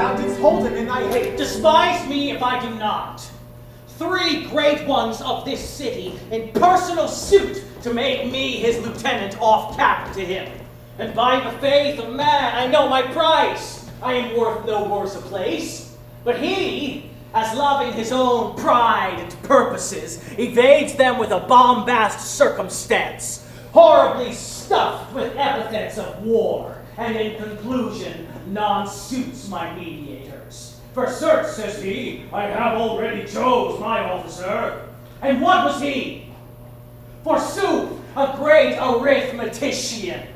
thou didst hold him in thy hate. Despise me if I do not. 3 great ones of this city in personal suit to make me his lieutenant off cap to him. And by the faith of man, I know my price. I am worth no worse a place. But he, as loving his own pride and purposes, evades them with a bombast circumstance, horribly stuffed with epithets of war, and in conclusion, non-suits my mediators. For certes, says he, I have already chose my officer. And what was he? Forsooth, a great arithmetician.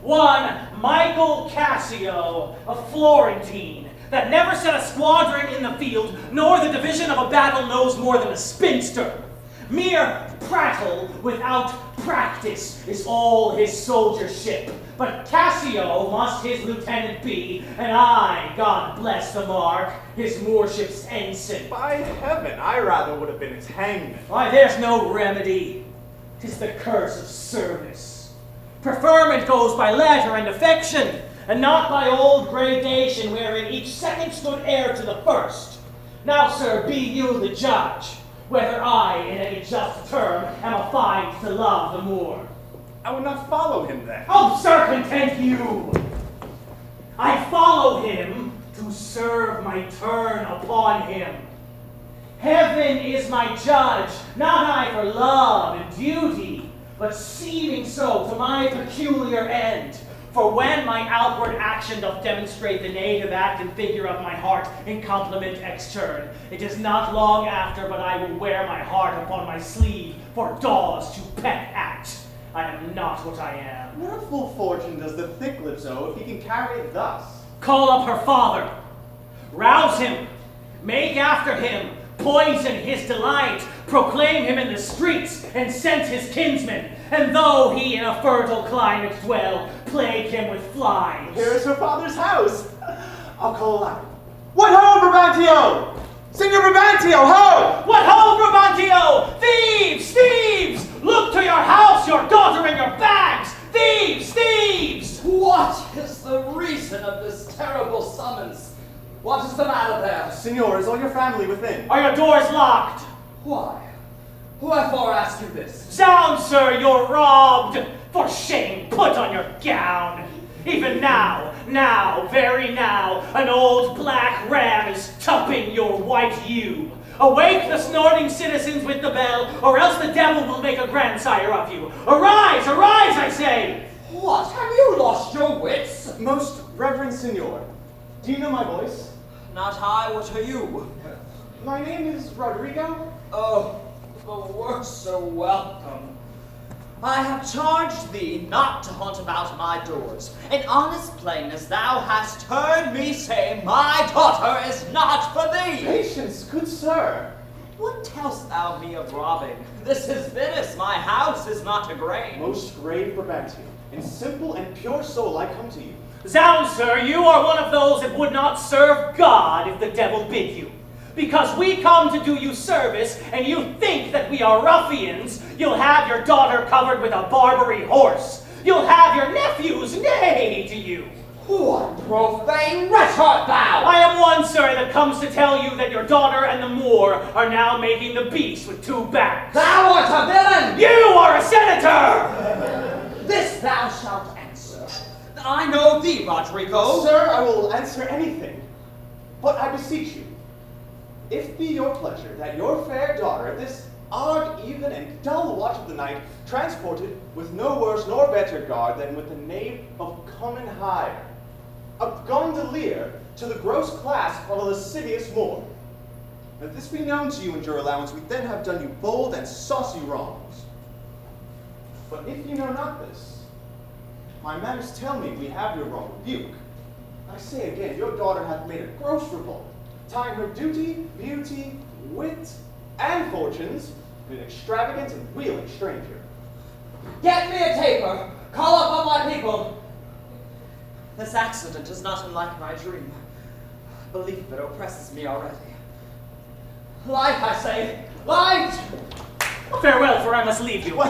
One Michael Cassio, a Florentine, that never set a squadron in the field, nor the division of a battle knows more than a spinster. Mere prattle without practice is all his soldiership. But Cassio must his lieutenant be, and I, God bless the mark, his moorship's ensign. By heaven, I rather would have been his hangman. Why, there's no remedy. 'Tis the curse of service. Preferment goes by letter and affection, and not by old gradation, wherein each second stood heir to the first. Now, sir, be you the judge, whether I, in any just term, am affined to love the Moor. I would not follow him then. Oh, sir, content you! I follow him to serve my turn upon him. Heaven is my judge, not I for love and duty, but seeming so to my peculiar end. For when my outward action doth demonstrate the native act and figure of my heart in compliment extern, it is not long after but I will wear my heart upon my sleeve for daws to peck at. I am not what I am. What a full fortune does the thick lips owe if he can carry it thus? Call up her father. Rouse him. Make after him. Poison his delight. Proclaim him in the streets and scent his kinsmen. And though he in a fertile climate dwell, plague him with flies. Here is her father's house. I'll call aloud. What ho, Brabantio! Signor Brabantio, ho! What ho, Brabantio! Thieves! Thieves! Look to your house, your daughter, and your bags! Thieves! Thieves! What is the reason of this terrible summons? What is the matter there? Signor, is all your family within? Are your doors locked? Why? Wherefore ask you this? Sound, sir, you're robbed! For shame, put on your gown! Even now, very now, an old black ram is tupping your white ewe. Awake the snorting citizens with the bell, or else the devil will make a grandsire of you. Arise, arise, I say! What? Have you lost your wits? Most reverend Signor, do you know my voice? Not I, what are you? My name is Rodrigo. Oh, the worse so welcome. I have charged thee not to hunt about my doors. In honest plainness thou hast heard me say my daughter is not for thee. Patience, good sir. What tell'st thou me of robbing? This is Venice, my house is not a grave. Most grave Brabantio, in simple and pure soul I come to you. Zounds, sir, you are one of those that would not serve God if the devil bid you. Because we come to do you service, and you think that we are ruffians, you'll have your daughter covered with a Barbary horse. You'll have your nephews neigh to you. What profane wretch art thou? I am one, sir, that comes to tell you that your daughter and the Moor are now making the beast with 2 backs. Thou art a villain! You are a senator! This thou shalt answer. I know thee, Rodrigo. Sir, I will answer anything. But I beseech you, if be your pleasure that your fair daughter, this odd, even, and dull watch of the night, transported with no worse nor better guard than with the knave of common hire, a gondolier to the gross class of a lascivious Moor. If this be known to you in your allowance, we then have done you bold and saucy wrongs. But if you know not this, my manners tell me we have your wrong rebuke. I say again, your daughter hath made a gross revolt, tying her duty, beauty, wit, and fortunes with an extravagant and wheeling stranger. Get me a taper. Call up on my people. This accident is not unlike my dream. Belief of it oppresses me already. Light, I say, light! Farewell, for I must leave you.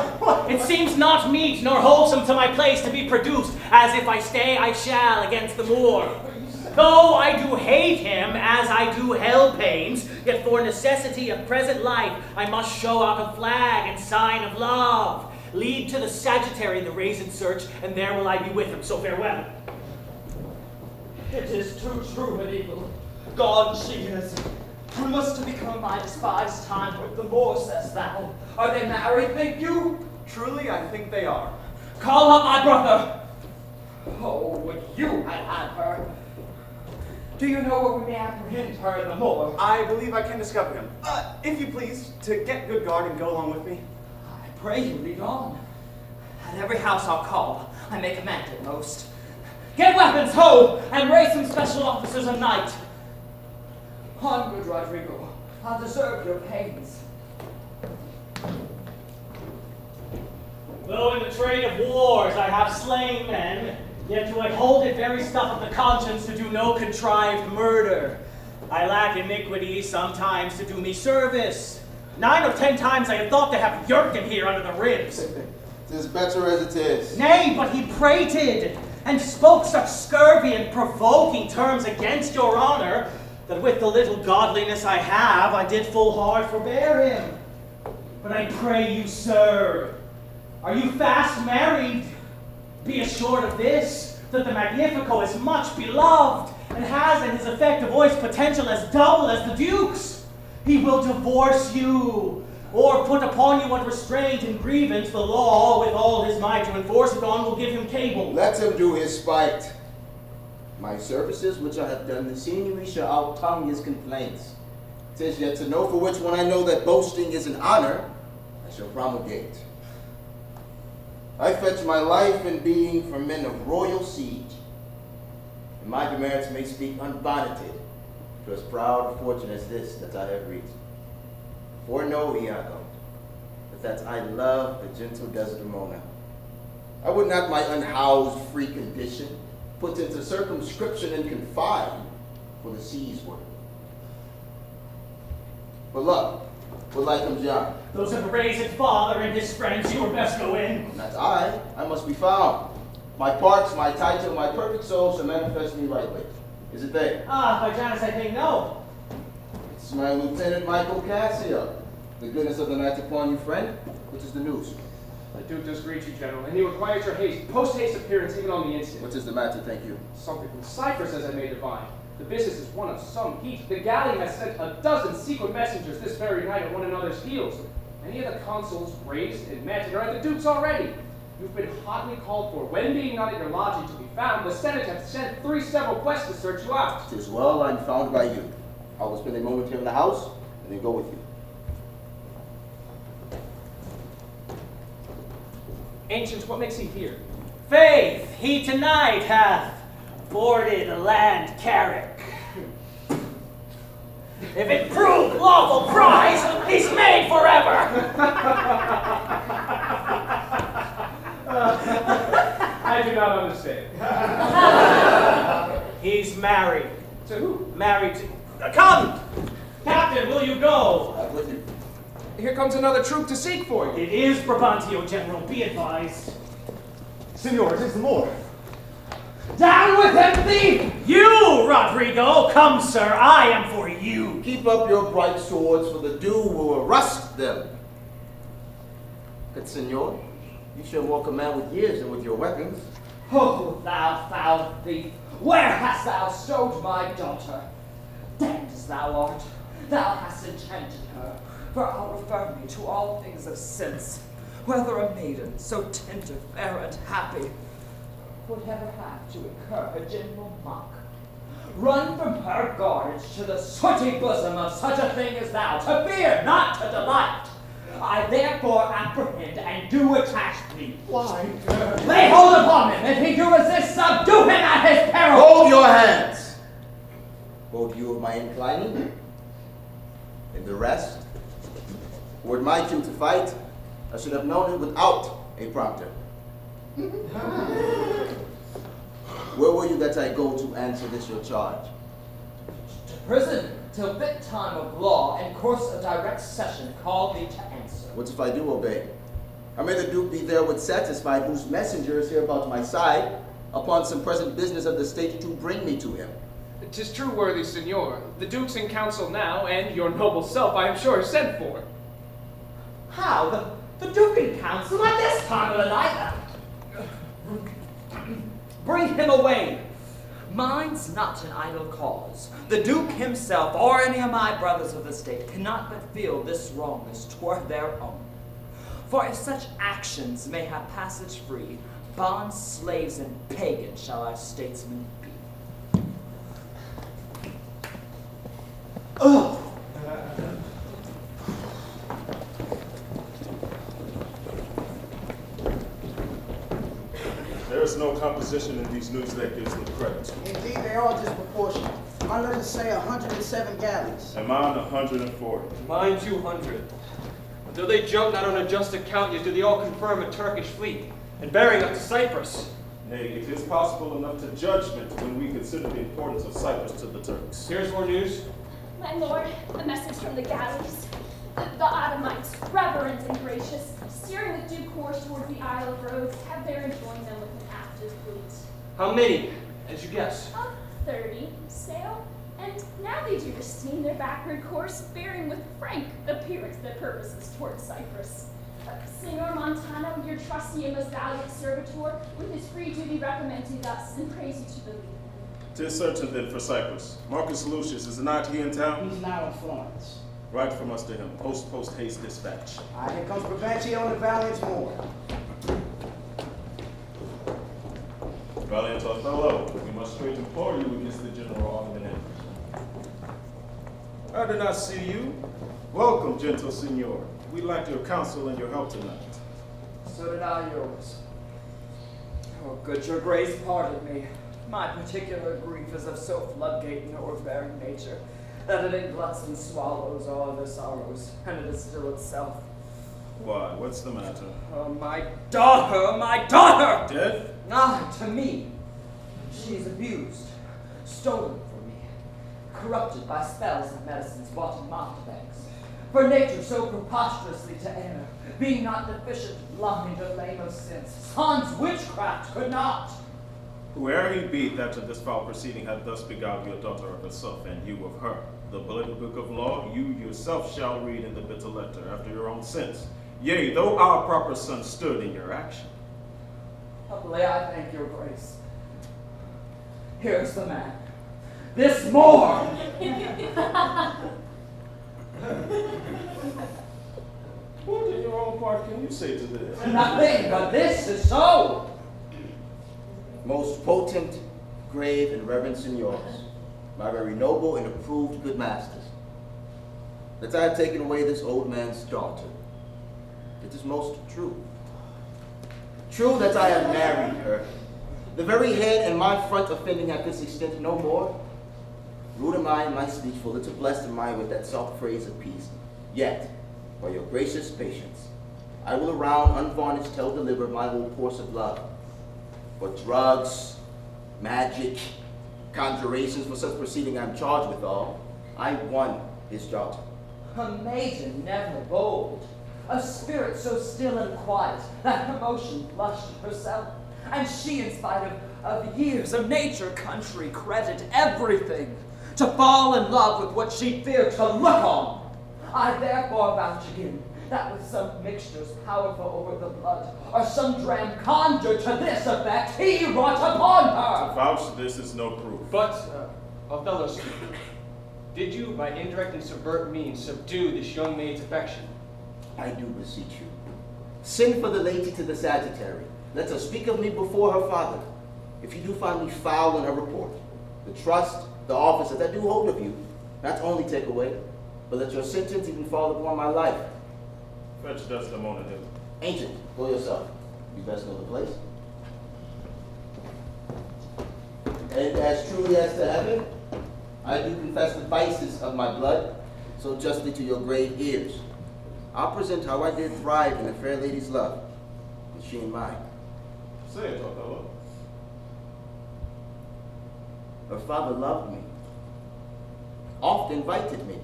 It seems not meet nor wholesome to my place to be produced, as if I stay I shall against the Moor. Though I do hate him as I do hell pains, yet for necessity of present life I must show out a flag and sign of love. Lead to the Sagittary the raisin search, and there will I be with him, so farewell. It is too true, medieval. Gone she is. Promised to become my despised time with the Moor, says thou. Are they married, think you? Truly, I think they are. Call up my brother. Oh, would you had had her. Do you know where we may apprehend her in the moor? I believe I can discover him. If you please, to get good guard and go along with me. I pray you lead on. At every house I'll call, I may command it most. Get weapons, ho, and raise some special officers of night. On, good Rodrigo, I'll deserve your pains. Though in the trade of wars I have slain men, yet do I hold it very stuff of the conscience to do no contrived murder. I lack iniquity sometimes to do me service. 9 or 10 times I have thought to have Yerkin here under the ribs. 'Tis better as it is. Nay, but he prated, and spoke such scurvy and provoking terms against your honor, that with the little godliness I have, I did full hard forbear him. But I pray you, sir, are you fast married? Be assured of this, that the Magnifico is much beloved, and has in his effective voice potential as double as the Duke's. He will divorce you, or put upon you what restraint and grievance the law, with all his might to enforce it on, will give him cable. Let him do his spite. My services which I have done, the Signory shall out-tongue his complaints. 'Tis yet to know for which one I know that boasting is an honor, I shall promulgate. I fetch my life and being from men of royal siege, and my demerits may speak unbonneted to as proud a fortune as this that I have reached. For know, Iago, that I love the gentle Desdemona. I would not my unhoused free condition put into circumscription and confine for the sea's work. But look, what light comes yonder? Those of Raisin father and his friends, you were best go in. Not I must be found. My parts, my title, my perfect soul shall manifest me rightly. Is it there? By Janus, I think no. It's my Lieutenant Michael Cassio. The goodness of the night upon you, friend. What is the news? The Duke does greet you, General, and he requires your post-haste appearance even on the instant. What is the matter, thank you? Something from Cyprus, as I may divine. The business is one of some heat. The galley has sent a dozen secret messengers this very night at one another's heels. Many of the consuls raised and met and are at the Duke's already. You've been hotly called for. When being not at your lodging to be found, the Senate have sent 3 several quests to search you out. 'Tis well I'm found by you. I will spend a moment here in the house, and then go with you. Ancient, what makes he here? Faith, he tonight hath boarded a land carrack. If it prove lawful prize, he's made forever. I do not understand. He's married. To who? Married to... Come! Captain, will you go? I'm with you. Here comes another troop to seek for you. It is Brabantio, General. Be advised. Signor, it is the Moor. Down with him, thief! You, Rodrigo! Come, sir, I am for you. Keep up your bright swords, for the dew will rust them. Good senor, you show more command with years than with your weapons. Oh, thou foul thief! Where hast thou stowed my daughter? Damned as thou art, thou hast enchanted her. For I'll refer me to all things of sense, whether a maiden so tender, fair, and happy would ever have to incur her general mock. Run from her guards to the sooty bosom of such a thing as thou, to fear, not to delight. I therefore apprehend and do attach thee. Why? Lay hold upon him. If he do resist, subdue him at his peril. Hold your hands! Both you of my inclining, and the rest. Were it my cue to fight, I should have known it without a prompter. Where were you that I go to answer this your charge? To prison, till fit time of law and course of direct session call thee to answer. What if I do obey? Or may the Duke be therewith satisfied, whose messenger is here about my side, upon some present business of the state to bring me to him. 'Tis true, worthy Signor. The Duke's in council now, and your noble self, I am sure, is sent for. How? The Duke in council at this time of the night? Bring him away. Mine's not an idle cause. The Duke himself, or any of my brothers of the state, cannot but feel this wrongness toward their own. For if such actions may have passage free, bond slaves and pagans shall our statesmen be. Oh! There is no composition in these news that gives them credit. Indeed, they are disproportionate. My letters say 107 galleys. And mine 140. Mine 200. But though they jump not on a just account, yet do they all confirm a Turkish fleet, and bearing up to Cyprus. Nay, it is possible enough to judgment when we consider the importance of Cyprus to the Turks. Here's more news. My lord, a message from the galleys. The Ottomites, reverend and gracious, steering with due course towards the Isle of Rhodes, have there joined them with an active fleet. How many, as you guess? 30 sail, and now they do steam their backward course, bearing with frank appearance their purposes towards Cyprus. Senor Montano, your trusty and most valiant servitor, with his free duty recommends you thus, and prays you to believe him. 'Tis certain then for Cyprus. Marcus Lucius, is not he in town? He's now in Florence. Write from us to him. Post haste dispatch. Here comes Brabantio and the valiant more. Valiant Othello, we must straight implore you against the general Ottoman. I did not see you. Welcome, gentle signor. We like your counsel and your help tonight. So did I yours. Oh, good your grace pardon me. My particular grief is of so floodgate and overbearing nature, that it engluts and swallows all other sorrows, and it is still itself. Why, what's the matter? Oh, my daughter, my daughter! Dead? Ah, to me. She is abused, stolen from me, corrupted by spells and medicines bought in mountebanks. For nature so preposterously to err, being not deficient, blind, or lame of sense, sans witchcraft could not. Whoe'er he be that to this foul proceeding hath thus beguiled your daughter of herself and you of her, the bloody book of law you yourself shall read in the bitter letter after your own sins. Yea, though our proper son stood in your action. Humbly I thank your grace. Here's the man. This more! What in your own part can you say to this? Nothing, but this is so. Most potent, grave, and reverend signors, my very noble and approved good masters, that I have taken away this old man's daughter. It is most true. True that I have married her. The very head and my front offending at this extent no more. Rude am I in my speech, for little blessed am I with that soft phrase of peace. Yet, by your gracious patience, I will around unvarnished tell deliver my whole course of love. For drugs, magic, conjurations, for such proceeding I'm charged withal, I won his daughter. A maiden never bold, a spirit so still and quiet that her motion blushed herself, and she, in spite of years of nature, country, credit, everything, to fall in love with what she feared to look on. I therefore vouch again that with some mixtures powerful over the blood, or some dram conjured to this effect, he wrought upon her. To vouch this is no proof. But, Othello, did you, by indirect and subvert means, subdue this young maid's affection? I do beseech you. Send for the lady to the Sagittary. Let her speak of me before her father. If you do find me foul in her report, the trust, the office that I do hold of you, not only take away, but let your sentence even fall upon my life. Fetch Desdemona here. Ancient, go yourself. You best know the place. And as truly as to heaven, I do confess the vices of my blood, so justly to your grave ears. I'll present how I did thrive in a fair lady's love, and she in mine. Say it, Othello. Her father loved me, oft invited me,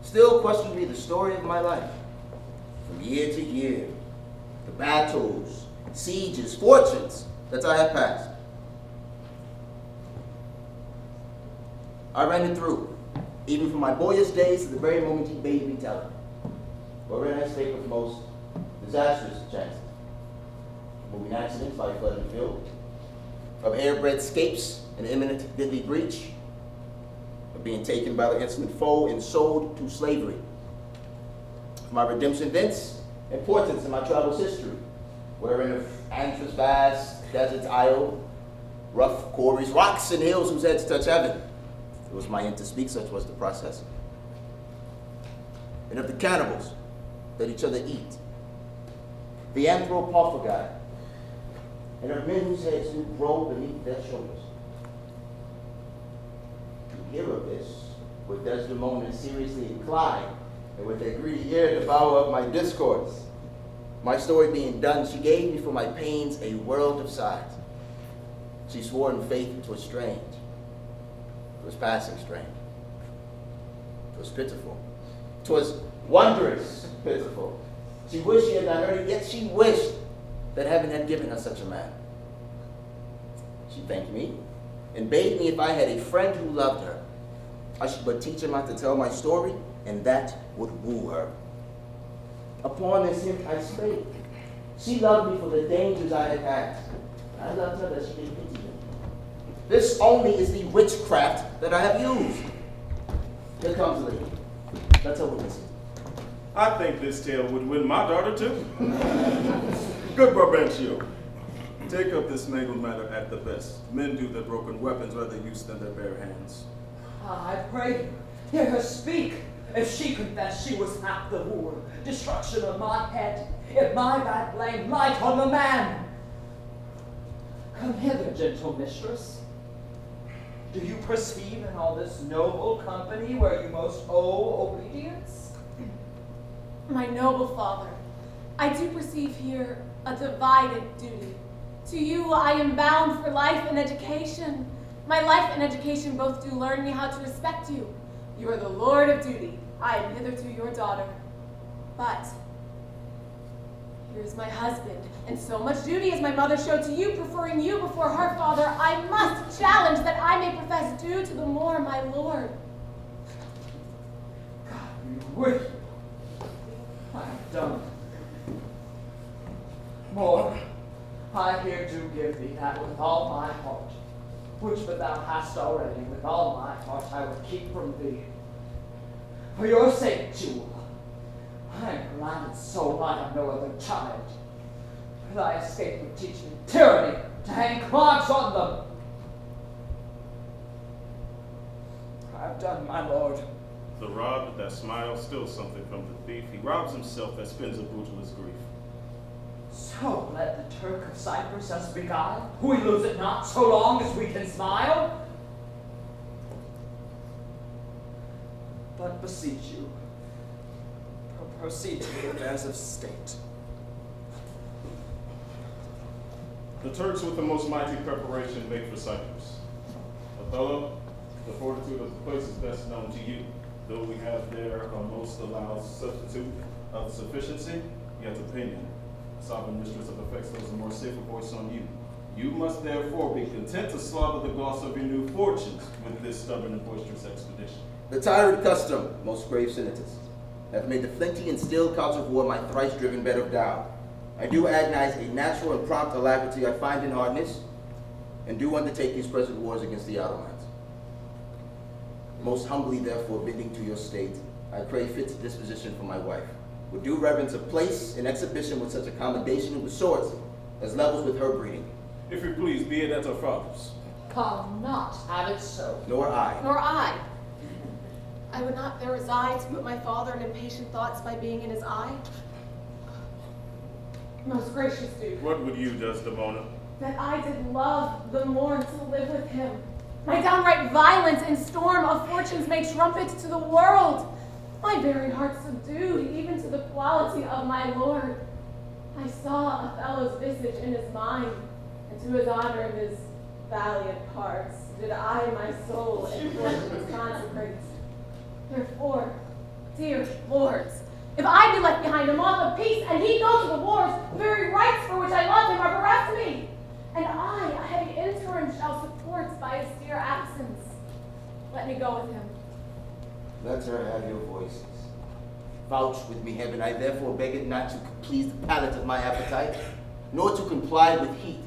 still questioned me the story of my life. From year to year, the battles, sieges, fortunes that I have passed. I ran it through, even from my boyish days to the very moment he bade me tell it. Wherein I spake with most disastrous chances. Moving accidents by flood and field, of air-bred scapes and imminent deadly breach, of being taken by the insolent foe and sold to slavery. Of my redemption thence, importance in my travels history, wherein of Antras vast, deserts isle, rough quarries, rocks and hills whose heads touch heaven. It was my end to speak, such was the process. And of the cannibals that each other eat, the anthropophagi, and of men whose heads do grow beneath their shoulders. To hear of this, would Desdemona seriously incline, and with a greedy ear devour of my discourse. My story being done, she gave me for my pains a world of sighs. She swore in faith it was strange. It was passing strange. It was pitiful. It was wondrous pitiful. She wished she had not heard it, yet she wished that heaven had given her such a man. She thanked me and bade me if I had a friend who loved her, I should but teach him how to tell my story, and that would woo her. Upon this hint I spake. She loved me for the dangers I had passed. I loved her that she did pity me. This only is the witchcraft that I have used. Here comes the lady. Let's her witness it. I think this tale would win my daughter too. Good Brabantio, take up this mangled matter at the best. Men do their broken weapons rather use than their bare hands. I pray you, hear her speak. If she confessed she was half the whore, destruction of my head, if my bad blame light on the man. Come hither, gentle mistress. Do you perceive in all this noble company where you most owe obedience? My noble father, I do perceive here a divided duty. To you I am bound for life and education. My life and education both do learn me how to respect you. You are the lord of duty. I am hitherto your daughter. But here is my husband, and so much duty as my mother showed to you, preferring you before her father, I must challenge that I may profess due to the more my lord. God be with you. I have done. More, I here do give thee that with all my heart, which but thou hast already, with all my heart I will keep from thee. For your sake, Jewel, I am glad soul I have no other child. Thy escape would teach me tyranny to hang clogs on them. I have done, my lord. The robbed that smiles steals something from the thief. He robs himself that spends a brutalist grief. So let the Turk of Cyprus us beguile, we lose it not so long as we can smile. But beseech you, proceed to the affairs of state. The Turks with the most mighty preparation make for Cyprus. Othello, the fortitude of the place is best known to you. Though we have there a most allowed substitute of sufficiency, yet opinion, sovereign mistress of effects, throws a more safer voice on you. You must therefore be content to slaughter the gloss of your new fortunes with this stubborn and boisterous expedition. The tyrant custom, most grave senators, have made the flinty and still couch of war my thrice-driven bed of down. I do agonize a natural and prompt alacrity I find in hardness, and do undertake these present wars against the Ottomans. Most humbly, therefore, bending to your state, I crave fit disposition for my wife, with due reverence of place and exhibition with such accommodation with swords as levels with her breeding. If you please, be it at our father's. I'll not have it so. Nor I. Nor I. I would not there reside to put my father in impatient thoughts by being in his eye. Most gracious Duke, What would you, Desdemona? that I did love the morn to live with him. My downright violence and storm of fortunes may trumpet to the world. My very heart subdued even to the quality of my lord. I saw Othello's visage in his mind, and to his honor of his valiant parts did I my soul and fortunes consecrate. Therefore, dear lords, if I be left behind a month of peace and he go to the wars, the very rights for which I love him are bereft me, and I, a heavy interim, shall support by his dear absence. Let me go with him. Let her have your voices. Vouch with me, heaven. I therefore beg it not to please the palate of my appetite, nor to comply with heat,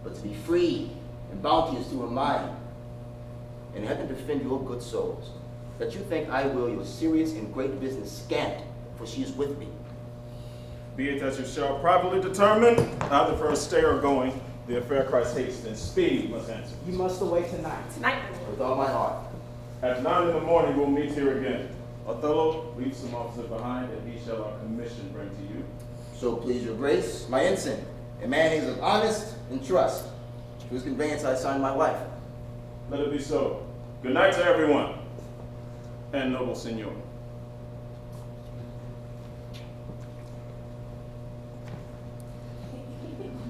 but to be free and bounteous to her mind. And heaven defend your good souls, that you think I will your serious and great business scant, for she is with me. Be it as you shall privately determine, either for a stay or going, the affair cries haste, and speed must answer. You must away tonight. Tonight. With all my heart. At 9 in the morning, we'll meet here again. Othello, leave some officers behind, and he shall our commission bring to you. So please your grace, my ensign, a man is of honest and trust, to whose conveyance I sign my wife. Let it be so. Good night to everyone, and noble senor.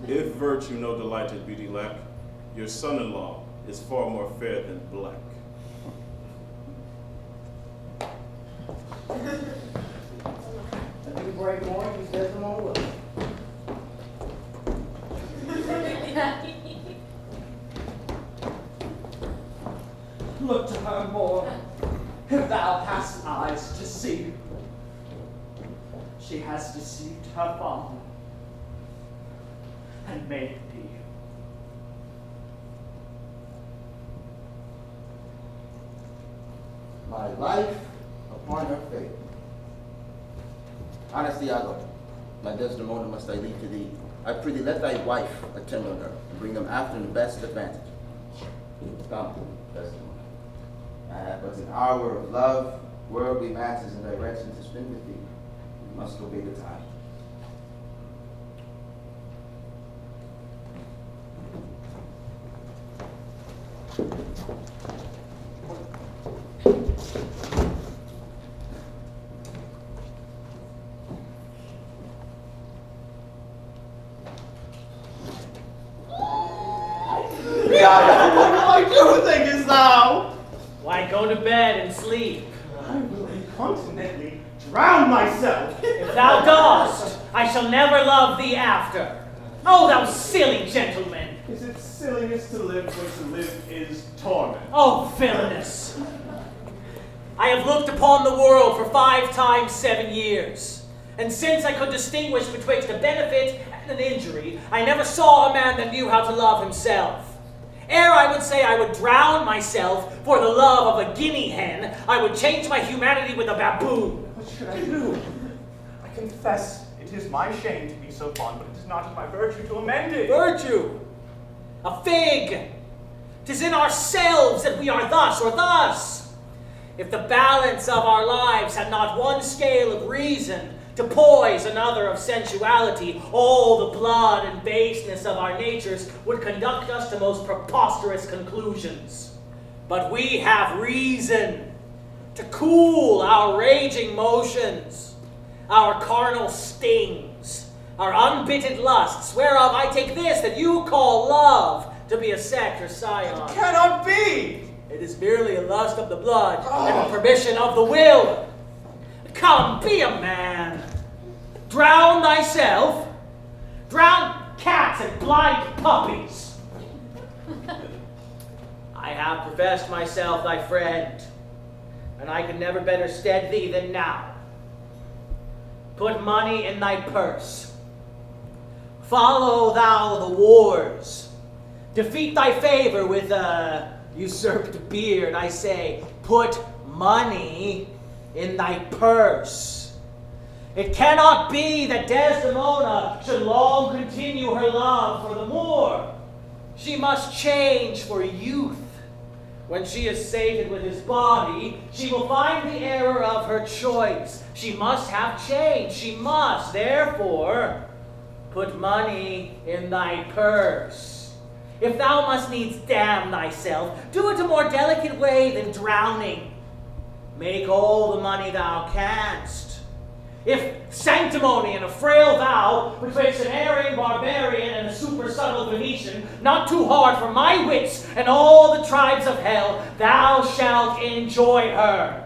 If virtue no delighted beauty lack, your son-in-law is far more fair than black. I think break more, he's Desdemona with it. Look to her more, if thou hast eyes to see. She has deceived her father and made thee. My life upon her fate. Honest Iago, my Desdemona must I leave to thee. I prithee let thy wife attend on her, and bring them after in the best advantage. Come, Desdemona. I have but an hour of love, worldly masses, and direction to spend with thee. You must obey the time. Iago, what will I do, thinkest thou? Why, go to bed and sleep. I will incontinently drown myself. If thou dost, I shall never love thee after. Oh, thou silly gentleman. Is it silliness to live when to live is torment? Oh, villainous. I have looked upon the world for 5 times 7 years, and since I could distinguish betwixt a benefit and an injury, I never saw a man that knew how to love himself. Ere I would say I would drown myself for the love of a guinea hen, I would change my humanity with a baboon. What should I do? I confess it is my shame to be so fond, but it is not in my virtue to amend it. Virtue? A fig! 'Tis in ourselves that we are thus or thus. If the balance of our lives had not one scale of reason to poise another of sensuality, all the blood and baseness of our natures would conduct us to most preposterous conclusions. But we have reason to cool our raging motions, our carnal stings, our unbitted lusts, whereof I take this that you call love to be a sect or scion. It cannot be! It is merely a lust of the blood and a permission of the will. Come, be a man. Drown thyself. Drown cats and blind puppies. I have professed myself thy friend, and I can never better stead thee than now. Put money in thy purse. Follow thou the wars. Defeat thy favor with a usurped beard. I say, put money in thy purse. It cannot be that Desdemona should long continue her love for the Moor. She must change for youth. When she is sated with his body, she will find the error of her choice. She must have change. She must, therefore, put money in thy purse. If thou must needs damn thyself, do it a more delicate way than drowning. Make all the money thou canst. If sanctimony and a frail vow betwixt an erring barbarian and a super subtle Venetian, not too hard for my wits and all the tribes of hell, thou shalt enjoy her.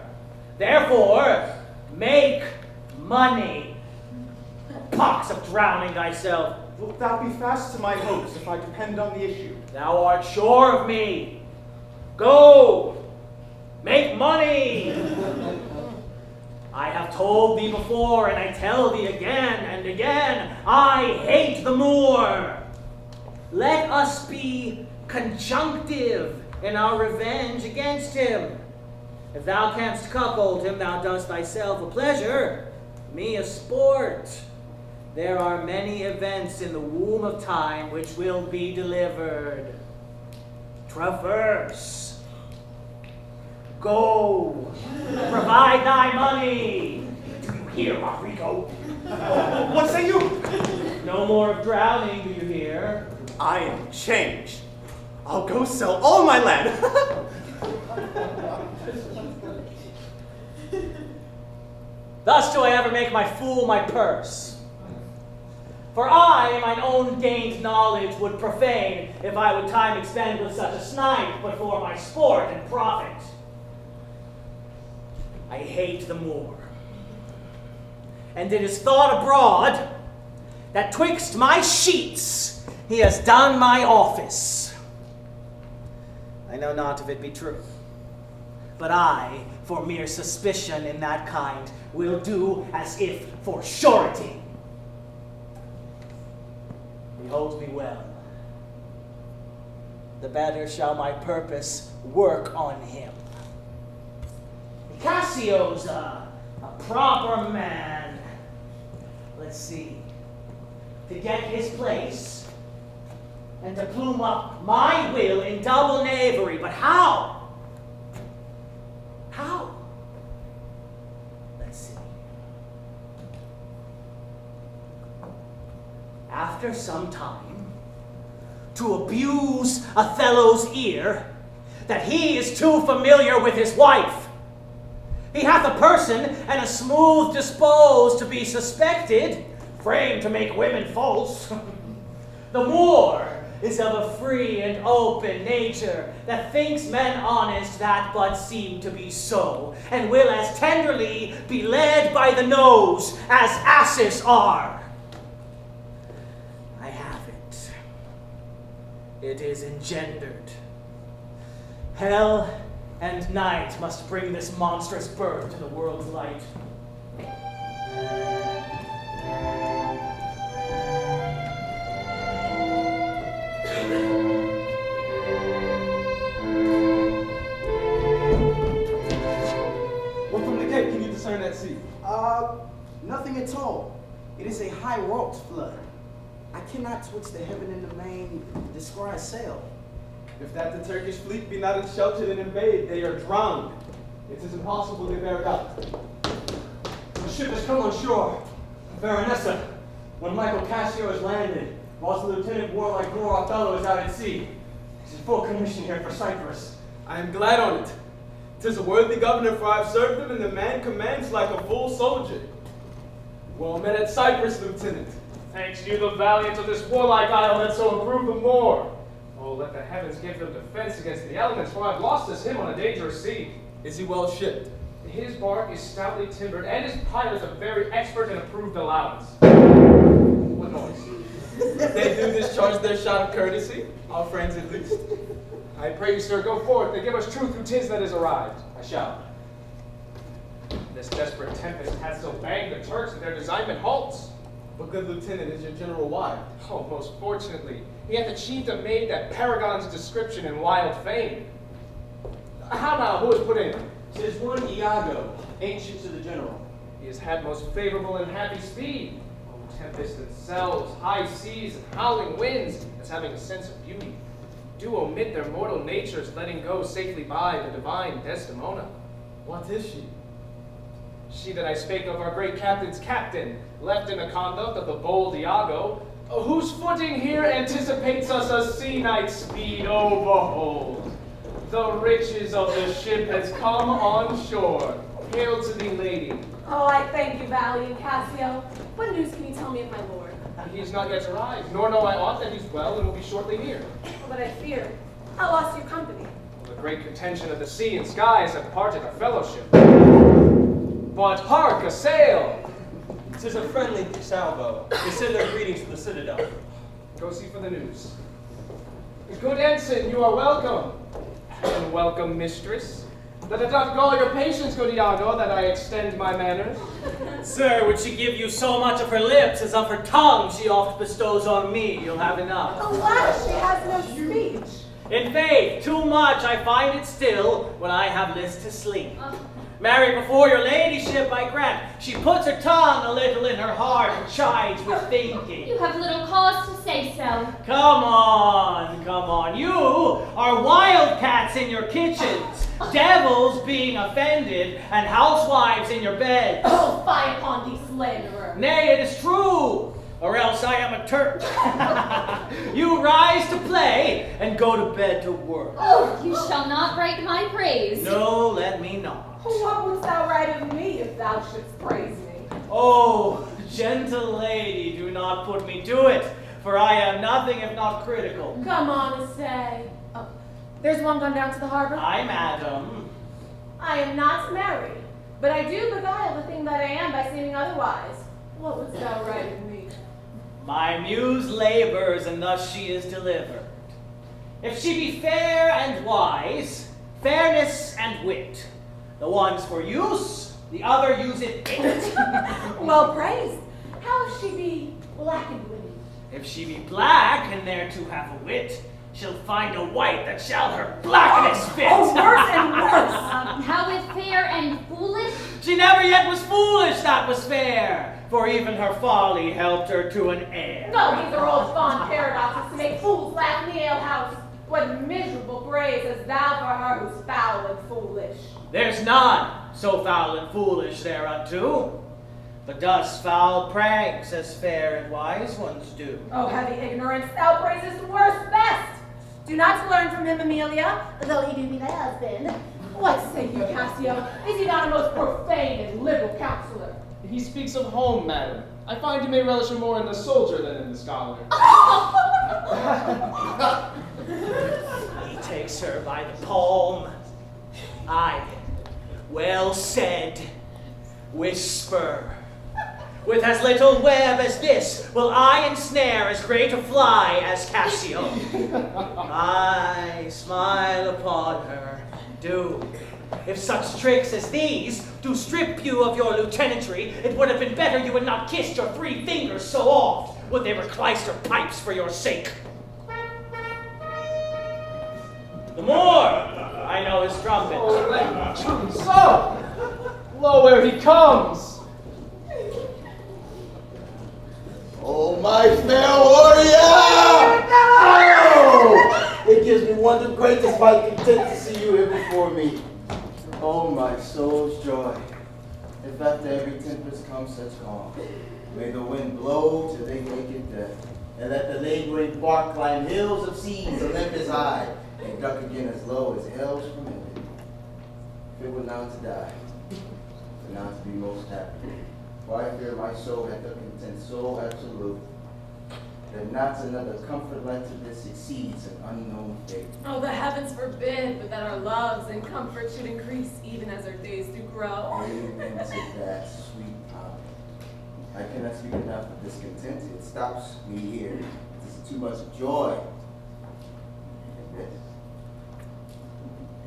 Therefore, make money. Pox of drowning thyself. Wilt thou be fast to my hopes if I depend on the issue? Thou art sure of me. Go, make money. I have told thee before, and I tell thee again and again, I hate the Moor. Let us be conjunctive in our revenge against him. If thou canst cuckold him, thou dost thyself a pleasure, me a sport. There are many events in the womb of time which will be delivered. Traverse. Go. Provide thy money. Do you hear, Rodrigo? What say you? No more of drowning, do you hear? I am changed. I'll go sell all my land. Thus do I ever make my fool my purse. For I mine own gained knowledge would profane, if I would time expend with such a snipe, but for my sport and profit. I hate the Moor. And it is thought abroad that twixt my sheets he has done my office. I know not if it be true, but I, for mere suspicion in that kind, will do as if for surety. Behold me well. The better shall my purpose work on him. Cassio's a proper man. Let's see. To get his place and to plume up my will in double knavery. But how? How? Let's see. After some time, to abuse Othello's ear that he is too familiar with his wife. He hath a person and a smooth disposed to be suspected, framed to make women false. The Moor is of a free and open nature that thinks men honest that but seem to be so, and will as tenderly be led by the nose as asses are. I have it. It is engendered. Hell and night must bring this monstrous birth to the world's light. What from the cape can you discern at sea? Nothing at all. It is a high-wrought flood. I cannot twitch the heaven and the main descry sail. If that the Turkish fleet be not unsheltered and embayed, they are drowned. It is impossible to bear it out. The ship has come on shore. Baronessa, when Michael Cassio has landed, whilst the lieutenant warlike Lord Othello is out at sea. He's in full commission here for Cyprus. I am glad on it. 'Tis a worthy governor, for I've served him, and the man commands like a full soldier. Well met at Cyprus, Lieutenant. Thanks to you, the valiant of this warlike isle that so improve the more. Oh, let the heavens give them defense against the elements, for I've lost as him on a dangerous sea. Is he well shipped? His bark is stoutly timbered, and his pilot a very expert and approved allowance. What noise? They do discharge their shot of courtesy, our friends at least. I pray you, sir, go forth and give us truth who 'tis that is arrived. I shall. This desperate tempest hath so banged the Turks that their designment halts. But good lieutenant, is your general wild? Oh, most fortunately, he hath achieved a maid that paragons description and wild fame. How now, who is put in? 'Tis one Iago, ancient to the general. He has had most favorable and happy speed. Oh, tempests themselves, high seas, and howling winds, as having a sense of beauty, do omit their mortal natures, letting go safely by the divine Desdemona. What is she? She that I spake of, our great captain's captain, left in the conduct of the bold Iago, whose footing here anticipates us a sea night speed. Oh, behold, the riches of the ship has come on shore. Hail to thee, lady. Oh, I thank you, valiant Cassio. What news can you tell me of my lord? He is not yet arrived, nor know I aught that he's well and will be shortly near. Oh, but I fear I lost your company. The great contention of the sea and skies have parted our fellowship. But hark, a sail! 'Tis a friendly salvo. They send their greetings to the citadel. Go see for the news. Good ensign, you are welcome. And welcome, mistress. That it not gall your patience, good Iago, that I extend my manners? Sir, would she give you so much of her lips as of her tongue she oft bestows on me, you'll have enough. Alas, she has no speech. In faith, too much I find it still when I have list to sleep. Married before your ladyship, I grant, she puts her tongue a little in her heart and chides with thinking. You have little cause to say so. Come on, come on. You are wildcats in your kitchens, devils being offended, and housewives in your beds. Oh, fie upon thee, slanderer. Nay, it is true, or else I am a Turk. You rise to play and go to bed to work. Oh, you shall not write my praise. No, let me not. What wouldst thou write of me if thou shouldst praise me? Oh, gentle lady, do not put me to it, for I am nothing if not critical. Come on, say. Oh, there's one gone down to the harbor? Aye, madam. I am not married, but I do beguile the thing that I am by seeming otherwise. What wouldst thou write of me? My muse labors, and thus she is delivered. If she be fair and wise, fairness and wit, the one's for use, the other useth it. Well praised. How if she be black and witty? If she be black, and thereto have a wit, she'll find a white that shall her blackness fit. Oh, worse and worse. How with fair and foolish? She never yet was foolish that was fair, for even her folly helped her to an heir. No, these are old fond paradoxes to make fools laugh in the alehouse. What miserable praise hast thou for her who's foul and foolish? There's none so foul and foolish thereunto, but does foul pranks as fair and wise ones do. Oh, heavy ignorance, thou praisest worst best. Do not learn from him, Amelia, though he do be thy husband. What say you, Cassio? Is he not a most profane and liberal counselor? He speaks of home, madam. I find you may relish him more in the soldier than in the scholar. He takes her by the palm. Aye, well said, whisper. With as little web as this will I ensnare as great a fly as Cassio. I smile upon her, do. If such tricks as these do strip you of your lieutenantry, it would have been better you had not kissed your 3 fingers so oft, would they were clyster pipes for your sake. The more I know his trumpet. Oh, let truly so! Lo, where he comes! Oh, my fair warrior! Oh! It gives me wonder great despite content to see you here before me. Oh, my soul's joy. If after every tempest comes such calm, may the wind blow till they make it death, and let the laboring bark climb hills of seas and lift his eye, and duck again as low as hell's from heaven. If it were now to die, but now to be most happy. For I fear my soul hath a content so absolute, that not another comfort like to this exceeds an unknown fate. Oh, the heavens forbid, but that our loves and comfort should increase even as our days do grow. Amen to that, sweet power. I cannot speak enough of discontent. It stops me here. It is too much joy. And this.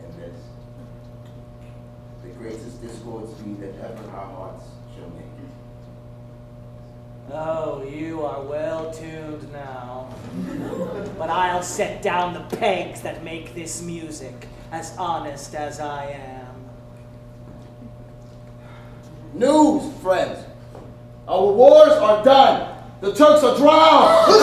And this. The greatest discords be that ever our hearts shall make. Oh, you are well tuned now. But I'll set down the pegs that make this music, as honest as I am. News, friends! Our wars are done! The Turks are drowned!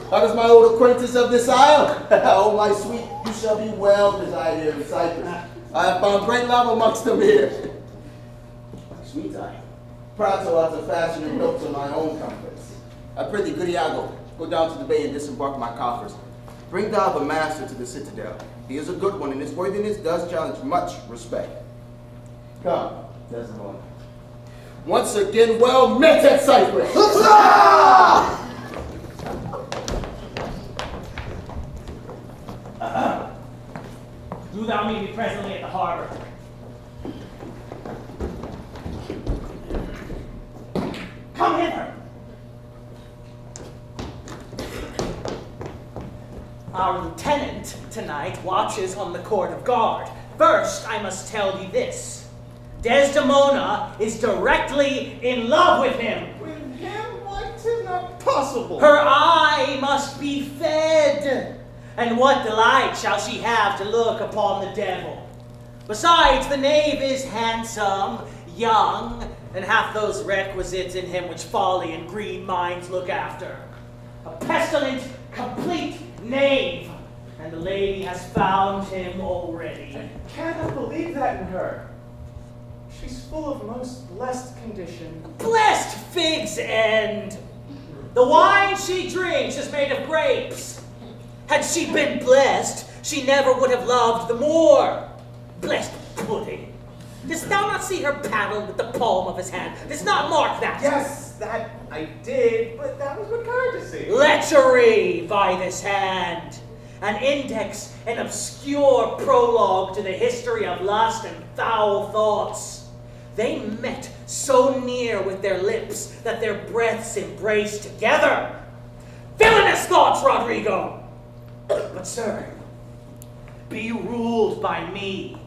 How does my old acquaintance of this isle? Oh, my sweet, you shall be well desired here in Cyprus. I have found great love amongst them here. Sweet I, proud so as to fashion and built to my own comforts. I pray thee, good Iago, go down to the bay and disembark my coffers. Bring thou the master to the citadel. He is a good one, and his worthiness does challenge much respect. Come, Desdemona. Once again, well met at Cyprus. Huzzah! Do thou meet me presently at the harbor. Come hither. Our lieutenant tonight watches on the court of guard. First, I must tell you this. Desdemona is directly in love with him. With him? Why, 'tis not possible. Her eye must be fed. And what delight shall she have to look upon the devil? Besides, the knave is handsome, young, and hath those requisites in him which folly and green minds look after. A pestilent, complete knave, and the lady has found him already. I cannot believe that in her. She's full of most blessed condition. Blessed fig's end! The wine she drinks is made of grapes. Had she been blessed, she never would have loved the more. Blessed pudding. Dost thou not see her paddle with the palm of his hand? Dost not mark that? Yes, that I did, but that was with courtesy. Lechery by this hand. An index, an obscure prologue to the history of lust and foul thoughts. They met so near with their lips that their breaths embraced together. Villainous thoughts, Rodrigo! But sir, be ruled by me.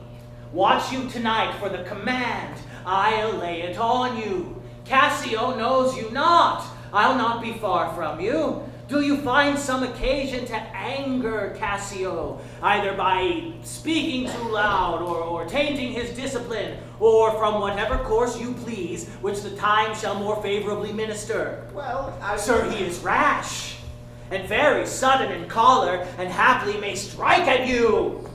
Watch you tonight for the command. I'll lay it on you. Cassio knows you not. I'll not be far from you. Do you find some occasion to anger Cassio, either by speaking too loud or tainting his discipline, or from whatever course you please, which the time shall more favorably minister? Well, Sir, he is rash, and very sudden in choler, and haply may strike at you.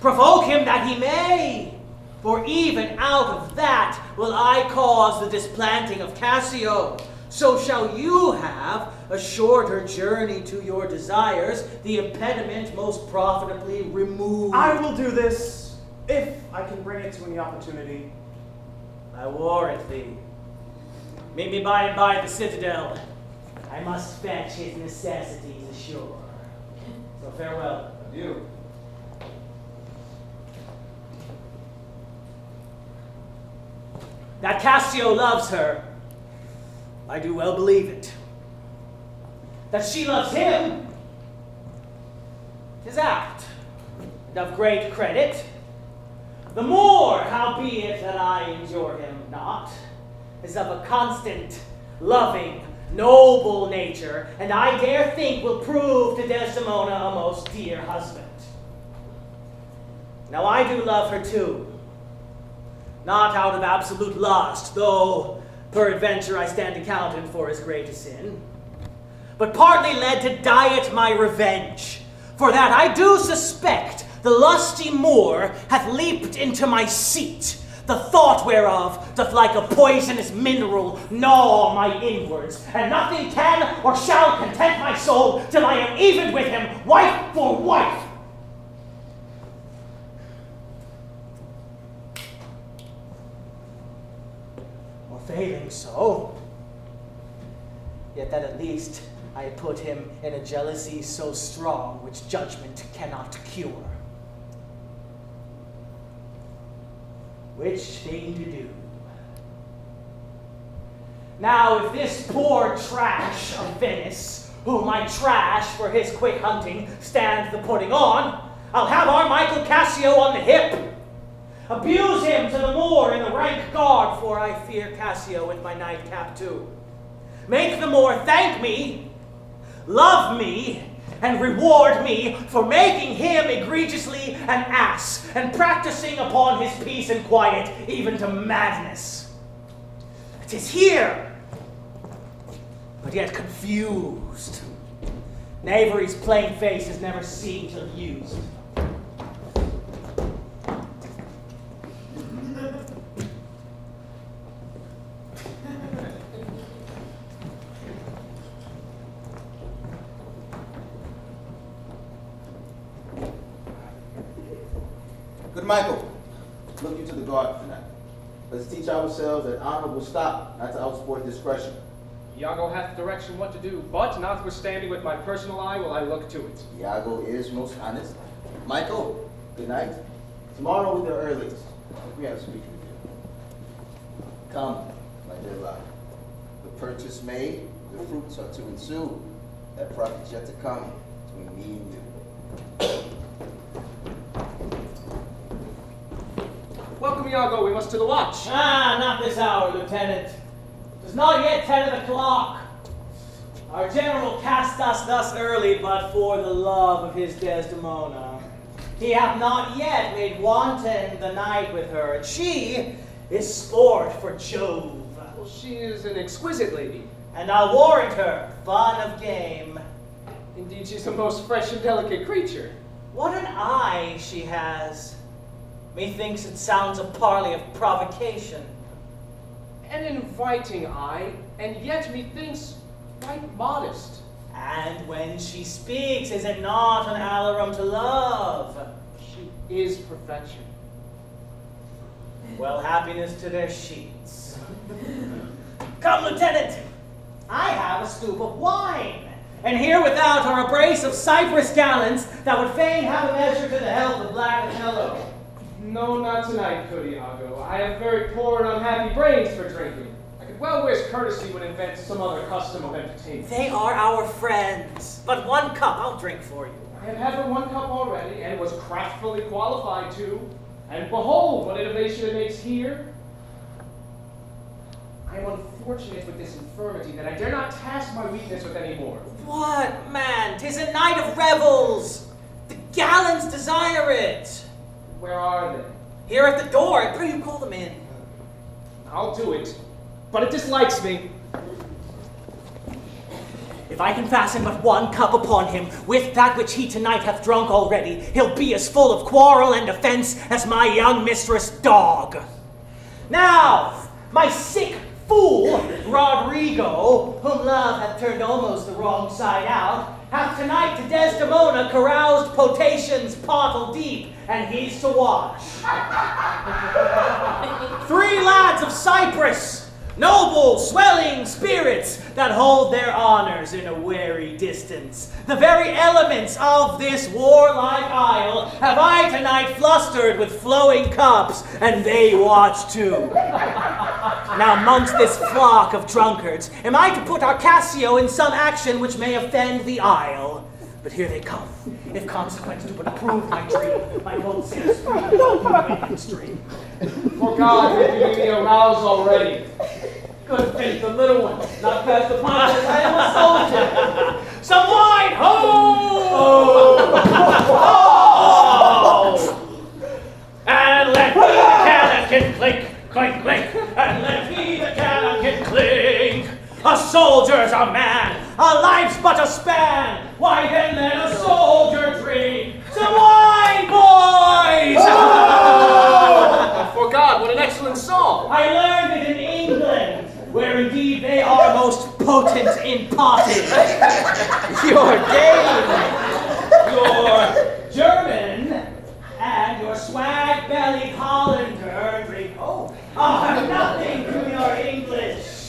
Provoke him that he may, for even out of that will I cause the displanting of Cassio. So shall you have a shorter journey to your desires, the impediment most profitably removed. I will do this, if I can bring it to any opportunity. I warrant thee. Meet me by and by at the citadel. I must fetch his necessities ashore. So farewell. Adieu. That Cassio loves her, I do well believe it. That she loves him, 'tis apt, and of great credit. The more, howbeit that I endure him not, is of a constant, loving, noble nature, and I dare think will prove to Desdemona a most dear husband. Now I do love her too, not out of absolute lust, though peradventure I stand accounted for as great a sin, but partly led to diet my revenge, for that I do suspect the lusty Moor hath leaped into my seat, the thought whereof doth like a poisonous mineral gnaw my inwards, and nothing can or shall content my soul till I am even with him, wife for wife. Or failing so, yet that at least I put him in a jealousy so strong which judgment cannot cure. Which thing to do? Now, if this poor trash of Venice, whom I trash for his quick hunting, stands the putting on, I'll have our Michael Cassio on the hip. Abuse him to the Moor in the rank guard, for I fear Cassio with my nightcap too. Make the Moor thank me, love me, and reward me for making him egregiously an ass, and practicing upon his peace and quiet, even to madness. 'Tis here, but yet confused. Knavery's plain face is never seen till used. Good Michael, look you to the guard tonight. Let's teach ourselves that honor will stop, not to outsport discretion. Iago hath direction what to do, but notwithstanding with my personal eye will I look to it. Iago is most honest. Michael, good night. Tomorrow with the earliest, we have to speak with you. Come, my dear love. The purchase made, the fruits are to ensue. That profit yet to come between me and you. Welcome, Iago. We must to the watch. Ah, not this hour, Lieutenant. It is not yet 10 o'clock. Our general cast us thus early but for the love of his Desdemona. He hath not yet made wanton the night with her, and she is sport for Jove. Well, she is an exquisite lady. And I'll warrant her, fun of game. Indeed, she's a most fresh and delicate creature. What an eye she has. Methinks it sounds a parley of provocation. An inviting eye, and yet methinks quite modest. And when she speaks, is it not an alarum to love? She is perfection. Well, happiness to their sheets. Come, Lieutenant, I have a stoup of wine, and here without are a brace of Cyprus gallants that would fain have a measure to the health of black Othello. No, not tonight, good Iago. I have very poor and unhappy brains for drinking. I could well wish courtesy would invent some other custom of entertainment. They are our friends, but 1 cup I'll drink for you. I have had but 1 cup already, and was craftfully qualified to. And behold, what innovation it makes here. I am unfortunate with this infirmity that I dare not task my weakness with any more. What, man? 'Tis a night of revels. The gallants desire it. Where are they? Here at the door. I pray you call them in. I'll do it, but it dislikes me. If I can fasten but 1 cup upon him, with that which he tonight hath drunk already, he'll be as full of quarrel and offense as my young mistress' dog. Now, my sick fool, Rodrigo, whom love hath turned almost the wrong side out, hath tonight to Desdemona caroused potations pottle deep, and he's to watch. 3 lads of Cyprus, noble, swelling spirits that hold their honors in a wary distance. The very elements of this warlike isle have I tonight flustered with flowing cups, and they watch too. Now, amongst this flock of drunkards, am I to put our Cassio in some action which may offend the isle? But here they come. If consequence to but approve my dream, my bold sails free the stream. For God, have you me aroused already? Good faith, the little one, not past the point that I am a soldier. Some wine, ho! Oh! And let me the cannon clink, clink, clink, and let me the cannon clink. A soldier's a man, a life's but a span. Why then let a soldier drink some wine, boys? For God, what an excellent song! I learned it in England, where indeed they are most potent in pottage. Your Dane, your German, and your swag-bellied Hollander drink, nothing to your English.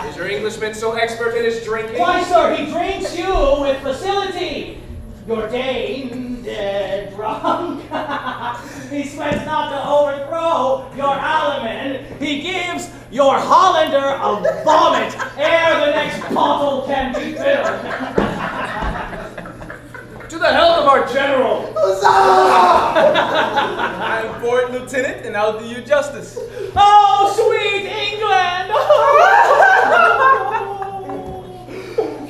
Is your Englishman so expert in his drinking? Why, sir, he drinks you with facility. Your Dane, dead drunk. He sweats not to overthrow your alderman. He gives your Hollander a vomit ere the next bottle can be filled. To the health of our general! I am for it, Lieutenant, and I'll do you justice. Oh, sweet England!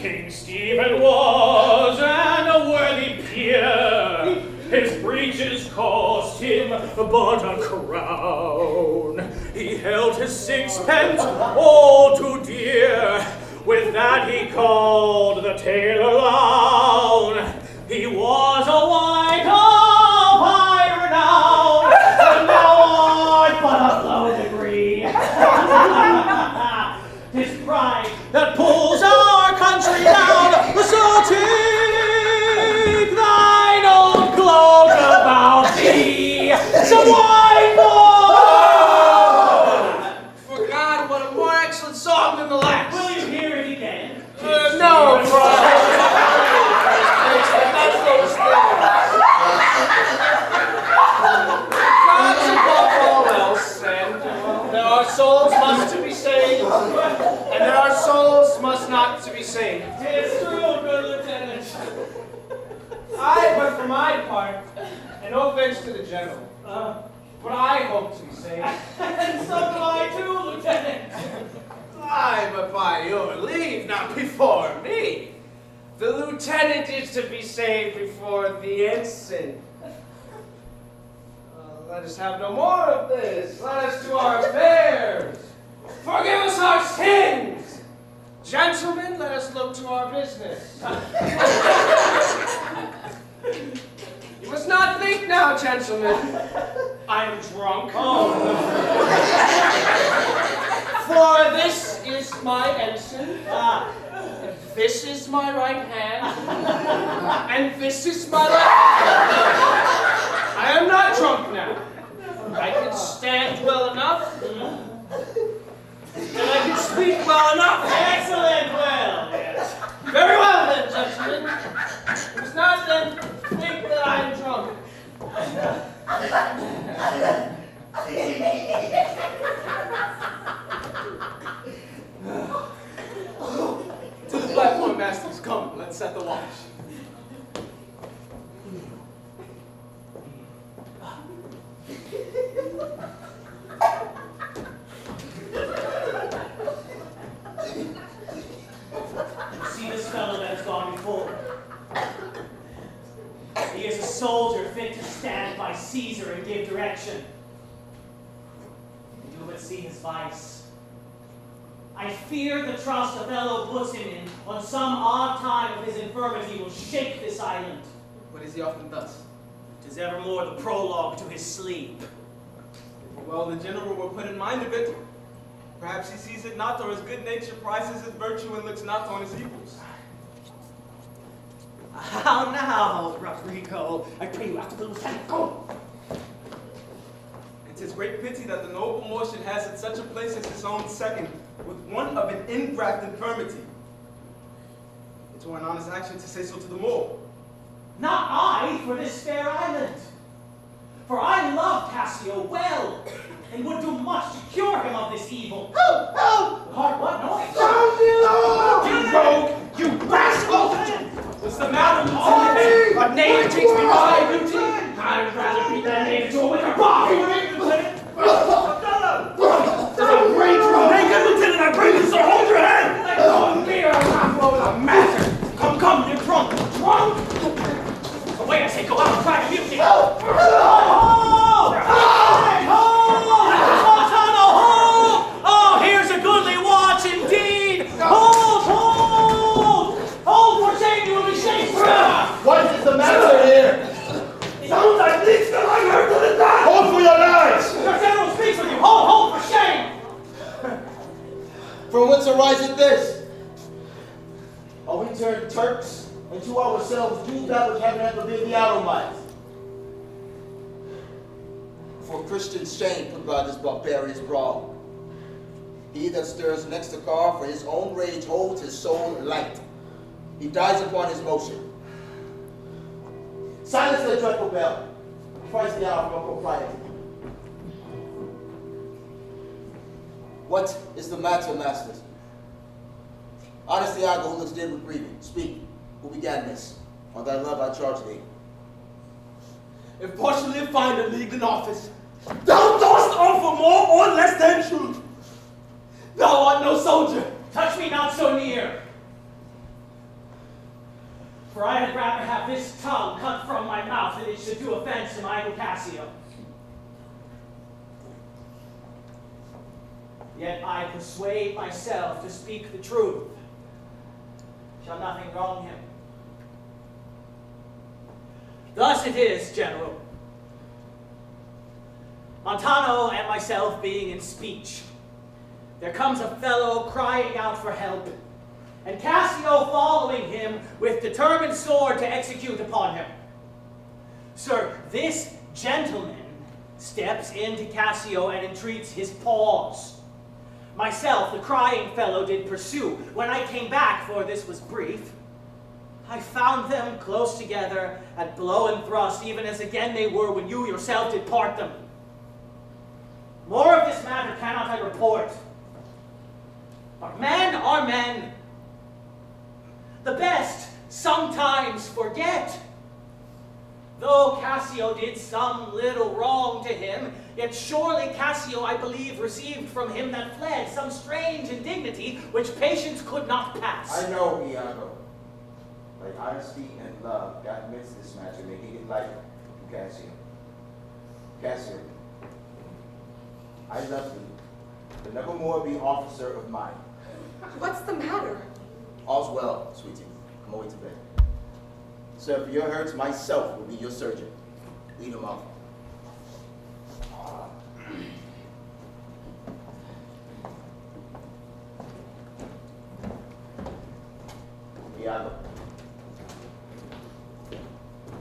King Stephen was an unworthy peer. His breeches cost him but a crown. He held his sixpence all too dear. With that he called the tailor loud. He was a wight of high renown, and now art but a low degree. 'Tis pride that pulls our country down, so take thine old cloak about thee. Some wine, boy! For God, what a more excellent song than the last! Will you hear it again? No, God's above all else, and there are souls must to be saved, and there are souls must not to be saved. 'Tis true, good lieutenant. I, but for offense to the general, but I hope to be saved. And so do I too, Lieutenant. Aye, but by your leave, not before me. The lieutenant is to be saved before the ensign. Let us have no more of this. Let us do our affairs. Forgive us our sins. Gentlemen, let us look to our business. You must not think now, gentlemen. I am drunk. Oh. For this is my ensign. And this is my right hand. And this is my left hand. I am not drunk now. I can stand well enough. And I can speak well enough. Excellent, well, yes. Very well then, gentlemen. You must not then think that I am drunk. To the platform, masters, come, let's set the watch. You see this fellow that has gone before? He is a soldier fit to stand by Caesar and give direction. You but see his vice. I fear the trust Othello puts him in on some odd time of his infirmity will shake this island. What is he often thus? 'Tis evermore the prologue to his sleep. Well, the general will put in mind of it. Perhaps he sees it not, or his good nature prizes his virtue and looks not on his equals. How now, Rodrigo? I pray you after the lieutenant. Go! It is great pity that the noble motion has at such a place as his own second, with one of an ingraft infirmity. It were an honest action to say so to the more. Not I for this fair island. For I love Cassio well, and would do much to cure him of this evil. Help! Help! What noise? You rogue! You rascal! What's the matter, Lieutenant? A knave takes me by duty? I'd rather beat that knave to a wicker body! There's a great rogue! Good Lieutenant, I pray you, so hold your head! Let go of me or I'll knock you over the matter! Come, you're drunk! Drunk? Away, I say, go out and try to mutiny! Help! Montano, hold! Oh, here's a goodly watch indeed! Hold! Hold, for shame, you will be Shakespeare! What is the matter here? Sounds like leaks that I heard to the die! Hold for your lives! Your general speaks with you! Hold, for shame! From whence ariseth this? Are we turned Turks, and to ourselves do that which heaven hath forbid the Ottomans? For Christian shame put by this barbarous brawl. He that stirs next to car for his own rage holds his soul light. He dies upon his motion. Silence the dreadful bell. Christ the hour from propriety. What is the matter, masters? Honest Iago, who looks dead with grieving, speak. Who began this? On thy love I charge thee. If partially find a league in office, thou dost offer more or less than truth. Thou art no soldier. Touch me not so near. For I had rather have this tongue cut from my mouth than it should do offense to my uncle Cassio. Yet I persuade myself to speak the truth. Shall nothing wrong him. Thus it is, General. Montano and myself being in speech, there comes a fellow crying out for help, and Cassio following him with determined sword to execute upon him. Sir, this gentleman steps into Cassio and entreats his pause. Myself, the crying fellow, did pursue. When I came back, for this was brief, I found them close together at blow and thrust, even as again they were when you yourself did part them. More of this matter cannot I report. But men are men. The best sometimes forget. Though Cassio did some little wrong to him, yet surely Cassio, I believe, received from him that fled some strange indignity which patience could not pass. I know, Iago. Like honesty and love got mixed this match and making it like Cassio. Cassio, I love thee, but never more be officer of mine. What's the matter? All's well, sweetie. Come away to bed. Sir, for your hurts, myself will be your surgeon. Lead him out. Iago,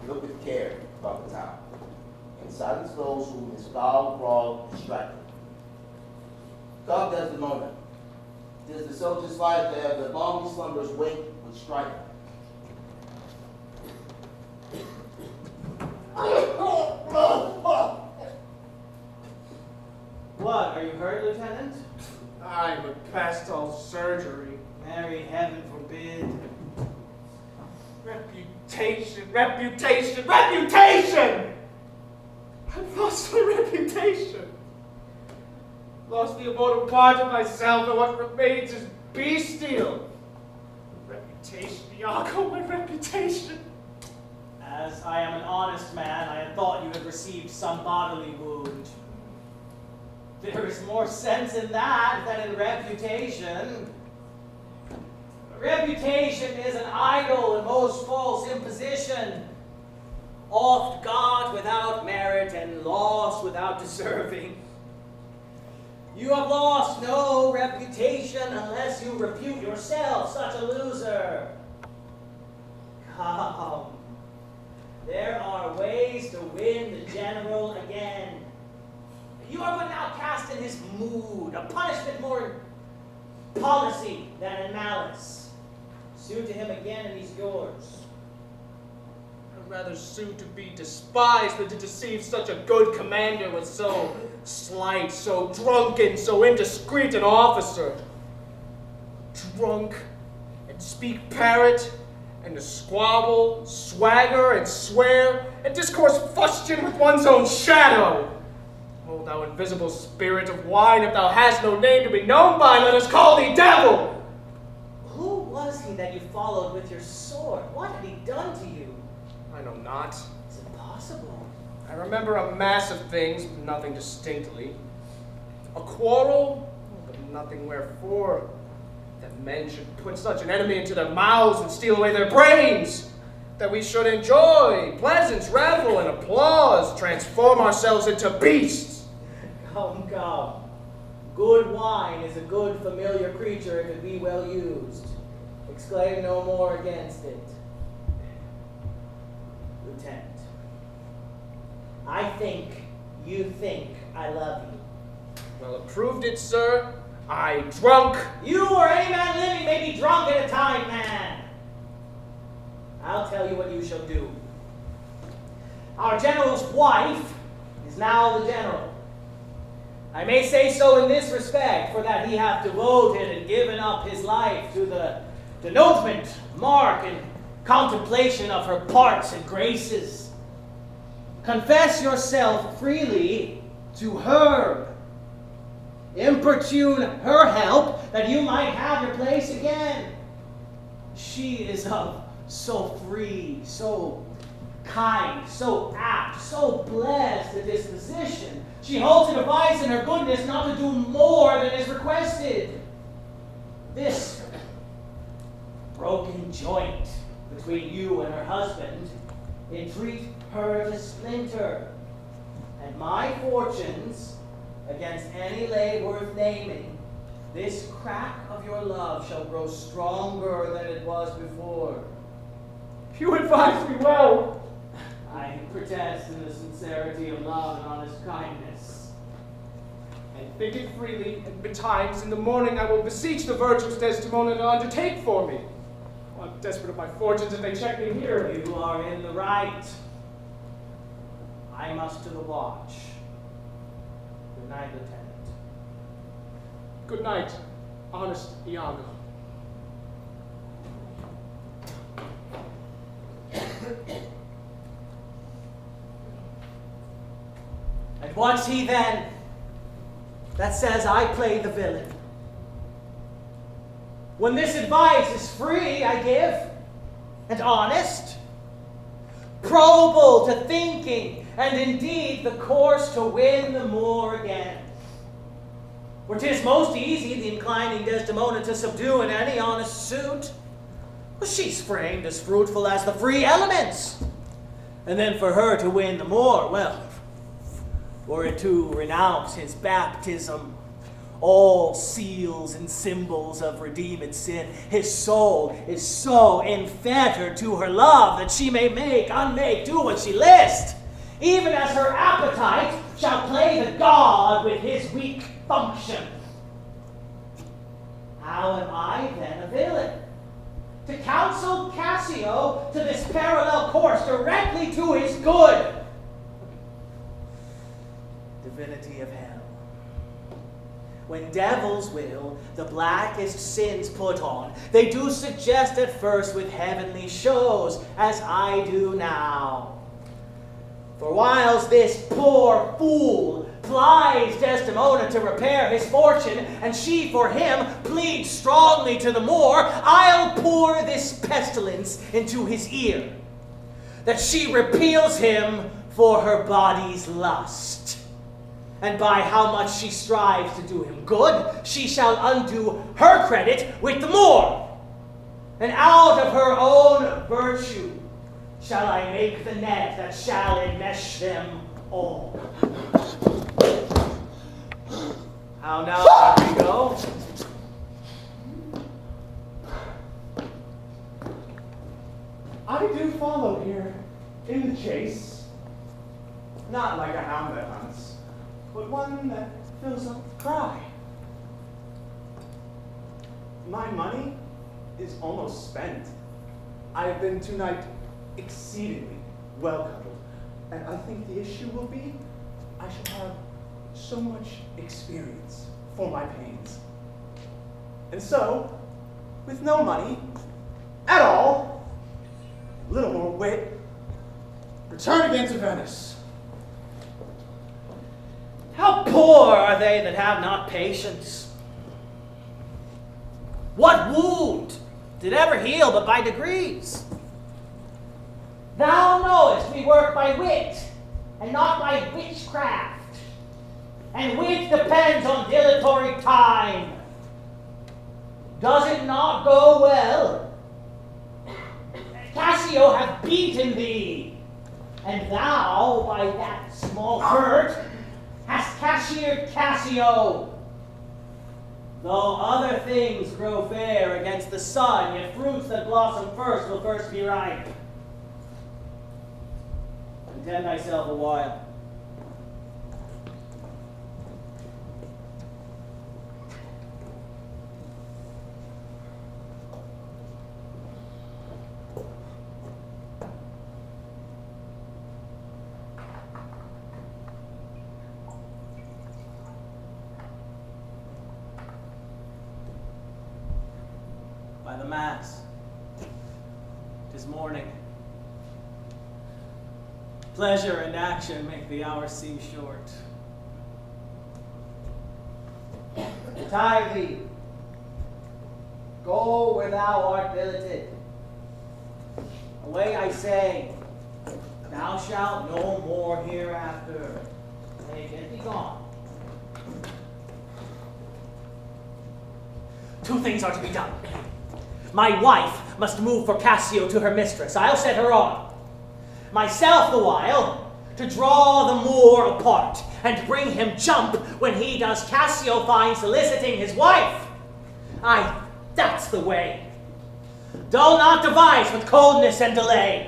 look with care about the town, and silence those who is foul, brawl, distracted. Call Desdemona. 'Tis the soldier's life to have the longest slumbers wake with strife. What, are you hurt, Lieutenant? I'm past all surgery. Mary, heaven forbid. Reputation, reputation, reputation! I've lost my reputation. Lost the immortal part of myself, and what remains is bestial. Reputation, Iago, my reputation. As I am an honest man, I had thought you had received some bodily wound. There is more sense in that than in reputation. Reputation is an idle and most false imposition, oft got without merit and lost without deserving. You have lost no reputation unless you repute yourself such a loser. Come. There are ways to win the general again. You are but now cast in his mood, a punishment more in policy than in malice. Sue to him again and he's yours. I'd rather sue to be despised than to deceive such a good commander with so slight, so drunken, so indiscreet an officer. Drunk and speak parrot, and to squabble, swagger, and swear, and discourse fustian with one's own shadow. O thou invisible spirit of wine, if thou hast no name to be known by, let us call thee devil! Who was he that you followed with your sword? What had he done to you? I know not. It's impossible. I remember a mass of things, but nothing distinctly. A quarrel, but nothing wherefore. That men should put such an enemy into their mouths and steal away their brains. That we should enjoy pleasance, revel, and applause, transform ourselves into beasts. Come, come. Good wine is a good familiar creature if it be well used. Exclaim no more against it. Lieutenant, I think you think I love you. Well, approved it, sir. I drunk. You or any man living may be drunk at a time, man. I'll tell you what you shall do. Our general's wife is now the general. I may say so in this respect, for that he hath devoted and given up his life to the denotement, mark, and contemplation of her parts and graces. Confess yourself freely to her. Importune her help, that you might have your place again. She is of so free, so kind, so apt, so blessed a disposition. She holds a device in her goodness not to do more than is requested. This broken joint between you and her husband, entreat her to splinter, and my fortunes, against any lay worth naming, this crack of your love shall grow stronger than it was before. You advise me well. I protest in the sincerity of love and honest kindness. And think it freely, and betimes in the morning I will beseech the virtuous Desdemona to undertake for me. I'm desperate of my fortunes if they check me here. You are in the right. I must to the watch. Good night, Lieutenant. Good night, honest Iago. What's he then that says I play the villain? When this advice is free, I give, and honest, probable to thinking, and indeed the course to win the Moor again. For 'tis most easy the inclining Desdemona to subdue in any honest suit. Well, she's framed as fruitful as the free elements. And then for her to win the Moor, well, were it to renounce his baptism, all seals and symbols of redeemed sin, his soul is so enfettered to her love that she may make, unmake, do what she list, even as her appetite shall play the god with his weak function. How am I then a villain? To counsel Cassio to this parallel course directly to his good. Divinity of hell. When devils will the blackest sins put on, they do suggest at first with heavenly shows, as I do now. For whiles this poor fool plies Desdemona to repair his fortune, and she for him pleads strongly to the Moor, I'll pour this pestilence into his ear, that she repeals him for her body's lust. And by how much she strives to do him good, she shall undo her credit with the Moor. And out of her own virtue shall I make the net that shall enmesh them all. How now, here we go. I do follow here in the chase, not like a hound that hunts, but one that fills up the cry. My money is almost spent. I have been tonight exceedingly well cuddled, and I think the issue will be I shall have so much experience for my pains. And so, with no money at all, a little more wit, return again to Venice. How poor are they that have not patience? What wound did ever heal but by degrees? Thou knowest we work by wit, and not by witchcraft. And wit depends on dilatory time. Does it not go well? Cassio hath beaten thee, and thou, by that small hurt, hast cashiered Cassio. Though other things grow fair against the sun, yet fruits that blossom first will first be ripe. Content thyself a while. By the mass, 'tis morning. Pleasure and action make the hour seem short. Retire thee. Go where thou art billeted. Away, I say. Thou shalt no more hereafter. Take it, be gone. Two things are to be done. My wife must move for Cassio to her mistress. I'll set her on. Myself, the while, to draw the Moor apart and bring him jump when he does Cassio find soliciting his wife. Aye, that's the way. Dull not device with coldness and delay.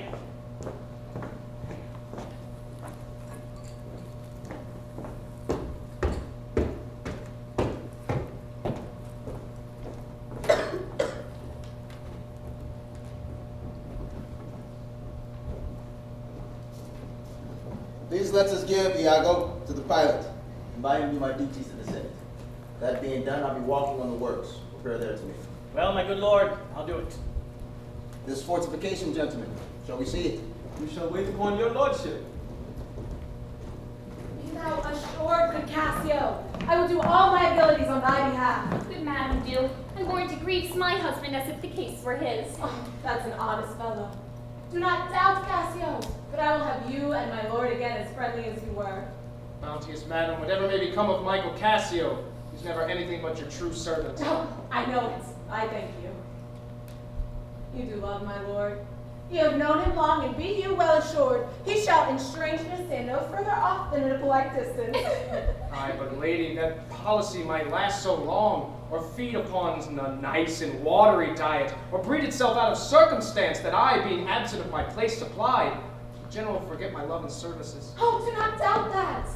Please let us give Iago to the pilot, and by him do my duties to the Senate. That being done, I'll be walking on the works. Prepare there to me. Well, my good lord, I'll do it. This fortification, gentlemen, shall we see it? We shall wait upon your lordship. Be thou assured assured, good Cassio. I will do all my abilities on thy behalf. Good madam, do. I'm going to grieve my husband as if the case were his. Oh, that's an honest fellow. Do not doubt, Cassio, but I will have you and my lord again as friendly as you were. Bounteous madam, whatever may become of Michael Cassio, he's never anything but your true servant. Oh, I know it. I thank you. You do love my lord. You have known him long, and be you well assured, he shall in strangeness stand no further off than at a polite distance. Aye, but lady, that policy might last so long, or feed upon a nice and watery diet, or breed itself out of circumstance that I, being absent of my place supplied, the general forget my love and services. Oh, do not doubt that.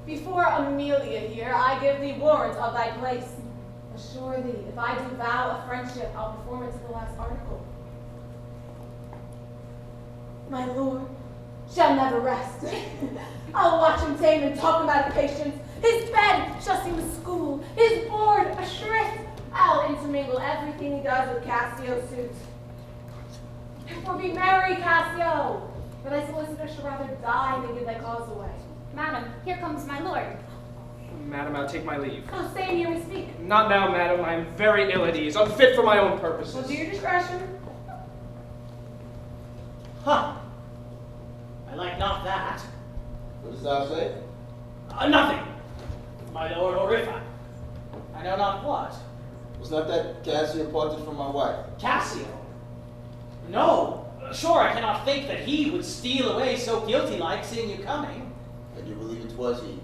Before Amelia here, I give thee warrant of thy place. Assure thee, if I do vow a friendship, I'll perform it to the last article. My lord shall never rest. I'll watch him tame and talk him out of patience. His bed shall seem a school, his board a shrift. I'll intermingle everything he does with Cassio's suit. Therefore be merry, Cassio, but thy solicitor shall rather die than give thy cause away. Madam, here comes my lord. Madam, I'll take my leave. Oh, stay and hear me speak. Not now, madam. I am very ill at ease, unfit for my own purposes. Well, do your discretion. Huh. I like not that. What does thou say? Nothing, my lord, or if I know not what. Was not that Cassio parted from my wife? Cassio? No, sure I cannot think that he would steal away so guilty-like, seeing you coming. I do believe it was he.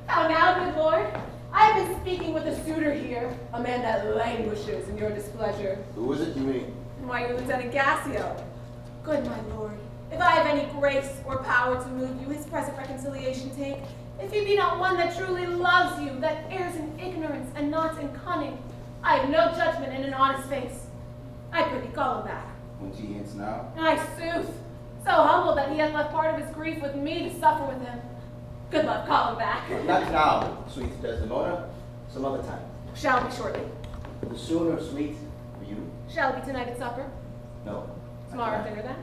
How now, good lord? I have been speaking with a suitor here, a man that languishes in your displeasure. Who is it you mean? Why, your Lieutenant Cassio. Good my lord, if I have any grace or power to move you, his present reconciliation take. If he be not one that truly loves you, that errs in ignorance and not in cunning, I have no judgment in an honest face. I prithee call him back. Won't he hence now? Ay, sooth, so humble that he hath left part of his grief with me to suffer with him. Good love, call him back. Not now, sweet Desdemona. Some other time. Shall be shortly. The sooner, sweet, for you. Shall be tonight at supper. No. Tomorrow at dinner then.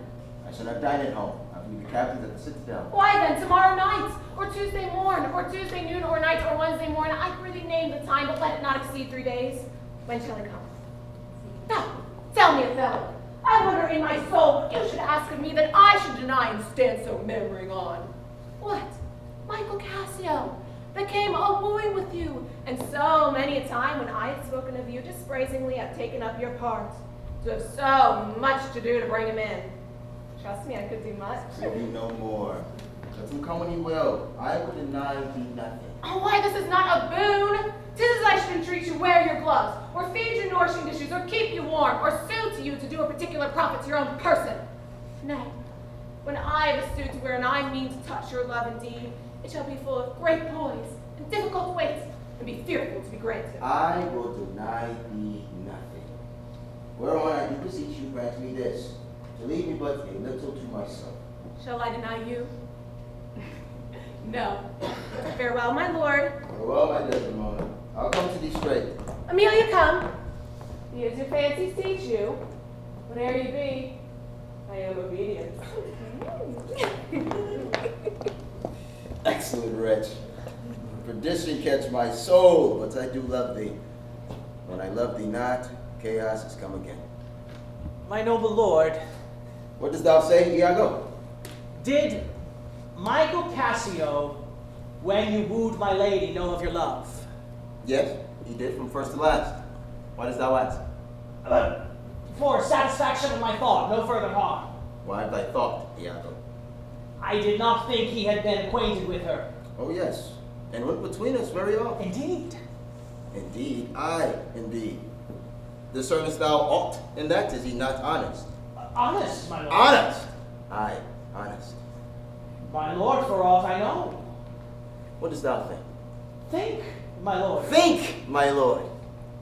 I shall not dine at home. I will be the captain at the citadel. Why then, tomorrow night, or Tuesday morn, or Tuesday noon, or night, or Wednesday morn, I really name the time, but let it not exceed 3 days. When shall I come? Now, tell me, Othello. I wonder in my soul what you should ask of me that I should deny and stand so murmuring on. What? Michael Cassio, that came a-wooing with you, and so many a time when I had spoken of you dispraisingly, have taken up your part, to have so much to do to bring him in. Trust me, I could do much. Say me no more. Let him come when he will. I will deny thee nothing. Oh, why, this is not a boon. 'Tis as I should entreat you wear your gloves, or feed you nourishing dishes, or keep you warm, or sue to you to do a particular profit to your own person. Nay, when I have a suit to wear and I mean to touch your love indeed, it shall be full of great poise and difficult to wait, and be fearful to be granted. I will deny thee nothing. Whereon I do beseech you grant me this, to leave me but a little to myself. Shall I deny you? No. Farewell, my lord. Farewell, my Desdemona. I'll come to thee straight. Amelia, come. Be as your fancies teach you. Whate'er you be, I am obedient. Excellent wretch. Perdition catch my soul, but I do love thee. When I love thee not, chaos has come again. My noble lord, What dost thou say, Iago? did Michael Cassio, when you wooed my lady, know of your love? Yes, he did from first to last. Why dost thou ask? For satisfaction of my thought, no further harm. Why have thy thought, Iago? I did not think he had been acquainted with her. Oh yes, and went between us very often. Indeed. Indeed, aye, indeed. Discernest thou aught in that? Is he not honest? Honest, my lord. Honest! Aye, honest. My lord, for aught I know. What dost thou think? Think, my lord. Think, my lord!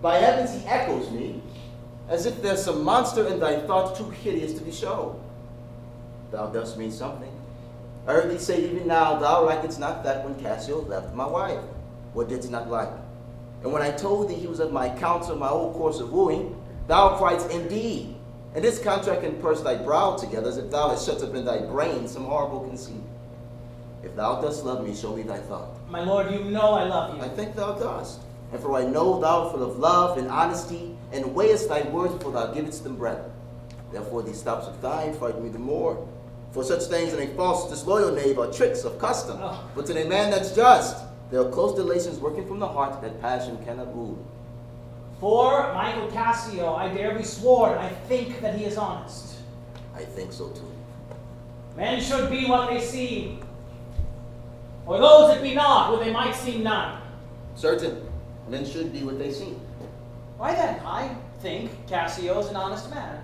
By heavens, he echoes me, as if there's some monster in thy thought too hideous to be shown. Thou dost mean something. I heard thee say even now, thou likest not that when Cassio left my wife. What didst not like? And when I told thee he was of my counsel, my old course of wooing, thou criedst, indeed. And this contract can purse thy brow together as if thou hast shut up in thy brain some horrible conceit. If thou dost love me, show me thy thought. My lord, you know I love you. I think thou dost. And for I know thou art full of love and honesty, and weighest thy words before thou givest them breath. Therefore these stops of thine frighten me the more. For such things in a false, disloyal knave are tricks of custom. Oh. But in a man that's just, there are close relations working from the heart that passion cannot rule. For Michael Cassio, I dare be sworn, I think that he is honest. I think so too. Men should be what they seem, or those that be not, where they might seem none. Certain, men should be what they seem. Why then, I think Cassio is an honest man.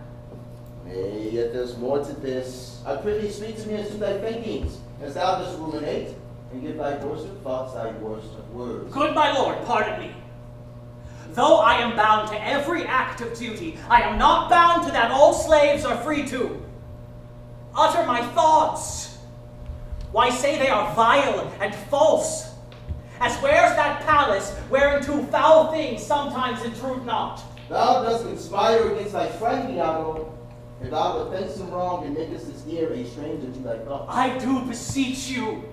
Nay, yet there's more to this. I prithee speak to me as to thy thinkings, as thou dost ruminate, and give thy worst of thoughts thy worst of words. Good my lord, pardon me. Though I am bound to every act of duty, I am not bound to that all slaves are free to. Utter my thoughts. Why say they are vile and false? As where's that palace whereunto foul things sometimes intrude not? Thou dost conspire against thy friend Iago, and thou offendest him wrong and makest his ear a stranger to thy thoughts. I do beseech you.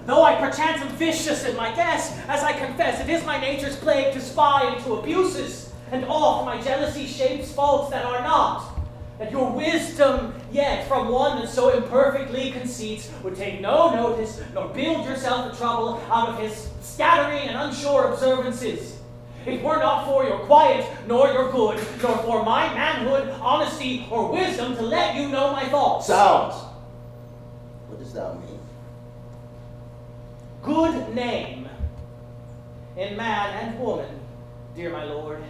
Though I perchance am vicious in my guess, as I confess, it is my nature's plague to spy into abuses, and oft my jealousy shapes faults that are not. That your wisdom yet from one that so imperfectly conceits would take no notice, nor build yourself a trouble out of his scattering and unsure observances. It were not for your quiet, nor your good, nor for my manhood, honesty, or wisdom to let you know my thoughts. Sounds. What dost thou mean? Good name in man and woman, dear my lord,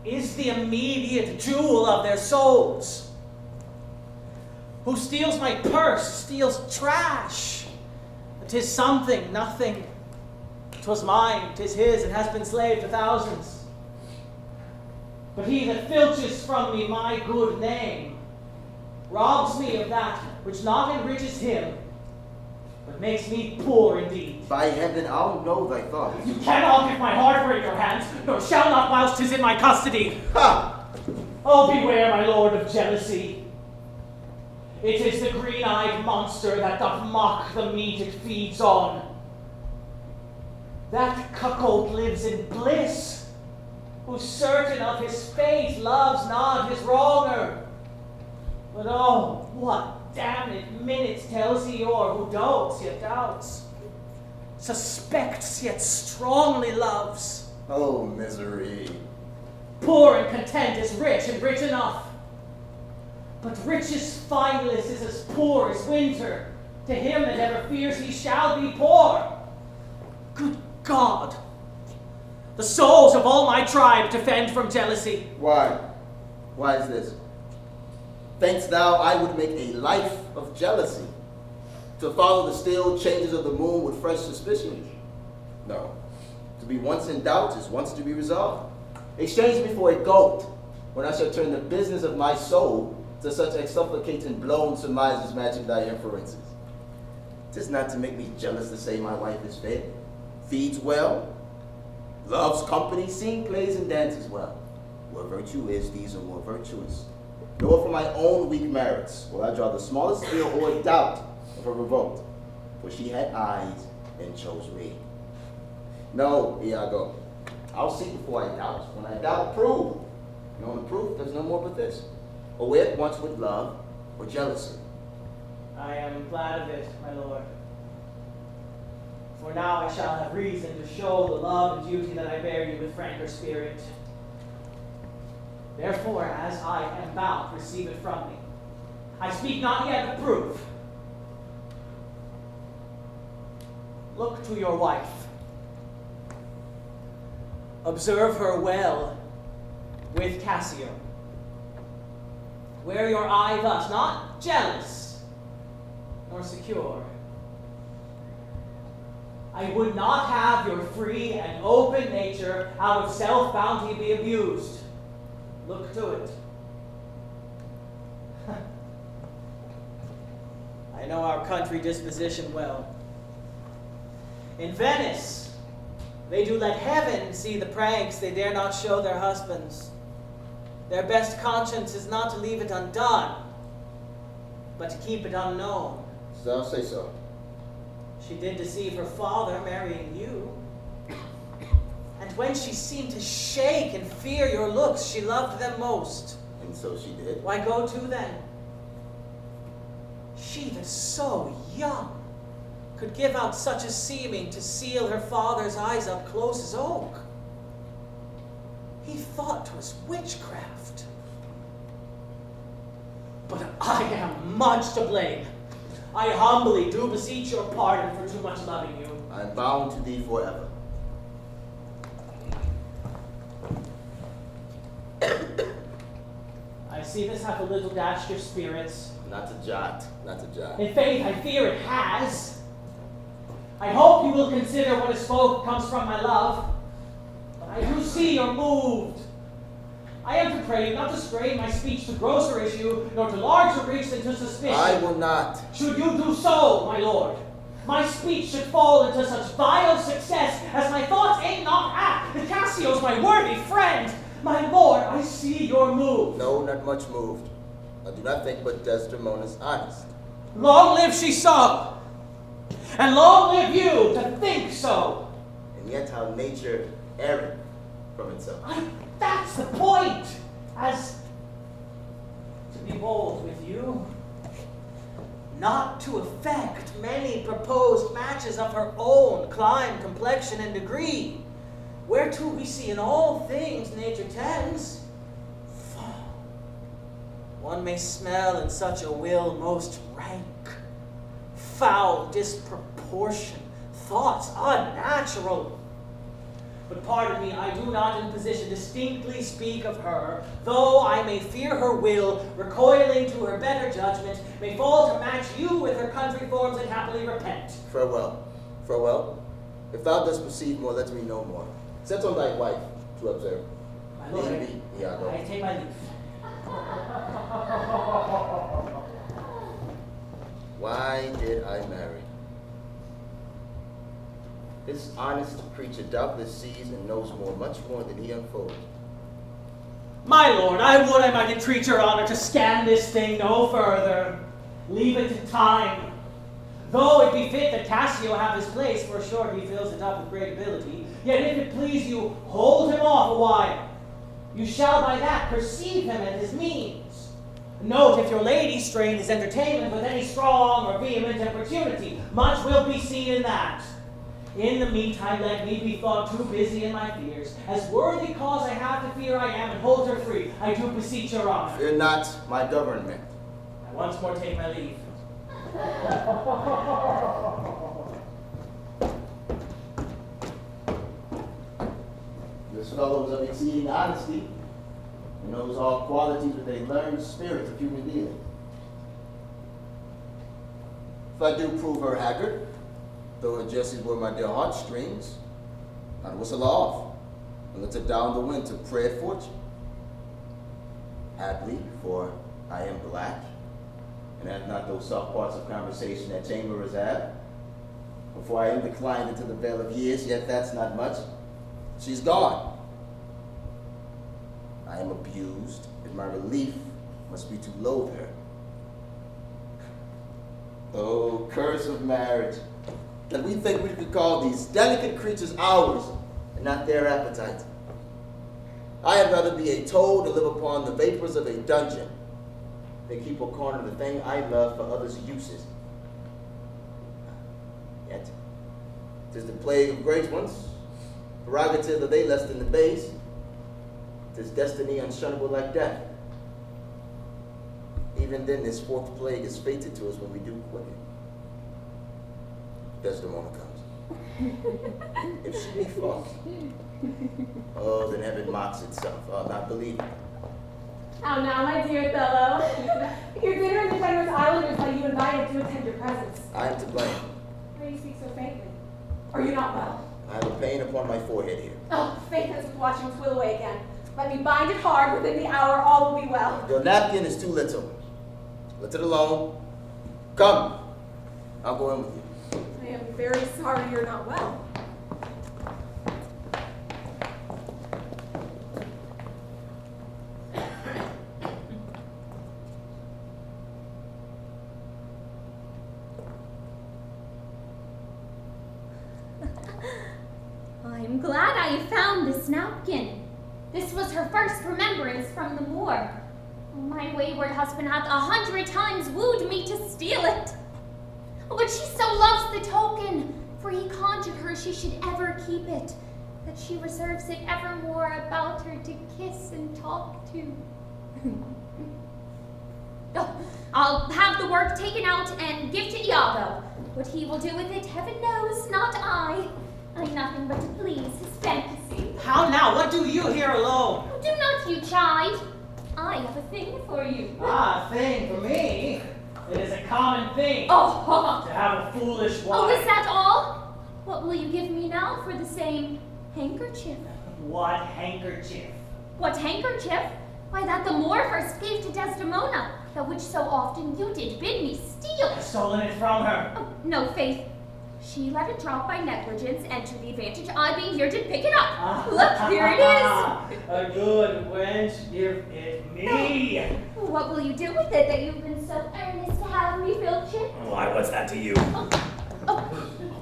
is the immediate jewel of their souls. Who steals my purse steals trash. 'Tis something, nothing. 'Twas mine, 'tis his, it has been slave to thousands. But he that filches from me my good name robs me of that which not enriches him, but makes me poor indeed. By heaven, I'll know thy thoughts. You cannot give my heart for in your hands, nor shall not whilst 'tis in my custody. Ha! Oh, beware, my lord, of jealousy. It is the green-eyed monster that doth mock the meat it feeds on. That cuckold lives in bliss, who certain of his fate loves not his wronger. But oh, what damned minutes tells he o'er, who dotes yet doubts, suspects yet strongly loves. Oh, misery. Poor and content is rich and rich enough. But richest fineless is as poor as winter, to him that ever fears he shall be poor. Good God! The souls of all my tribe defend from jealousy. Why? Why is this? Think'st thou I would make a life of jealousy, to follow the still changes of the moon with fresh suspicion? No. To be once in doubt is once to be resolved. Exchange me for a goat, when I shall turn the business of my soul to such exsuffocating blown surmises matching thy inferences. 'Tis not to make me jealous to say my wife is fed, feeds well, loves company, sing, plays, and dances well. Where virtue is, these are more virtuous. Nor for my own weak merits will I draw the smallest fear or doubt of her revolt, for she had eyes and chose me. No, Iago, I'll see before I doubt. When I doubt, prove. And on the proof, there's no more but this. Away at once with love or jealousy. I am glad of it, my lord. For now I shall have reason to show the love and duty that I bear you with franker spirit. Therefore, as I am bound, receive it from me. I speak not yet of proof. Look to your wife. Observe her well with Cassio. Wear your eye thus, not jealous, nor secure. I would not have your free and open nature out of self-bounty be abused. Look to it. I know our country disposition well. In Venice, they do let heaven see the pranks they dare not show their husbands. Their best conscience is not to leave it undone, but to keep it unknown. So I'll say so. She did deceive her father, marrying you. And when she seemed to shake and fear your looks, she loved them most. And so she did. Why go to then? She that's so young could give out such a seeming to seal her father's eyes up close as oak. He thought 'twas witchcraft. But I am much to blame. I humbly do beseech your pardon for too much loving you. I am bound to thee forever. I see this hath a little dashed your spirits. Not a jot, not a jot. In faith, I fear it has. I hope you will consider what is spoke comes from my love. But I do see you're moved. I am to pray you not to strain my speech to grosser issue, nor to larger reach into suspicion. I will not. Should you do so, my lord, my speech should fall into such vile success as my thoughts aim not at. The Cassio's my worthy friend. My lord, I see you're moved. No, not much moved. I do not think but Desdemona's honest. Long live she so, and long live you to think so. And yet how nature erred from itself. That's the point. As to be bold with you, not to affect many proposed matches of her own clime, complexion, and degree, whereto we see in all things nature tends. One may smell in such a will most rank, foul disproportion, thoughts unnatural. But pardon me, I do not in position distinctly speak of her, though I may fear her will, recoiling to her better judgment, may fall to match you with her country forms and happily repent. Farewell, farewell. If thou dost perceive more, let me know more. Set on thy wife to observe. My lord, Leave me, Iago. I take my leave. Why did I marry? This honest creature doubtless sees and knows more, much more than he unfolds. My lord, I would I might entreat your honor to scan this thing no further. Leave it to time. Though it be fit that Cassio have his place, for sure he fills it up with great ability, yet if it please you, hold him off a while. You shall by that perceive him and his means. Note if your lady strain his entertainment with any strong or vehement importunity, much will be seen in that. In the meantime, let me be thought too busy in my fears, as worthy cause I have to fear I am, and hold her free. I do beseech your honor. Fear not my government. I once more take my leave. This fellow is of exceeding honesty, and knows all qualities with a learned spirit of human dealing. If I do prove her haggard, though her jesses were my dear heartstrings, I'd whistle off and let her down the wind to pray at fortune. Haply, for I am black, and have not those soft parts of conversation that chamberers have. Before I am declined into the vale of years, yet that's not much. She's gone. I am abused, and my relief must be to loathe her. Oh, curse of marriage, that we think we could call these delicate creatures ours, and not their appetite. I had rather be a toad and live upon the vapors of a dungeon than keep a corner of the thing I love for others' uses. Yet, 'tis the plague of great ones, prerogative of they less than the base. 'Tis destiny unshunnable like death. Even then, this fourth plague is fated to us when we do quicken. Desdemona comes. If she be false, oh, then heaven mocks itself. I'll not believe it. Oh, now, my dear Othello. Your dinner in the generous islanders that you invited to attend your presence. I am to blame. Why do you speak so faintly? Are you not well? I have a pain upon my forehead here. Oh, faintness with watching twill away again. Let me bind it hard. Within the hour, all will be well. Your napkin is too little. Let it alone. Come. I'll go in with you. I am very sorry you're not well. glad I have found this napkin. This was her first remembrance from the moor. My wayward husband hath 100 times wooed me to steal it. But she so loves the token, for he conjured her she should ever keep it, that she reserves it evermore about her to kiss and talk to. Oh, I'll have the work taken out and give to Iago. What he will do with it, heaven knows, not I. I'm nothing but to please his fantasy. How now? What do you here alone? Do not you chide. I have a thing for you. Ah, a thing for me? It is a common thing Oh, to have a foolish wife. oh, is that all? What will you give me now for the same handkerchief? What handkerchief? What handkerchief? Why, that the Moor first gave to Desdemona, that which so often you did bid me steal. I've stolen it from her. Oh, no, Faith. She let it drop by negligence, and to the advantage I being here did pick it up. Look, here it is. A good wench, give it me. What will you do with it that you've been so earnest to have me filch it? Why, what's that to you?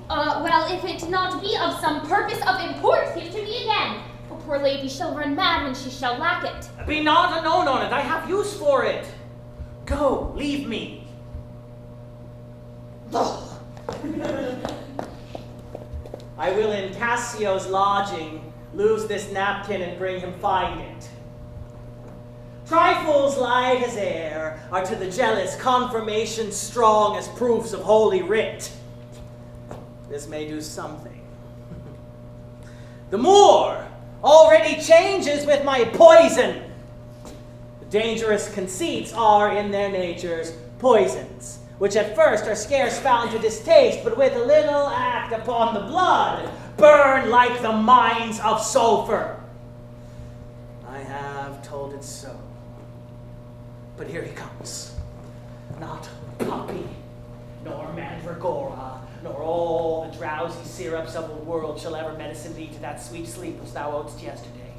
Well, if it not be of some purpose of import, give to me again. A poor lady shall run mad when she shall lack it. Be not unknown on it. I have use for it. Go, leave me. I will in Cassio's lodging lose this napkin and bring him find it. Trifles light as air are to the jealous confirmations strong as proofs of holy writ. This may do something. The Moor already changes with my poison. The dangerous conceits are in their natures poisons, which at first are scarce found to distaste, but with a little act upon the blood, burn like the mines of sulfur. I have told it so. But here he comes. Not poppy, nor mandragora, nor all the drowsy syrups of the world shall ever medicine thee to that sweet sleep as thou owedst yesterday.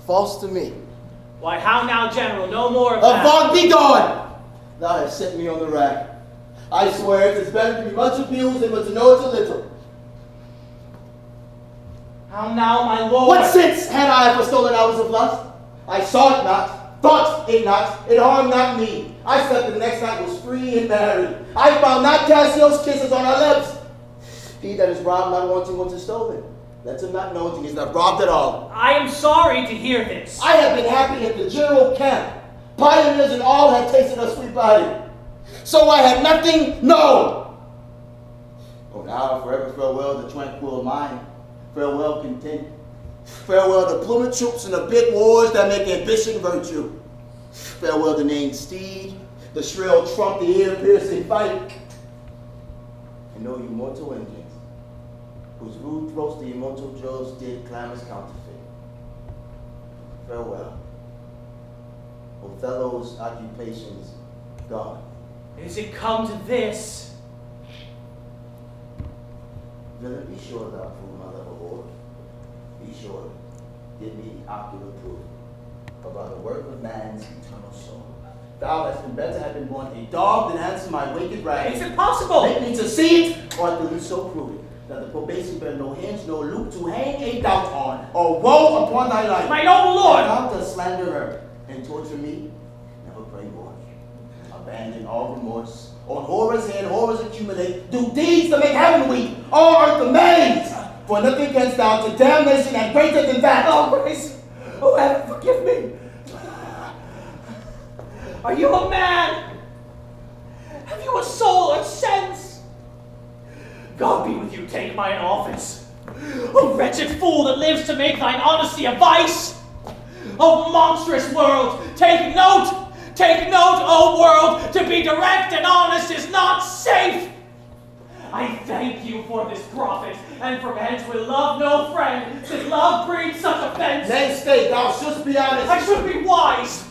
False to me. Why, how now, General? No more of that. Avaunt, be gone! Thou hast set me on the rack. I swear it is better to be much abused than but to know it a little. How now, my lord? What sense had I for stolen hours of lust? I saw it not, thought it not, it harmed not me. I slept the next night, was free and married. I found not Cassio's kisses on her lips. He that is robbed not wanting what is stolen. Let him not know he is not robbed at all. I am sorry to hear this. I have been happy at the general camp. Pioneers and all have tasted her sweet body. So I have nothing, no. Oh, now forever farewell the tranquil mind. Farewell content. Farewell the plummet troops and the big wars that make ambition virtue. Farewell the named steed, the shrill trump, the ear-piercing fight. And know you mortal engines, whose rude throats the immortal Joves did clamorous counterfeit. Farewell. Othello's occupations gone. Is it come to this? Villain, be sure thou fool my level whore. Be sure, give me the ocular proof about the work of man's eternal soul. Thou hast been better have been born a dog than answer my wicked rags. Is it possible? Make me to see it, or at the least so prove it, that the probation bear no hinge, no loop to hang a doubt on, or woe upon thy life. My noble lord! Thou dost slander her and torture me, never pray more. Abandon all remorse. On horror's hand, horrors accumulate. Do deeds to make heaven weep, all earth amaze. For nothing canst thou to damnation and greater than that. Oh, grace! Oh, heaven, forgive me! Are you a man? Have you a soul or sense? God be with you, take mine office. O wretched fool that lives to make thine honesty a vice! O monstrous world, take note! Take note, O world, to be direct and honest is not safe! I thank you for this prophet, and from hence will love no friend, since love breeds such offense. Nay, stay, thou shouldst be honest. I should be wise,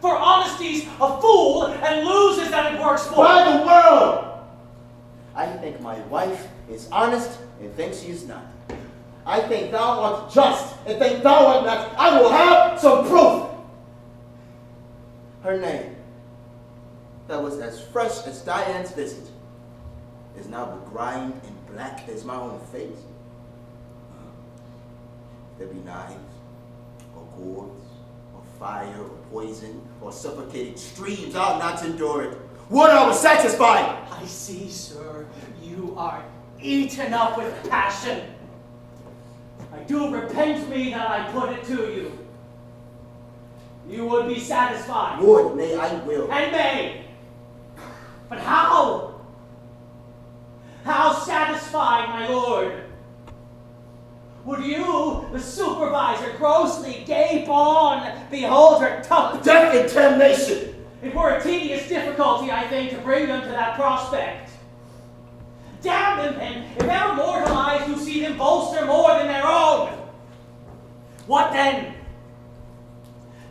for honesty's a fool and loses that it works for. By the world! I think my wife is honest and thinks she is not. I think thou art just and think thou art not. I will have some proof. Her name, that was as fresh as Diane's visage, is now begrimed and black as my own face. There be knives, or cords, or fire, or poison, or suffocating streams, I'll not endure it. One hour satisfied! I see, sir, you are eaten up with passion. I do repent me that I put it to you. You would be satisfied. Lord, nay, I will. And may. But how? How satisfied, my lord? Would you, the supervisor, grossly gape on, behold her tongue? Death and damnation! It were a tedious difficulty, I think, to bring them to that prospect. Damn them, then, if ever mortal eyes do see them bolster more than their own. What then?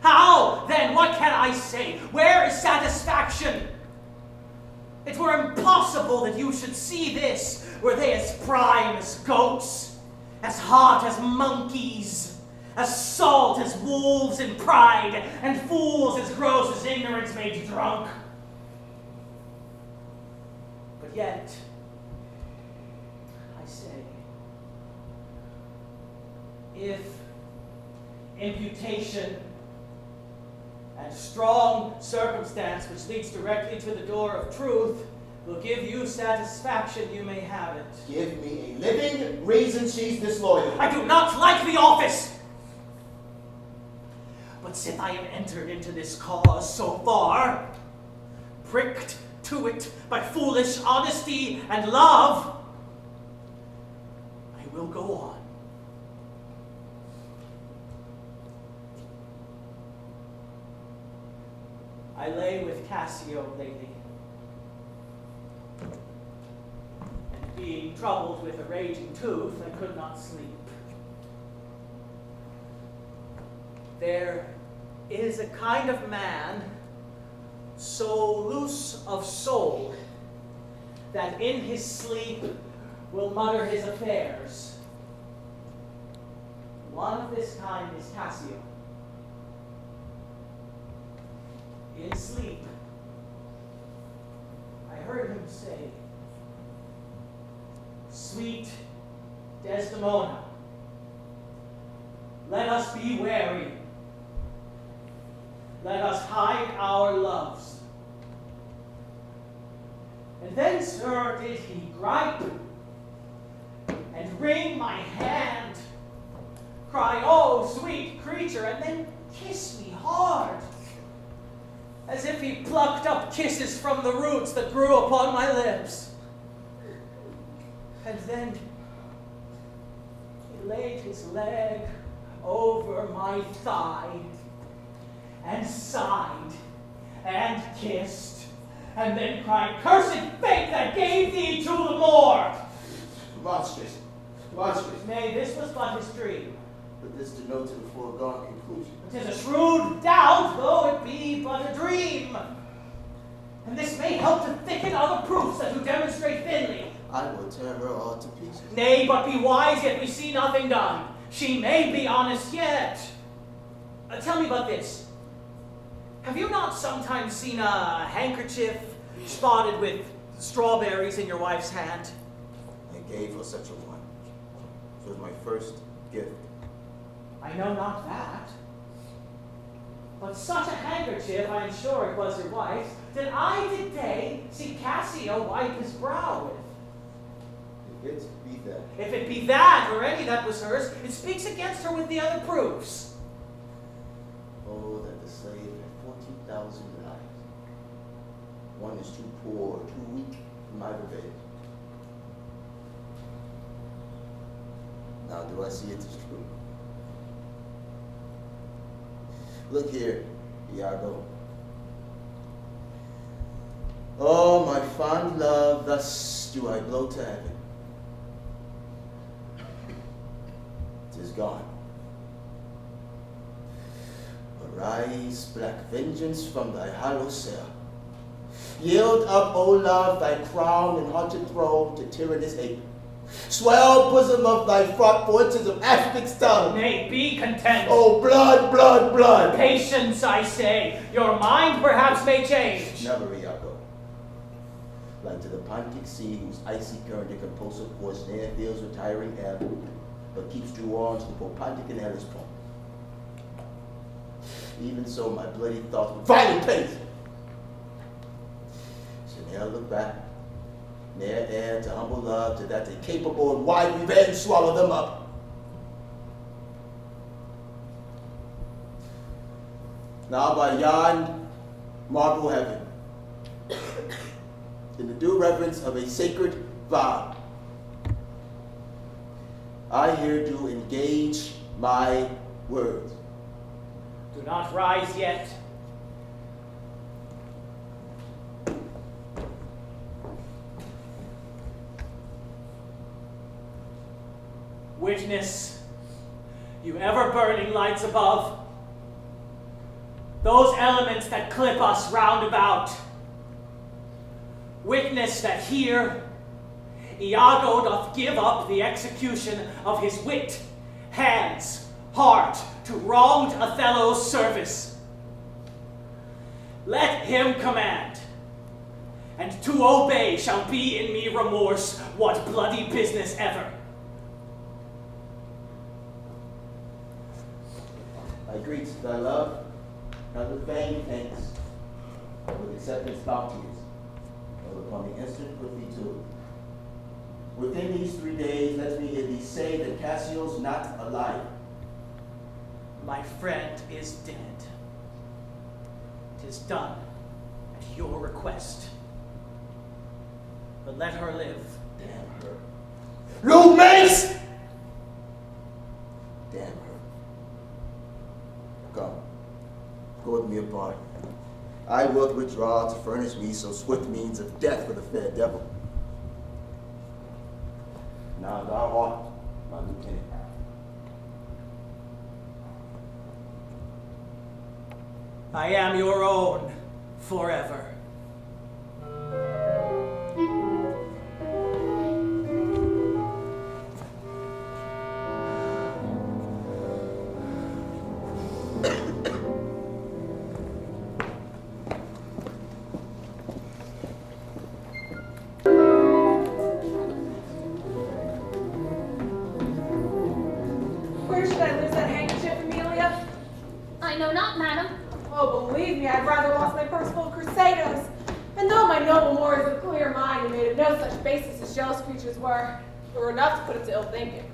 How, then, what can I say? Where is satisfaction? It were impossible that you should see this, were they as prime as goats, as hot as monkeys, as salt as wolves in pride, and fools as gross as ignorance made drunk. But yet, I say, if imputation and strong circumstance which leads directly to the door of truth will give you satisfaction, you may have it. Give me a living reason she's disloyal. I do not like the office. But sith I have entered into this cause so far, pricked to it by foolish honesty and love, I will go on. I lay with Cassio lately, and being troubled with a raging tooth, I could not sleep. There is a kind of man so loose of soul that in his sleep will mutter his affairs. One of this kind is Cassio. In sleep, I heard him say, "Sweet Desdemona, let us be wary. Let us hide our loves." And then, sir, did he gripe and wring my hand, cry, "Oh, sweet creature," and then kiss me hard, as if he plucked up kisses from the roots that grew upon my lips. And then he laid his leg over my thigh and sighed and kissed, and then cried, "Cursed fate that gave thee to the Moor!" Monstrous, monstrous. Nay, this was but his dream. But this denotes a foregone conclusion. 'Tis a shrewd doubt, though it be but a dream. And this may help to thicken other proofs that do demonstrate thinly. I will tear her all to pieces. Nay, but be wise, yet we see nothing done. She may be honest yet. Tell me about this. Have you not sometimes seen a handkerchief spotted with strawberries in your wife's hand? I gave her such a one. It was my first gift. I know not that. But such a handkerchief, I am sure it was your wife's, did I today see Cassio wipe his brow with. If it be that. If it be that, or any that was hers, it speaks against her with the other proofs. Oh, that the slave had 14,000 lives. One is too poor, too weak for my revenge. Now do I see it as true? Look here, Iago. Oh, my fond love, thus do I blow to heaven. 'Tis gone. Arise, black vengeance, from thy hollow cell. Yield up, O love, thy crown and haunted throne to tyrannous hate. Swell bosom of thy fraught voices of Afric's tongue. Nay, be content. Oh, blood, blood, blood. Patience, I say. Your mind perhaps may change. Never, Iago. Like to the Pontic sea, whose icy current and compulsive force ne'er feels retiring ebb, but keeps due on to the Popantic and Hellespont. Even so, my bloody thoughts with violent pains should ne'er look back, ne'er err to humble love, to that they capable and wide revenge swallow them up. Now by yon marble heaven, in the due reverence of a sacred vow, I here do engage my words. Do not rise yet. Witness, you ever-burning lights above, those elements that clip us round about. Witness that here Iago doth give up the execution of his wit, hands, heart, to wronged Othello's service. Let him command, and to obey shall be in me remorse, what bloody business ever. I greet thy love, not with vain thanks, but with acceptance bounteous, but upon the instant put thee to it. Within these 3 days, let me hear thee say that Cassio's not alive. My friend is dead. 'Tis done at your request. But let her live. Damn her. Lou Mace! Damn her. Come, go with me apart. I will withdraw to furnish me so swift means of death for the fair devil. Now thou art my lieutenant. I am your own forever. Where should I lose that handkerchief, Amelia? I know not, madam. Oh, believe me, I'd rather lost my purse full of crusados. And though my noble Moor is of clear mind and made of no such basis as jealous creatures were enough to put it to ill thinking.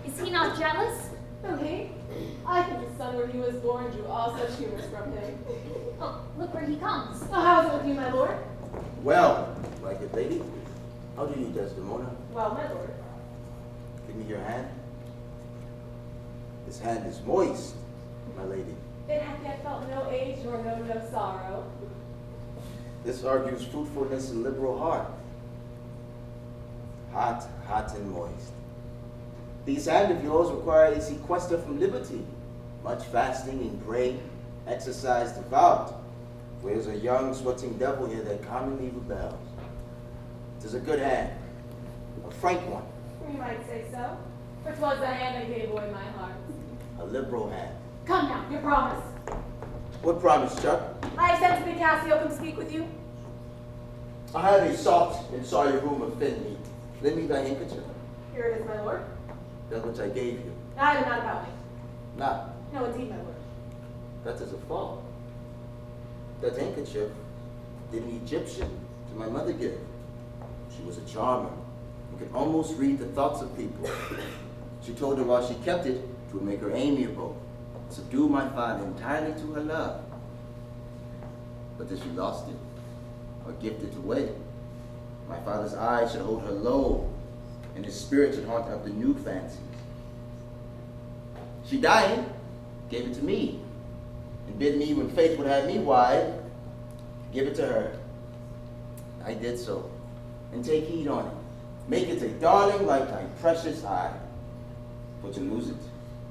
Is he not jealous? And he? I think his son where he was born drew all such humors from him. Oh, look where he comes. Oh, how is it with you, my lord? Well, my good lady, how do you, Desdemona? Well, my lord. Give me your hand. This hand is moist, my lady. It hath yet felt no age nor known no sorrow. This argues fruitfulness and liberal heart. Hot, hot and moist. These hands of yours require a sequester from liberty, much fasting and praying, exercise devout. Where's a young sweating devil here that commonly rebels? 'Tis a good hand, a frank one. You might say so. For 'twas the hand that gave away my heart. A liberal hand. Come now, your promise. What promise, Chuck? I have sent to bid Cassio come speak with you. I have a soft and sorry room offend me. Lend me thy handkerchief, Here it is, my lord. that which I gave you. I am not about me. Not, No, indeed, my lord. that is a fault. That handkerchief did an Egyptian to my mother give. She was a charmer and could almost read the thoughts of people. She told her while she kept it, it would make her amiable, subdue my father entirely to her love. But if she lost it, or gifted it away, my father's eyes should hold her low, and his spirit should haunt after new fancies. She dying, gave it to me, and bid me, when fate would have me wide, give it to her. I did so, and take heed on it. Make it a darling like thy precious eye. But to lose it,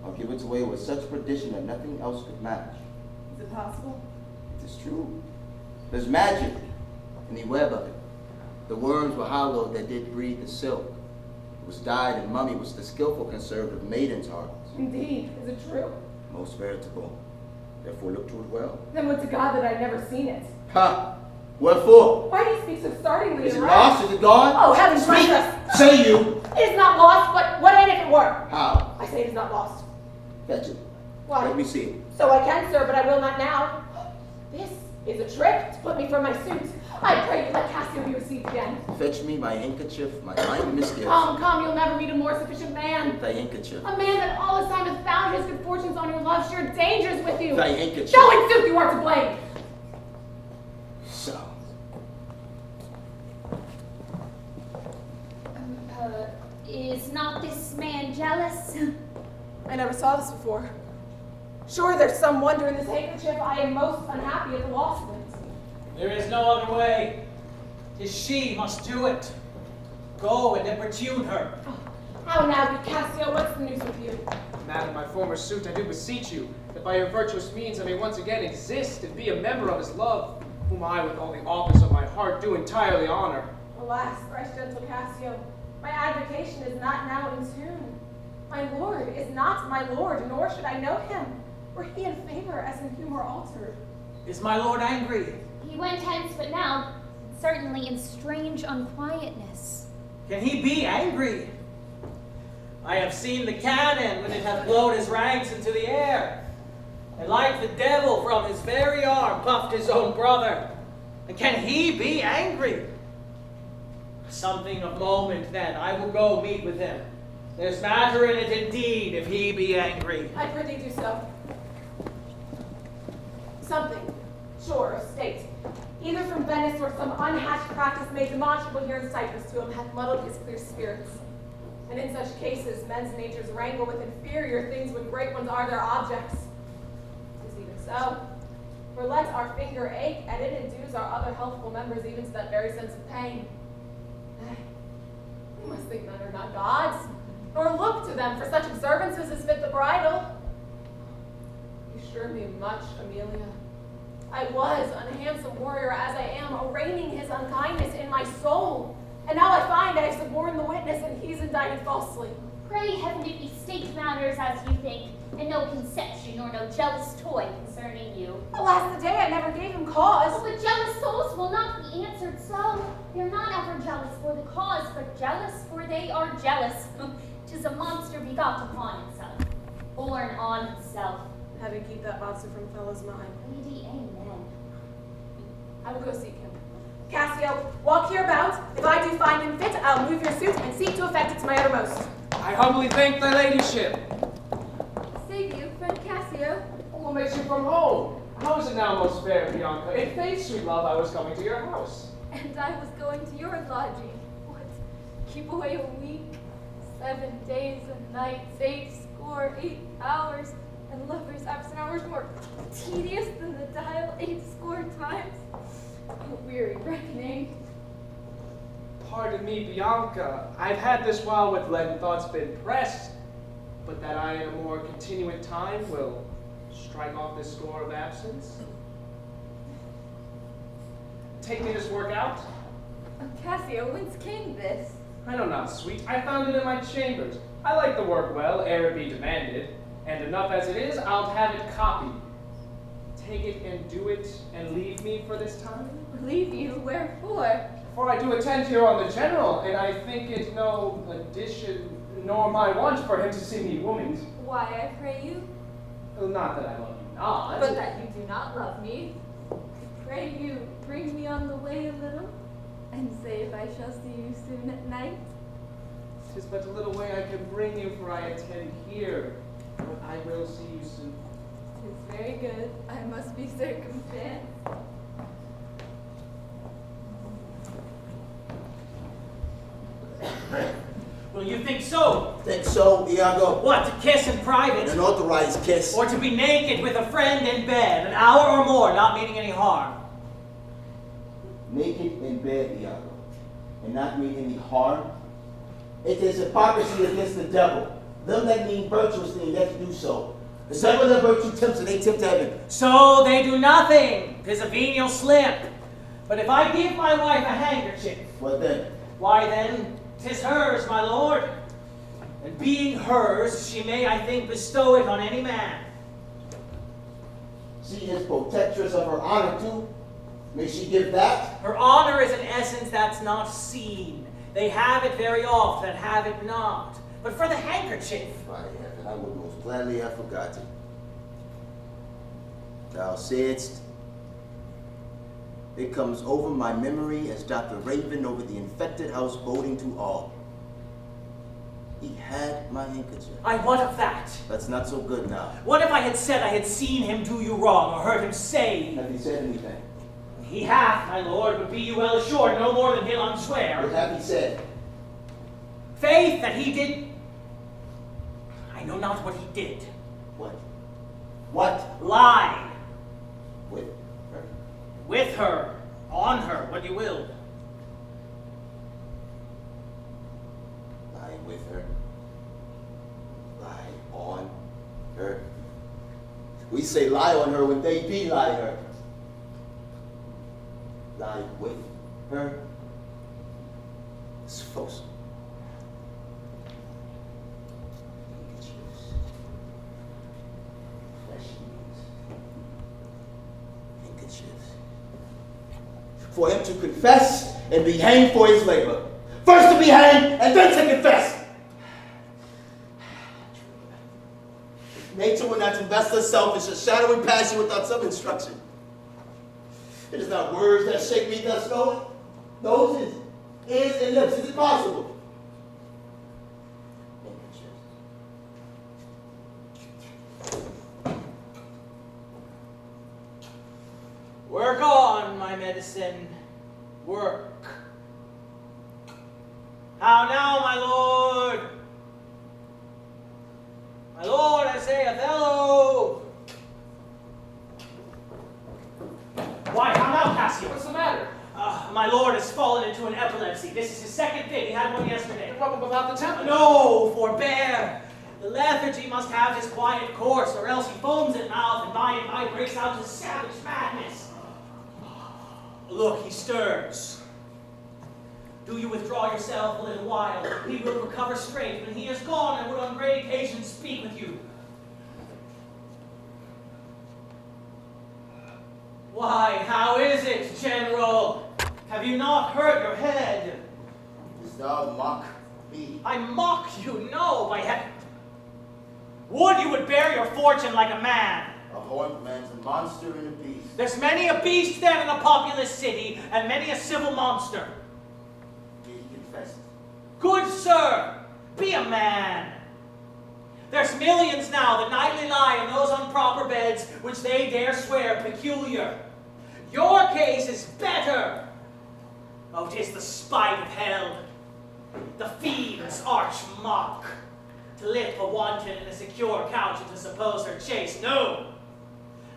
I'll give it away with such perdition that nothing else could match. Is it possible? It is true. There's magic in the web of it. The worms were hollowed that did breathe the silk. It was dyed and mummy was the skillful conservative maiden's heart. Indeed. Is it true? Most veritable. Therefore look to it well. Then would to God that I'd never seen it. Ha! Wherefore? Why do you speak so startlingly Is it and lost? Is it gone? Oh, heavens, Speak! bless us! Say you! It is not lost, but what ain't if it were? How? I say it is not lost. Fetch it. Why? Let me see it. So I can, sir, but I will not now. This is a trick to put me from my suit. I pray you let Cassio be received again. Fetch me my handkerchief, my mind misgives. Come, you'll never meet a more sufficient man. Thy handkerchief. A man that all his time hath found his good fortunes on your love, shared dangers with you. Thy handkerchief. Show in sooth you are to blame. So. Is not this man jealous? I never saw this before. Sure, there's some wonder in this handkerchief. I am most unhappy at the loss of it. There is no other way. 'Tis she must do it. Go and importune her. How now, good Cassio, what's the news with you? Madam, my former suit, I do beseech you, that by your virtuous means I may once again exist and be a member of his love, whom I, with all the office of my heart, do entirely honor. Alas, thrice gentle Cassio, my advocation is not now in tune. My lord is not my lord, nor should I know him, were he in favor as in humor altered. Is my lord angry? He went hence, but now, certainly in strange unquietness. Can he be angry? I have seen the cannon when it hath blown his ranks into the air, and like the devil from his very arm puffed his own brother. And can he be angry? Something of moment then. I will go meet with him. There's matter in it indeed, if he be angry. I prithee do so. Something, sure, of state, either from Venice or some unhatched practice made demonstrable here in Cyprus to him, hath muddled his clear spirits. And in such cases, men's natures wrangle with inferior things when great ones are their objects. 'Tis even so. For let our finger ache, and it endues our other healthful members even to that very sense of pain. We must think men are not gods, nor look to them for such observances as fit the bridal. You assure me much, Amelia. I was, unhandsome warrior as I am, arraigning his unkindness in my soul. And now I find I have suborned the witness, and he's indicted falsely. Pray heaven it be state matters as you think, and no conception nor no jealous toy concerning you. Alas, the day I never gave him cause. Oh, but jealous souls will not be answered so. They're not ever jealous for the cause, but jealous for they are jealous. 'Tis a monster begot upon itself, born on itself. Heaven keep that monster from fellow's mind. Lady, amen. I will go seek him. Cassio, walk hereabout. If I do find him fit, I'll move your suit and seek to effect it to my uttermost. I humbly thank thy ladyship. Save you, friend Cassio. What makes you from home? How is it now, most fair Bianca? In faith, sweet love, I was coming to your house. And I was going to your lodging. What? Keep away a week, 7 days and nights, 8 hours, and lovers' absent hours more tedious than the dial 80 times. A weary reckoning. Pardon me, Bianca. I've had this while with leaden thoughts been pressed, but that I in a more continuate time will strike off this score of absence. Take me this work out. Oh, Cassio, whence came this? I know not, sweet. I found it in my chambers. I like the work well, ere it be demanded, and enough as it is, I'll have it copied. Take it and do it, and leave me for this time? Leave you? Wherefore? For I do attend here on the general, and I think it no addition, nor my want for him to see me womaned. Why, I pray you? Well, not that I love you not. But that you do not love me. Pray you, bring me on the way a little, and say if I shall see you soon at night. 'Tis but a little way I can bring you, for I attend here, but I will see you soon. 'Tis very good. I must be circumstanced. Will you think so? Think so, Iago? What, to kiss in private? An authorized kiss. Or to be naked with a friend in bed, an hour or more, not meaning any harm? Naked in bed, Iago, and not mean any harm. It is hypocrisy against the devil. Them that mean virtuously yet do so. The same of their virtue tempts and they tempt heaven. So they do nothing. 'Tis a venial slip. But if I give my wife a handkerchief, What then? why then, 'tis hers, my lord. And being hers, she may, I think, bestow it on any man. She is protectress of her honor too. May she give that? Her honor is an essence that's not seen, They have it very oft that have it not. But for the handkerchief. By heaven, I would most gladly have forgotten. Thou saidst, it comes over my memory as Dr. Raven over the infected house boding to all. He had my handkerchief. What of that? That's not so good now. What if I had said I had seen him do you wrong, or heard him say? Have he said anything? He hath, my lord, but be you well assured, no more than he'll unswear. What have he said? Faith, that he did. I know not what he did. What? What? Lie. With her? With her. On her, what you will. Lie with her. Lie on her. We say lie on her when they be lie her. Lie with her. This folks. For him to confess and be hanged for his labor. First to be hanged and then to confess. Nature will not invest herself in a shadowy passion without some instruction. It is not words that shake me thus going. Those ears and lips. Is it possible? Work on, my medicine. Work. How now, my lord? My lord, I say, Othello! Why, how now, Cassio? What's the matter? My lord has fallen into an epilepsy. This is his second fit. He had one yesterday. What about the temper? No, forbear. The lethargy must have his quiet course, or else he foams at mouth and by breaks out into savage madness. Look, he stirs. Do you withdraw yourself a little while? He will recover straight. When he is gone, I would on great occasion speak with you. Why, how is it, General? Have you not hurt your head? Dost thou mock me? I mock you, no, by heaven. Would you would bear your fortune like a man. A horned man's a monster and a beast. There's many a beast then in a populous city, and many a civil monster. He confessed. Good sir, be a man. There's millions now that nightly lie in those improper beds which they dare swear peculiar. Your case is better. Oh, 'tis the spite of hell, the fiend's arch mock, to lift a wanton in a secure couch and to suppose her chaste. No,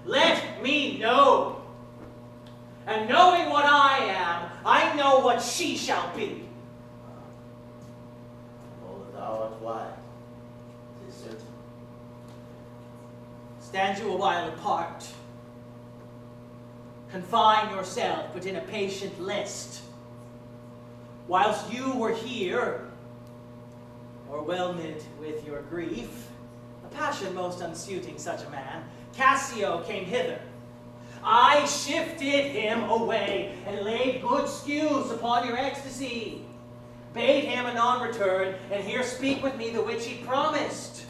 let me know. And knowing what I am, I know what she shall be. Oh, thou art wise. 'Tis certain. Stand you a while apart. Confine yourself, but in a patient list. Whilst you were here, o'erwhelmed with your grief, a passion most unsuiting such a man, Cassio came hither. I shifted him away, and laid good skews upon your ecstasy. Bade him anon return, and here speak with me the which he promised.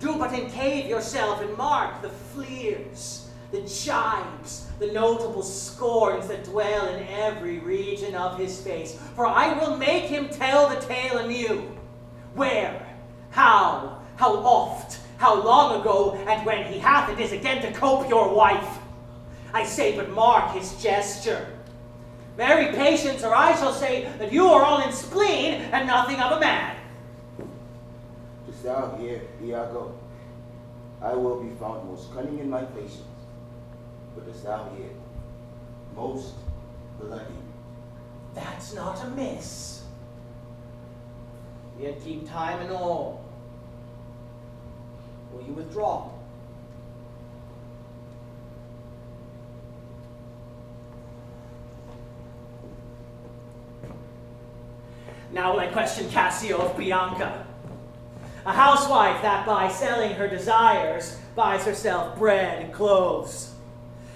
Do but encave yourself, and mark the fleers, the jibes, the notable scorns that dwell in every region of his face. For I will make him tell the tale anew. Where, how oft, how long ago, and when he hath it is again to cope your wife. I say, but mark his gesture. Very patience, or I shall say that you are all in spleen and nothing of a man. Dost thou hear, Iago? I will be found most cunning in my patience. But dost thou hear? Most bloody. That's not amiss. Yet keep time and all. Will you withdraw? Now will I question Cassio of Bianca, a housewife that by selling her desires buys herself bread and clothes.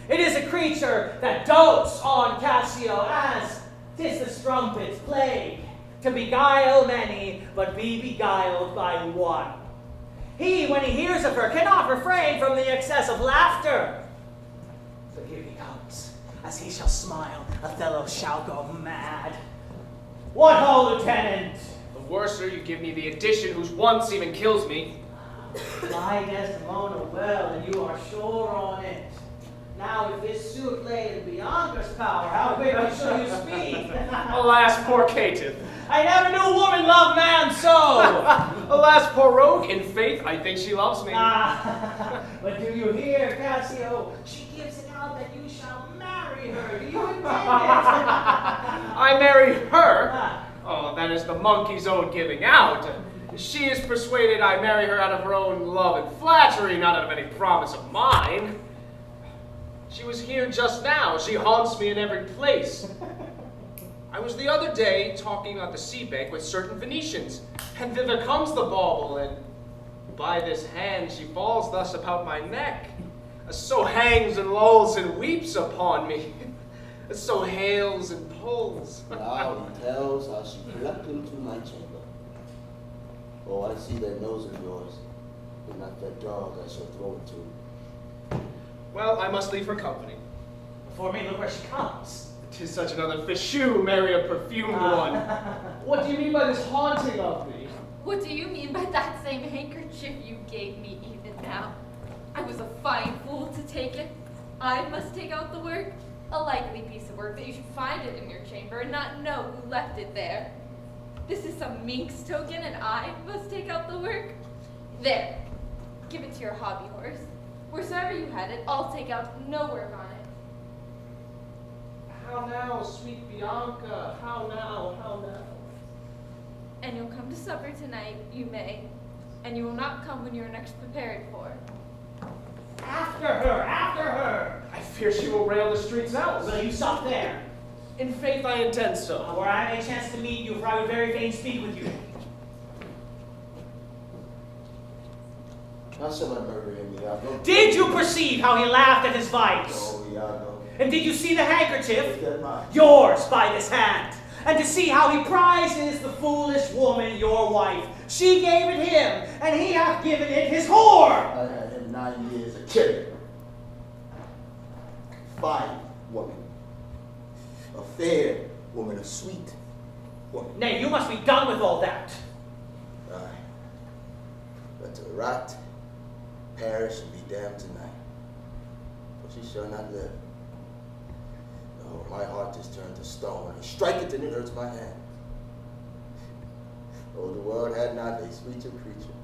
It is a creature that dotes on Cassio as 'tis the strumpet's plague, to beguile many, but be beguiled by one. He, when he hears of her, cannot refrain from the excess of laughter. So here he comes. As he shall smile, Othello shall go mad. What ho, Lieutenant? The worser you give me the addition whose once even kills me. My Desdemona well, and you are sure on it. Now, if this suit lay in Bianca's power, how quickly should you speak? Alas, poor caitiff. I never knew a woman love man so. Alas, poor rogue. In faith, I think she loves me. But do you hear, Cassio? She gives it out that you shall marry her. Do you intend it? I marry her? Oh, that is the monkey's own giving out. She is persuaded I marry her out of her own love and flattery, not out of any promise of mine. She was here just now. She haunts me in every place. I was the other day talking on the sea bank with certain Venetians, and thither comes the bauble, and by this hand she falls thus about my neck, so hangs and lolls and weeps upon me, so hails and pulls. Now he tells how she crept into my chamber. Oh, I see that nose of yours, but not that dog I shall throw it to. Well, I must leave her company. Before me, look where she comes. 'Tis such another fichu, marry a perfumed one. What do you mean by this haunting of me? What do you mean by that same handkerchief you gave me even now? I was a fine fool to take it. I must take out the work. A likely piece of work that you should find it in your chamber and not know who left it there. This is some minx token and I must take out the work. There, give it to your hobby horse. Wheresoever you had it, I'll take out no work on it. How now, sweet Bianca? How now, how now? And you'll come to supper tonight, you may, and you will not come when you are next prepared for. After her, after her! I fear she will rail the streets out. Will you stop there? In faith, I intend so. Where I may chance to meet you, for I would very fain speak with you. How shall I murder him, Iago? Did you perceive how he laughed at his vice? Oh, Iago. And did you see the handkerchief? Is that mine? Yours by this hand. And to see how he prizes the foolish woman, your wife. She gave it him, and he hath given it his whore. I had him 9 years a kid. Fine woman. A fair woman, a sweet woman. Nay, you must be done with all that. Aye. But to rot, perish, and be damned tonight. For she shall not live. Oh, my heart is turned to stone. I strike it and it hurts my hand. Oh, the world had not a sweeter creature.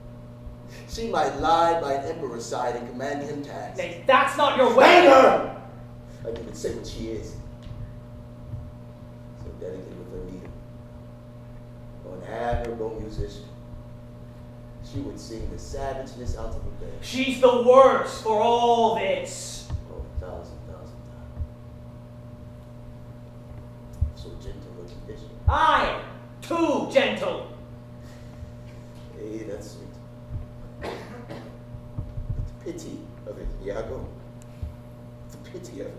She might lie by an emperor's side and command him task. Nay, that's not your way. Hang her! I can even say what she is. So delicate with her needle. Oh, and have her go musician. She would sing the savageness out of her bed. She's the worse for all this. Oh, 1,000 times. So gentle a condition. Aye, too gentle. Hey, that's sweet. But the pity of it, Iago. The pity of it.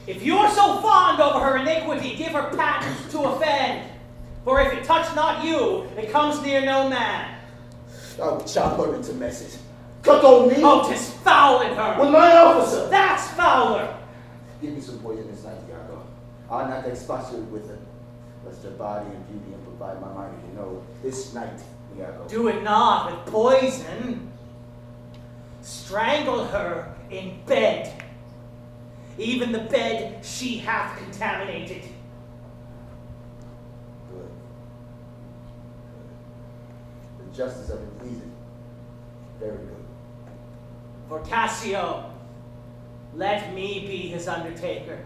If you're so fond over her iniquity, give her patent to offend. For if it touch not you, it comes near no man. I would chop her into messes. Cut on me! Oh, 'tis foul in her! With my officer! That's fouler! Give me some poison this night, Iago. I'll not expostulate with her, lest her body and beauty and provide my mind to know this night, Iago. Do it not with poison. Strangle her in bed. Even the bed she hath contaminated. Good. The justice of it pleases. Very good. For Cassio, let me be his undertaker.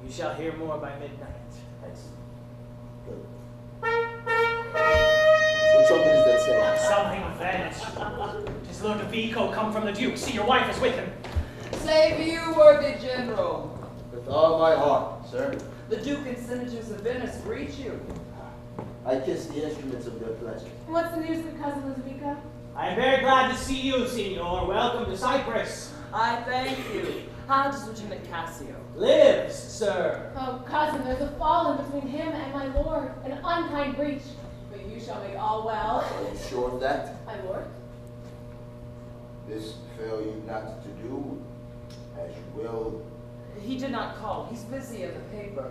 You shall hear more by midnight. Excellent. Good. What trumpet is that saying? Something of Venice. 'Tis Ludovico come from the Duke. See, your wife is with him. Save you, worthy general. With all my heart, sir. The Duke and Senators of Venice greet you. I kiss the instruments of their pleasure. What's the news, good cousin Ludovico? I am very glad to see you, Signor. Welcome to Cyprus. I thank you. How does Lieutenant Cassio? Lives, sir. Oh, cousin, there's a fallen between him and my lord, an unkind breach. But you shall make all well. Are you sure of that? My lord? This befell you not to do as you will. He did not call. He's busy in the paper.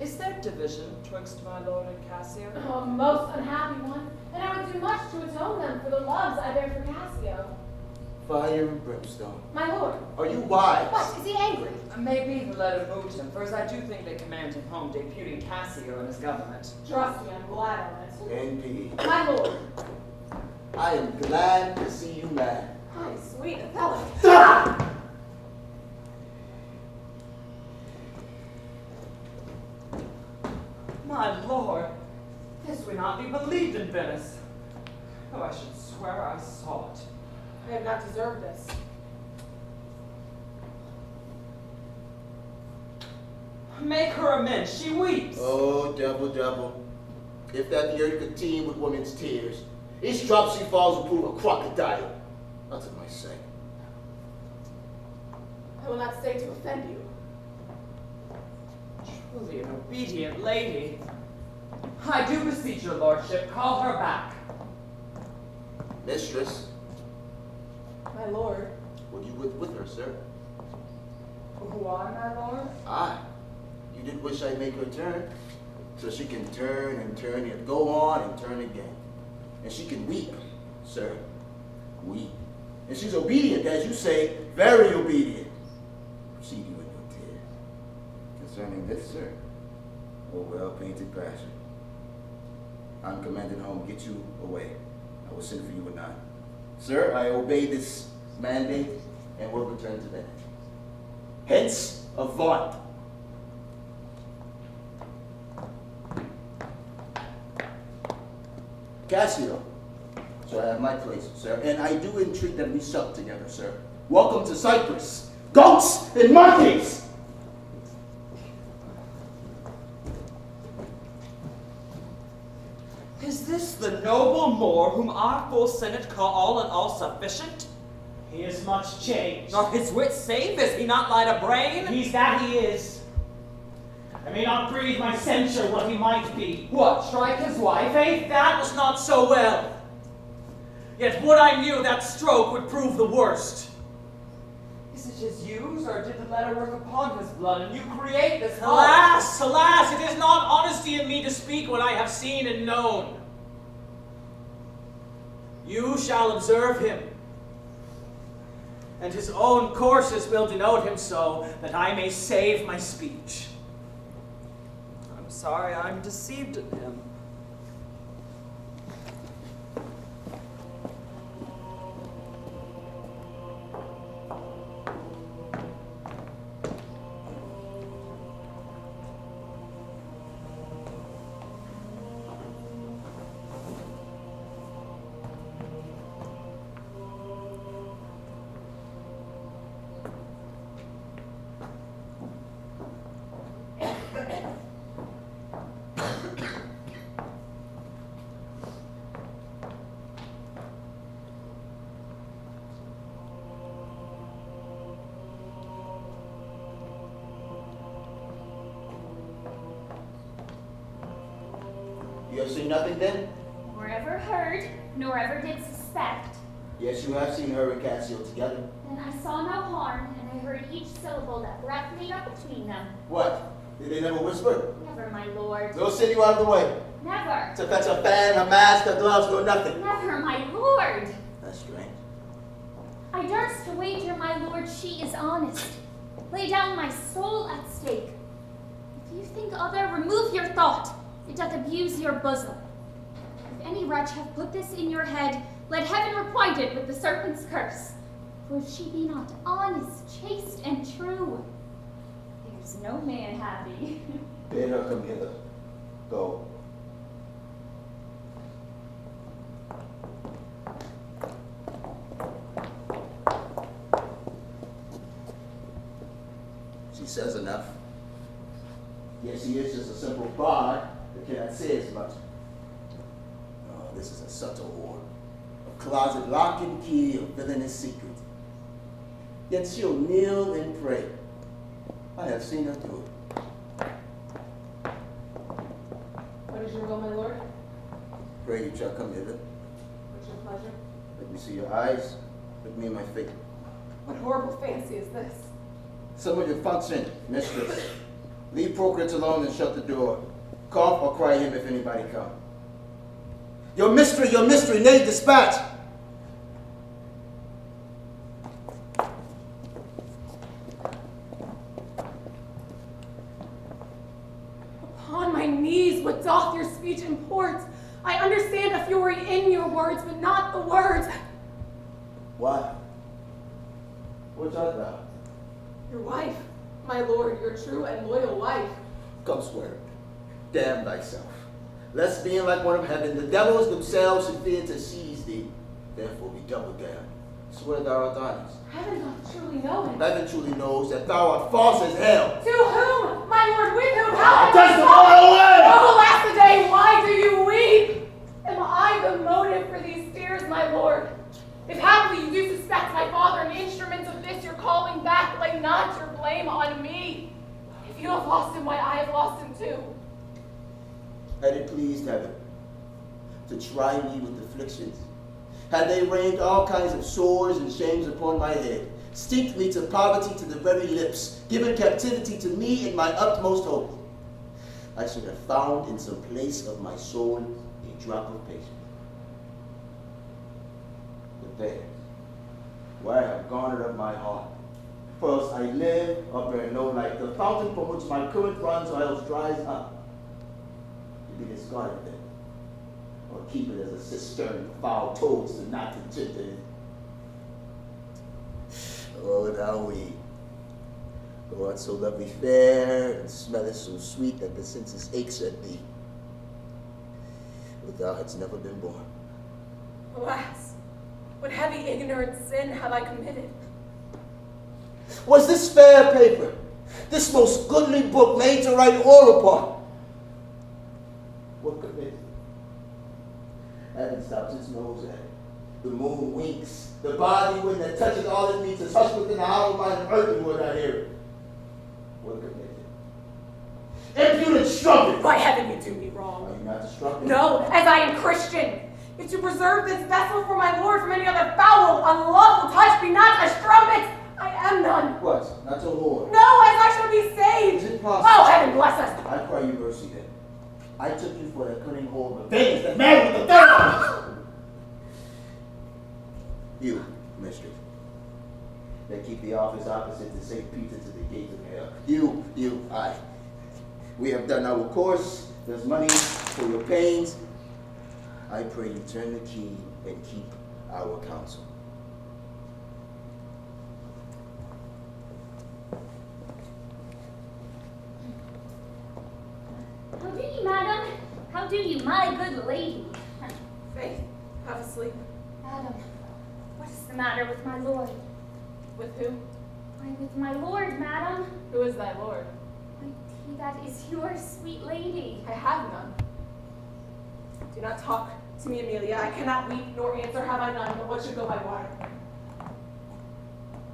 Is there division twixt my lord and Cassio? Oh, a most unhappy one, and I would do much to atone them for the loves I bear for Cassio. Fire and brimstone. My lord. Are you wise? What? Is he angry? Maybe the letter moved him, for as I do think they command him home, deputing Cassio in his government. Trust me, I'm glad on it. Indeed. My lord. I am glad to see you mad. Hi, sweet Othello. My lord, this would not be believed in Venice. Though I should swear I saw it. I have not deserved this. Make her amends, she weeps. Oh, devil, devil. If that the earth could teem with women's tears, each drop she falls will prove a crocodile. Not of my say. I will not say to offend you. Truly an obedient lady. I do beseech your lordship, call her back. Mistress, My lord. what you with her, sir? Who I, my lord? Ah, you did wish I'd make her turn, so she can turn and turn and go on and turn again. And she can weep, sir, weep. And she's obedient, as you say, very obedient. Proceed you in your tears. Concerning this, sir, O well-painted passion, I'm commanded home, get you away. I will send for you anon. Sir, I obey this mandate and will return to bed. Hence, avaunt. Cassio, so I have my place, sir, and I do entreat that we sup together, sir. Welcome to Cyprus. Goats and monkeys! Is this the noble Moor whom our full senate call all and all sufficient? He is much changed. Are his wits safe? Is he not light of brain? He's that he is. I may not breathe my censure what he might be. What, strike his wife? Faith, that was not so well. Yet would I knew that stroke would prove the worst. Is it his use, or did the letter work upon his blood, and you create this fault? Alas, alas, it is not honesty in me to speak what I have seen and known. You shall observe him, and his own courses will denote him so, that I may save my speech. I'm sorry I'm deceived in him. You have seen nothing then? Nor ever heard, nor ever did suspect. Yes, you have seen her and Cassio together. And I saw no harm, and I heard each syllable that breath made up between them. What? Did they never whisper? Never, my lord. They'll send you out of the way. Never. To fetch a fan, a mask, a gloves, no nothing. Never, my lord. That's strange. I durst to wager, my lord, she is honest. Lay down my soul at stake. If you think other, remove your thought. It doth abuse your bosom. If any wretch have put this in your head, let heaven requite it with the serpent's curse. For if she be not honest, chaste, and true, there's no man happy. Bid her come hither. Go. She says enough. Yes, he is just a simple bard that cannot say as much. Oh, this is a subtle whore. A closet lock and key of villainous secret. yet she'll kneel and pray. I have seen her do it. What is your will, my lord? Pray you shall come hither. What's your pleasure? Let me see your eyes. Look me in my face. What horrible fancy is this? Some of your function, mistress. Leave Procrit alone and shut the door. Cough or cry him if anybody come. Your mystery, nay, dispatch. Upon my knees, what doth your speech import? I understand a fury in your words, but not the words. Why? Which art thou? Your wife, my lord, your true and loyal wife. Come swear it. Damn thyself. Lest being like one of heaven, the devils themselves should fear to seize thee. Therefore be double damned. Swear thou art honest. Heaven doth truly know it. Heaven truly knows that thou art false as hell. To whom, my lord, with whom? How? Testify away! Oh, alas the day, why do you weep? Am I the motive for these tears, my lord? If haply you do suspect my father an instrument of this, you're calling back, lay not your blame on me. If you have lost him, why I have lost him too. Had it pleased heaven to try me with afflictions, had they rained all kinds of sores and shames upon my head, steeped me to poverty to the very lips, given captivity to me in my utmost hope, I should have found in some place of my soul a drop of patience. But there, where I have garnered up my heart, for else I live or bear no light, the fountain from which my current runs or else dries up, to be discarded then, or keep it as a cistern for foul toads to not to gender in. Oh, thou we, who art so lovely fair, and smellest so sweet that the senses aches at thee, but thou hadst never been born. Alas, what heavy ignorant sin have I committed? Was this fair paper, this most goodly book made to write all upon? What committed? Heaven stops its nose at it. The moon winks. The body wind that touches all it meets is hushed within the hollow mind of earth and will not hear it. What committed? Impudent strumpet! By heaven, you do me wrong. Are you not a strumpet? No, as I am Christian. If to preserve this vessel for my lord from any other foul, unlawful touch, be not a strumpet, I am none. What? Not a lord? No, as I shall be saved. Is it possible? Oh, heaven bless us. I cry you mercy then. I took you for the cunning hold of Venus, the man with the thumb. You, mistress, that keep the office opposite to St. Peter to the gate of hell. You, I. We have done our course. There's money for your pains. I pray you turn the key and keep our counsel. How do you, madam? How do you, my good lady? Faith, have a sleep. Madam, what is the matter with my lord? With who? Why, with my lord, madam. Who is thy lord? Why, he that is your sweet lady. I have none. Do not talk to me, Amelia. I cannot weep nor answer, have I none, but what should go by water?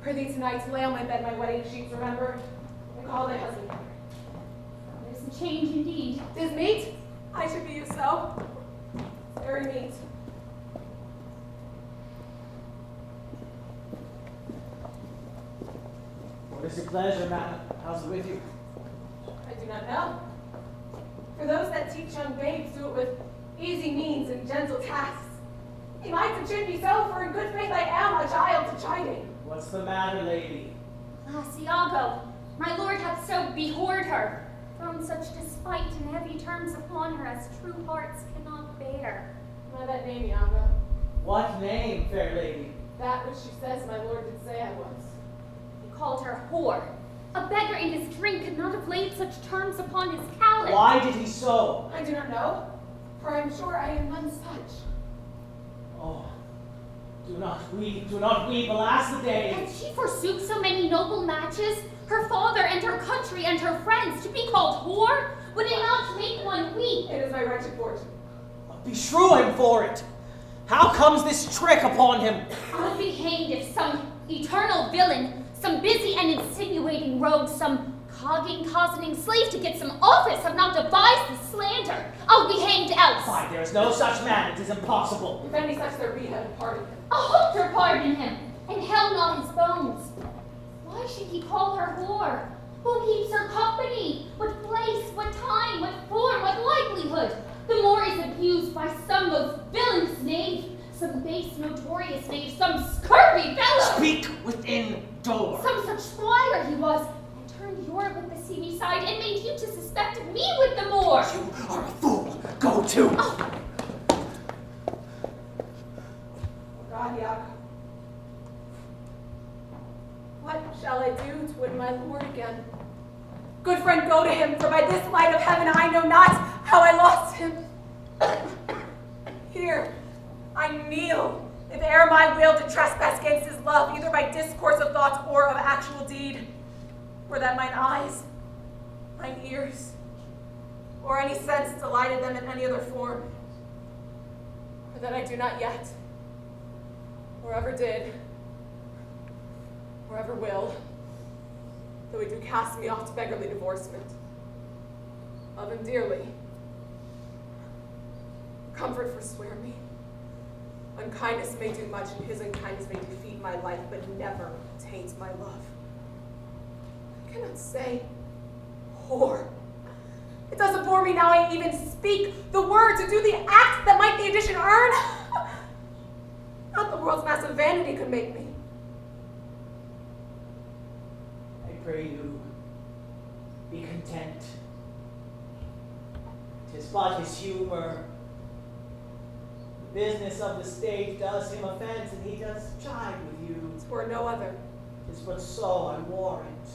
Prithee tonight, lay on my bed my wedding sheets, remember, and call thy husband. There's a change indeed. 'Tis meet, I should be you so. Very meet. What is your pleasure, madam? How's it with you? I do not know. For those that teach young babes do it with easy means and gentle tasks. He might it should be so, for in good faith I am a child to chiding. What's the matter, lady? Alas, Iago, my lord hath so behorred her, thrown such despite and heavy terms upon her as true hearts cannot bear. By that name, Iago. What name, fair lady? That which she says my lord did say I was. He called her whore. A beggar in his drink could not have laid such terms upon his callet. Why did he so? I do not know, for I am sure I am none such. Oh, do not weep, alas the day. And she forsook so many noble matches, her father and her country and her friends, to be called whore? Would it not make one weep? It is my wretched fortune. Beshrew him for it. How comes this trick upon him? I would be hanged if some eternal villain some busy and insinuating rogue, some cozening slave to get some office, have not devised the slander. I'll be hanged else. Why, there is no such man, it is impossible. If any such there be, heaven pardon him. A halter pardon him, and hell not his bones. Why should he call her whore? Who keeps her company? What place, what time, what form, what likelihood? The more is abused by some most villainous knave, some base notorious knave, some scurvy fellow. Speak within door. Some such squire he was, and turned your with the seamy side, and made you to suspect me with the Moor. You are a fool. Go to. Oh. God, Iago. What shall I do to win my lord again? Good friend, go to him, for by this light of heaven I know not how I lost him. Here, I kneel, if e'er my will did trespass against his love, either by discourse of thoughts or of actual deed, or that mine eyes, mine ears, or any sense delighted them in any other form, or that I do not yet, or ever did, or ever will, though he do cast me off to beggarly divorcement. Love him dearly. Comfort forswear me. Unkindness may do much, and his unkindness may defeat my life, but never taint my love. I cannot say whore. It doesn't bore me now I even speak the word to do the act that might the addition earn. Not the world's massive vanity could make me. I pray you, be content. 'Tis but his humor. The business of the state does him offense, and he does chide with you. It's for no other. 'Tis but so I warrant.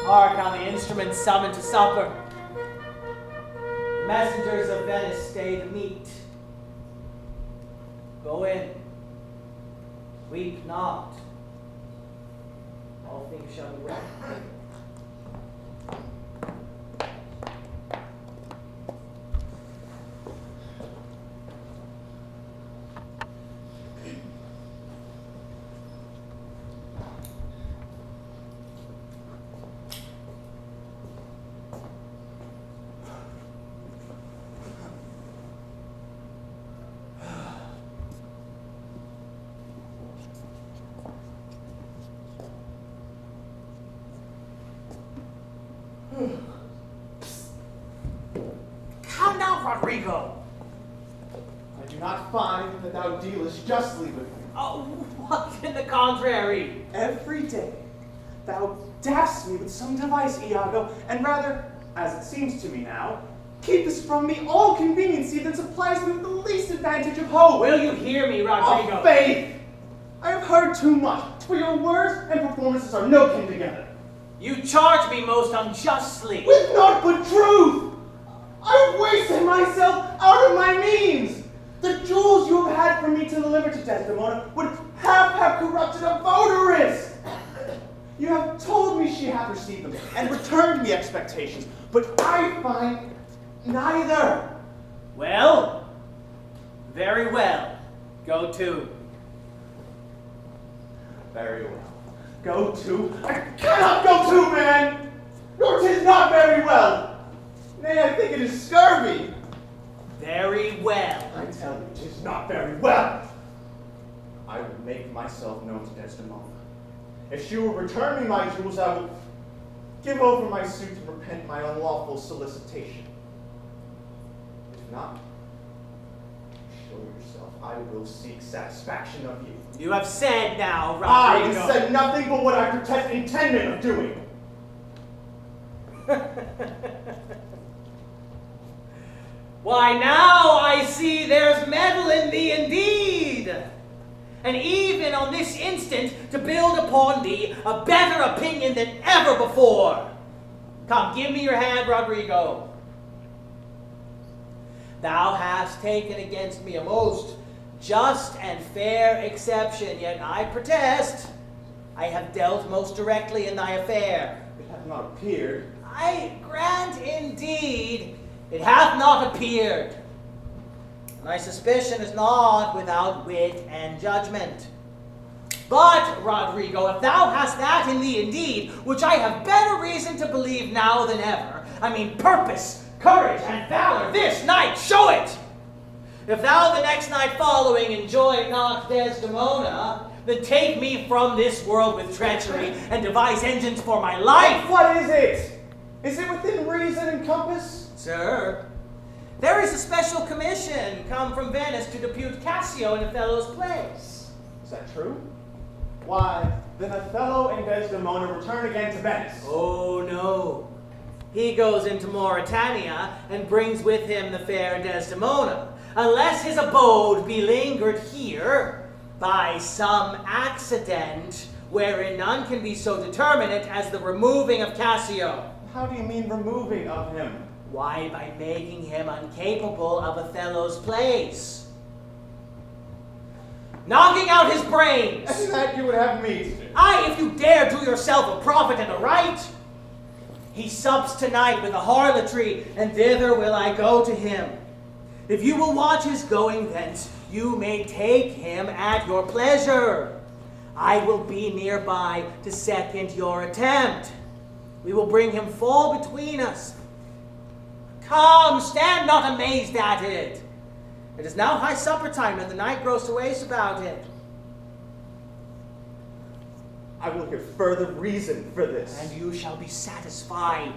Hark how the instruments summon to supper. The messengers of Venice stay to meet. Go in. Weep not. All things shall be well. Come now, Rodrigo. I do not find that thou dealest justly with me. Oh, what in the contrary? Every day thou daffst me with some device, Iago, and rather, as it seems to me now, keepest from me all conveniency that supplies me with the least advantage of hope. Will you hear me, Rodrigo? Oh, faith! I have heard too much, for your words and performances are no kin together. You charge me most unjustly. With naught but truth! I have wasted myself out of my means. The jewels you have had for me to deliver to Desdemona would have corrupted a votaress. You have told me she hath received them and returned me expectations, but I find neither. Well, very well. Go to. Very well. Go to? I cannot go to, man! Nor 'tis not very well. Nay, I think it is scurvy. Very well. I tell you, 'tis not very well. I will make myself known to Desdemona. If she will return me my jewels, I will give over my suit and repent my unlawful solicitation. If not, show yourself. I will seek satisfaction of you. You have said now, I Rodrigo. have said nothing but what I protest intended of doing. Why, now I see there's metal in thee indeed. And even on this instant to build upon thee a better opinion than ever before. Come, give me your hand, Rodrigo. Thou hast taken against me a most just and fair exception, yet I protest I have dealt most directly in thy affair. It hath not appeared. I grant indeed it hath not appeared. My suspicion is not without wit and judgment. But, Rodrigo, if thou hast that in thee indeed, which I have better reason to believe now than ever, I mean purpose, courage, and valor, this night show it! If thou the next night following enjoy not Desdemona, then take me from this world with treachery and devise engines for my life. What is it? Is it within reason and compass? Sir, there is a special commission come from Venice to depute Cassio in Othello's place. Is that true? Why, then Othello and Desdemona return again to Venice. Oh, no. He goes into Mauritania and brings with him the fair Desdemona, unless his abode be lingered here by some accident wherein none can be so determinate as the removing of Cassio. How do you mean removing of him? Why, by making him incapable of Othello's place. Knocking out his brains. And that you would have me to do. Aye, if you dare do yourself a profit and a right. He sups tonight with a harlotry, and thither will I go to him. If you will watch his going thence, you may take him at your pleasure. I will be nearby to second your attempt. We will bring him fall between us. Come, stand not amazed at it. It is now high supper time, and the night grows to waste about it. I will hear further reason for this. And you shall be satisfied.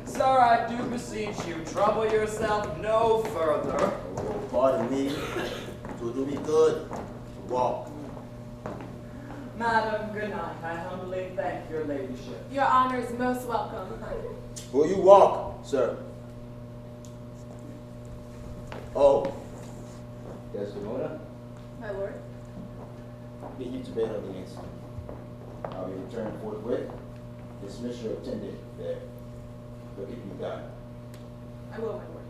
Sir, I do beseech you, trouble yourself no further. Oh, pardon me. It will do me good to walk. Madam, good night. I humbly thank your ladyship. Your honor is most welcome. Will you walk, sir? Oh, Desdemona, My lord. get you to bed on the instant. I'll be returned forthwith. Dismiss your attendant there. Look at you done. I will, my lord.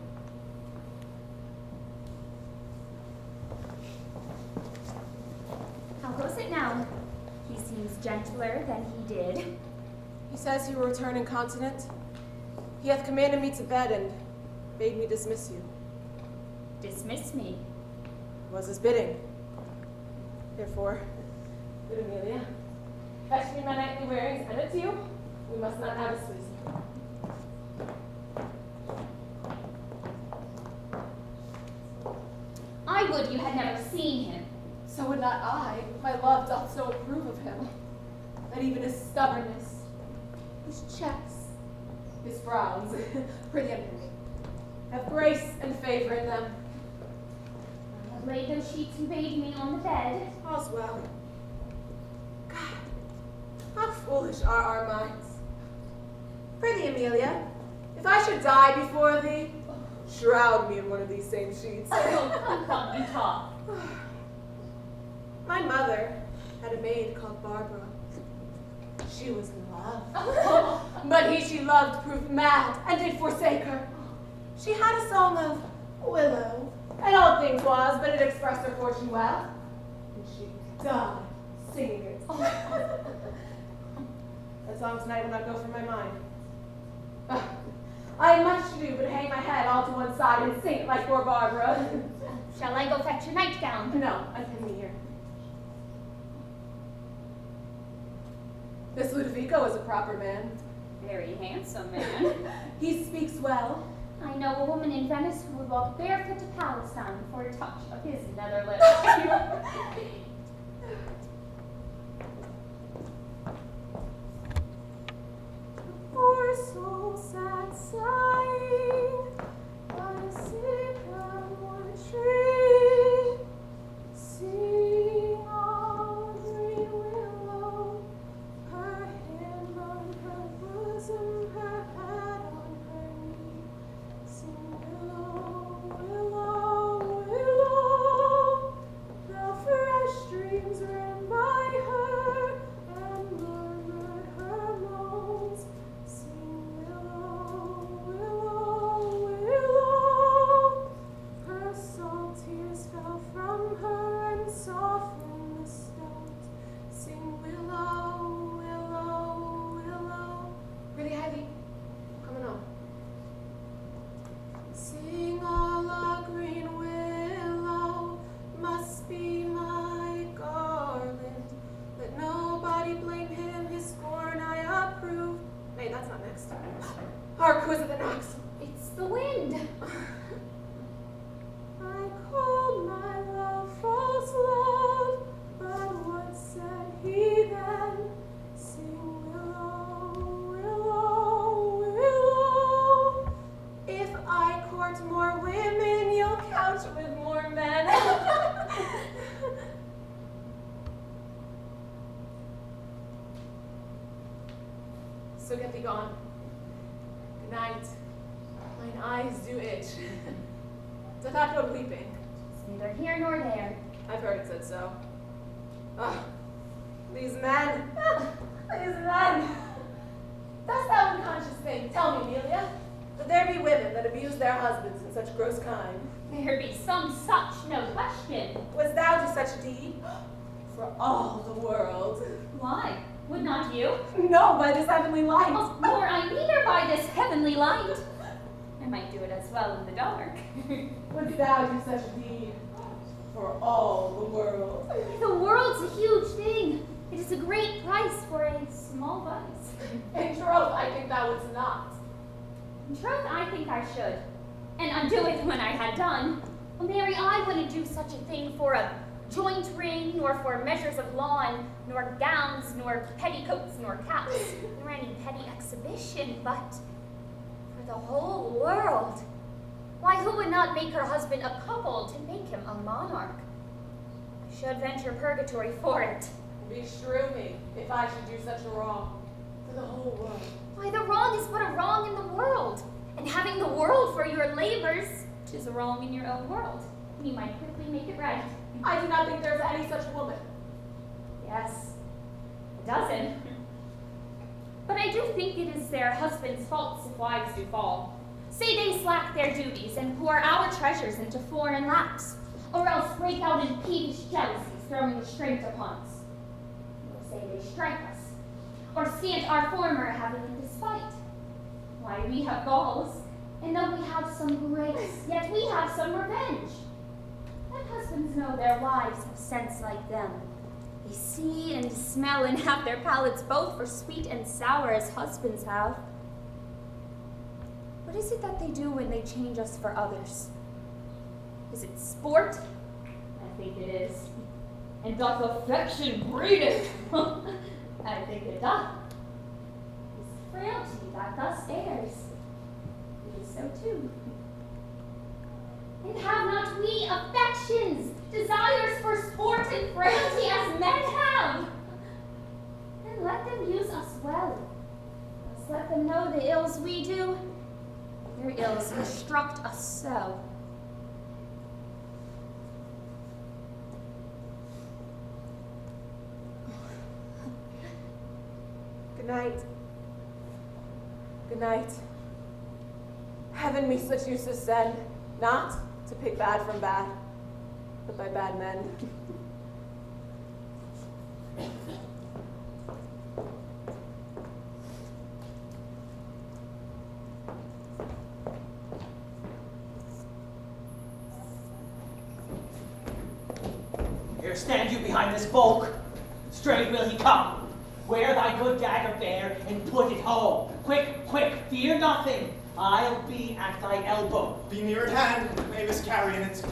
How goes it now? He seems gentler than he did. He says he will return incontinent. He hath commanded me to bed and bade me dismiss you. Dismiss me. It was his bidding. Therefore, good Amelia, fetch me my nightly wearings, and it's you. We must not have a sleep. I would you had never seen him. So would not I, if my love doth so approve of him, that even his stubbornness, his checks, his frowns, pretty underneath, have grace and favor in them. I have laid those sheets and bade me on the bed. All's well. God, how foolish are our minds. Pretty Amelia, if I should die before thee, shroud me in one of these same sheets. Oh, come, you talk. My mother had a maid called Barbara. She was in love. But he she loved proved mad and did forsake her. She had a song of willow, and all things was, but it expressed her fortune well. And she died singing it. That song tonight will not go from my mind. I have much to do but hang my head all to one side and sing it like poor Barbara. Shall I go fetch your nightgown? No, attend me here. This Ludovico is a proper man. Very handsome man. He speaks well. I know a woman in Venice who would walk barefoot to Palestine for a touch of his nether lip. Poor soul sat sighing by a sycamore tree, seeing all green willow, her hand on her bosom, her head on her knee. Sing willow, willow, willow, thou fresh So get thee gone. Good night. Mine eyes do itch. Doth that go weeping? It's neither here nor there. I've heard it said so. Ah, these men. These men. Dost thou unconscious think, tell me, Amelia, that there be women that abuse their husbands in such gross kind? There be some such, no question. Wouldst thou do such a deed? For all the world. Why? Would not you? No, by this heavenly light. Nor I neither by this heavenly light. I might do it as well in the dark. Wouldst thou do such a deed? For all the world. The world's a huge thing. It is a great price for a small vice. In troth, I think thou wouldst not. In truth, I think I should. And undo it when I had done. Well, Mary, I wouldn't do such a thing for a joint ring, nor for measures of lawn, nor gowns, nor petticoats, nor caps, nor any petty exhibition, but for the whole world. Why, who would not make her husband a couple to make him a monarch? I should venture purgatory for it. Beshrew me, if I should do such a wrong for the whole world. Why, the wrong is but a wrong in the world, and having the world for your labors, 'tis a wrong in your own world. You might quickly make it right. I do not think there's any such woman. Yes, a dozen. But I do think it is their husbands' faults if wives do fall. Say they slack their duties and pour our treasures into foreign laps, or else break out in peevish jealousies, throwing restraint upon us. Or say they strike us, or scant our former having in despite. Why, we have galls, and though we have some grace, yet we have some revenge. And husbands know their wives have sense like them. They see and smell and have their palates both for sweet and sour as husbands have. What is it that they do when they change us for others? Is it sport? I think it is. And doth affection breed it? I think it doth. Is frailty that thus errs? It is so too. And have not we affections, desires for sport and frailty as men have? Then let them use us well. Else let them know the ills we do. Their ills instruct us so. Good night. Good night. Heaven me such uses send, not to pick bad from bad, but by bad men. Here stand you behind this bulk. Straight will he come. Wear thy good dagger bare, and put it home. Quick, quick, fear nothing. I'll be at thy elbow. Be near at hand, may miscarry in it.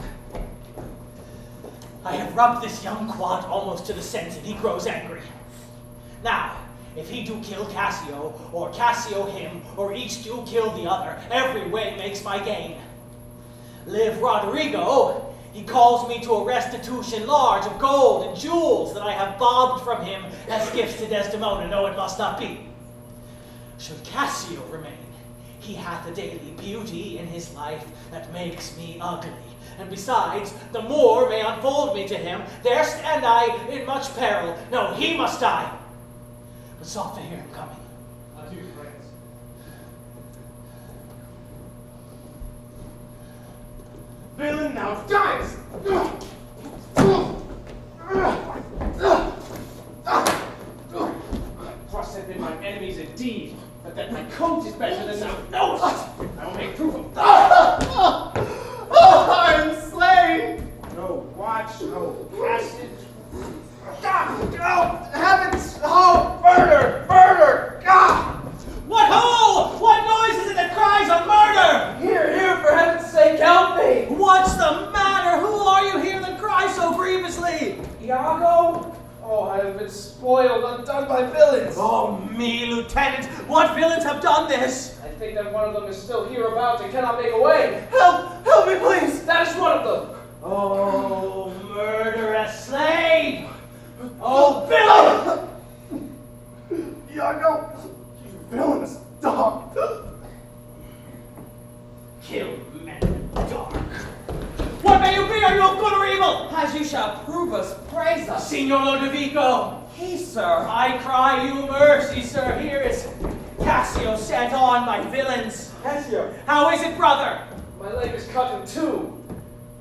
I have rubbed this young quad almost to the sense, and he grows angry. Now, if he do kill Cassio, or Cassio him, or each do kill the other, every way makes my gain. Live Roderigo, he calls me to a restitution large of gold and jewels that I have bobbed from him as gifts to Desdemona. No, it must not be. Should Cassio remain, he hath a daily beauty in his life that makes me ugly. And besides, the Moor may unfold me to him. There stand I in much peril. No, he must die. But soft to hear him coming. Adieu, friends. Villain, now dies! Trust have been my enemies indeed, but that my coat is better than thou knowest. I will make proof of that. I am slain! No watch, no passage. Oh, heavens! Oh, murder! Murder! God! What ho! What noise is it that cries of murder? Here, for heaven's sake, help me! What's the matter? Who are you here that cries so grievously? Iago? Oh, I have been spoiled, undone by villains. Oh, me, Lieutenant! What villains have done this? I think that one of them is still hereabouts and cannot make away. Help me, please! That is one of them. Oh, murderous slave! Oh, villain! Iago, villainous dog! Kill men in the dark. What may you be? Are you of good or evil? As you shall prove us, praise us. Signor Lodovico. He, sir. I cry you mercy, sir. Here is Cassio sent on by villains. Cassio! How is it, brother? My leg is cut in two.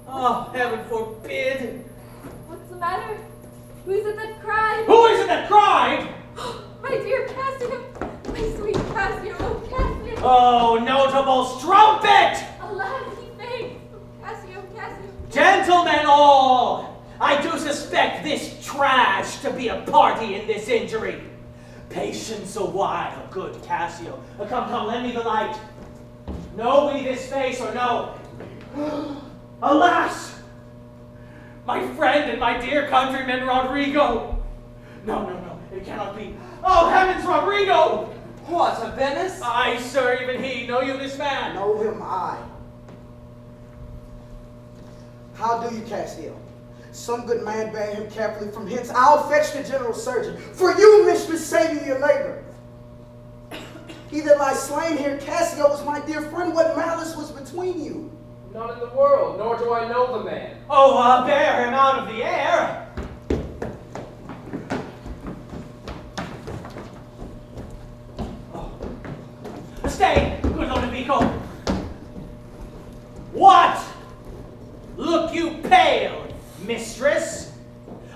Oh, heaven forbid. What's the matter? Who's it that cried? Who is it that cried? My dear Cassio! My sweet Cassio! Oh, Cassio! Oh, notable strumpet! Alas, he faints! Oh, Cassio, Cassio! Gentlemen all, I do suspect this trash to be a party in this injury. Patience a while, good Cassio. Come, lend me the light. Know we this face or no? Alas! My friend and my dear countryman Rodrigo. No, it cannot be. Oh, heavens, Rodrigo! What, a Venice? Aye, sir, even he. Know you this man? Know him I. How do you, Cassio? Some good man bear him carefully from hence. I'll fetch the general surgeon. For you, mistress, save you your labor. He that lies slain here, Cassio, was my dear friend. What malice was between you? None in the world, nor do I know the man. Oh, bear him out of the air. Oh. Stay, good Lodovico. What? Look you pale, mistress?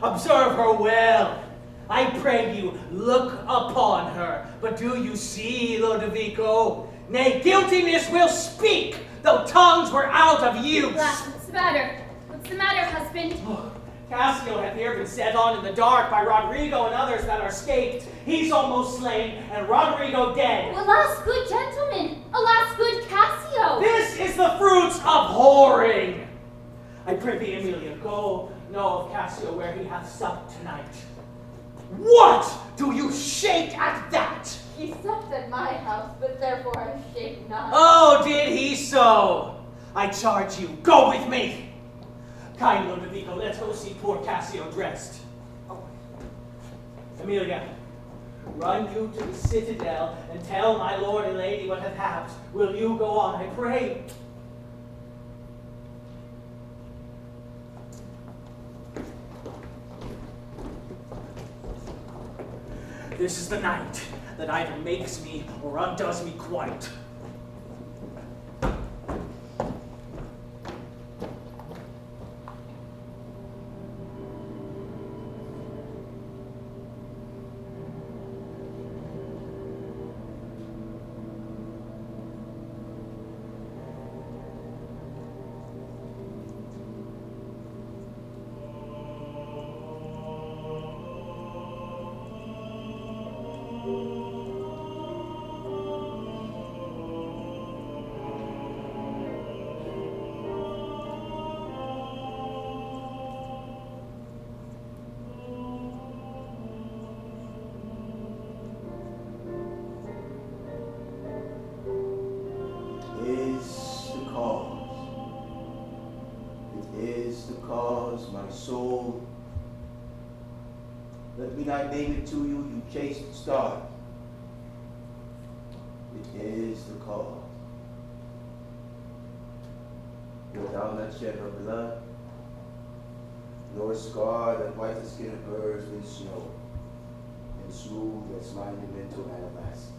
Observe her well. I pray you, look upon her. But do you see, Lodovico? Nay, guiltiness will speak, though tongues were out of use. What's the matter? What's the matter, husband? Oh, Cassio hath here been set on in the dark by Rodrigo and others that are escaped. He's almost slain, and Rodrigo dead. Alas, good gentleman! Alas, good Cassio! This is the fruits of whoring. I prithee, Emilia, go know of Cassio where he hath supped tonight. What? Do you shake at that? He supped at my house, but therefore I shake not. Oh, did he so? I charge you, go with me. Kind Lodovico, let's go see poor Cassio dressed. Oh. Emilia, run you to the citadel and tell my lord and lady what hath happened. Will you go on, I pray? This is the night that either makes me or undoes me quite. Let me not name it to you, you chaste star. It is the cause. Wilt thou not shed her blood, nor scar that white the skin of hers in snow, and smooth that slimy mental alabaster?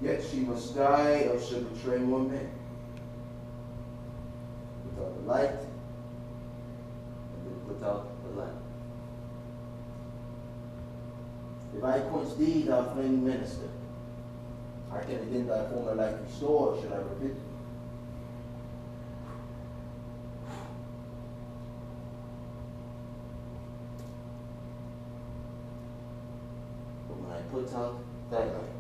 Yet she must die, or she'll betray more men. Without the light, and then put out the lamp. If I appoint thee thou flaming minister, I can again thy former life restore, should I repent? But when I put out thy light,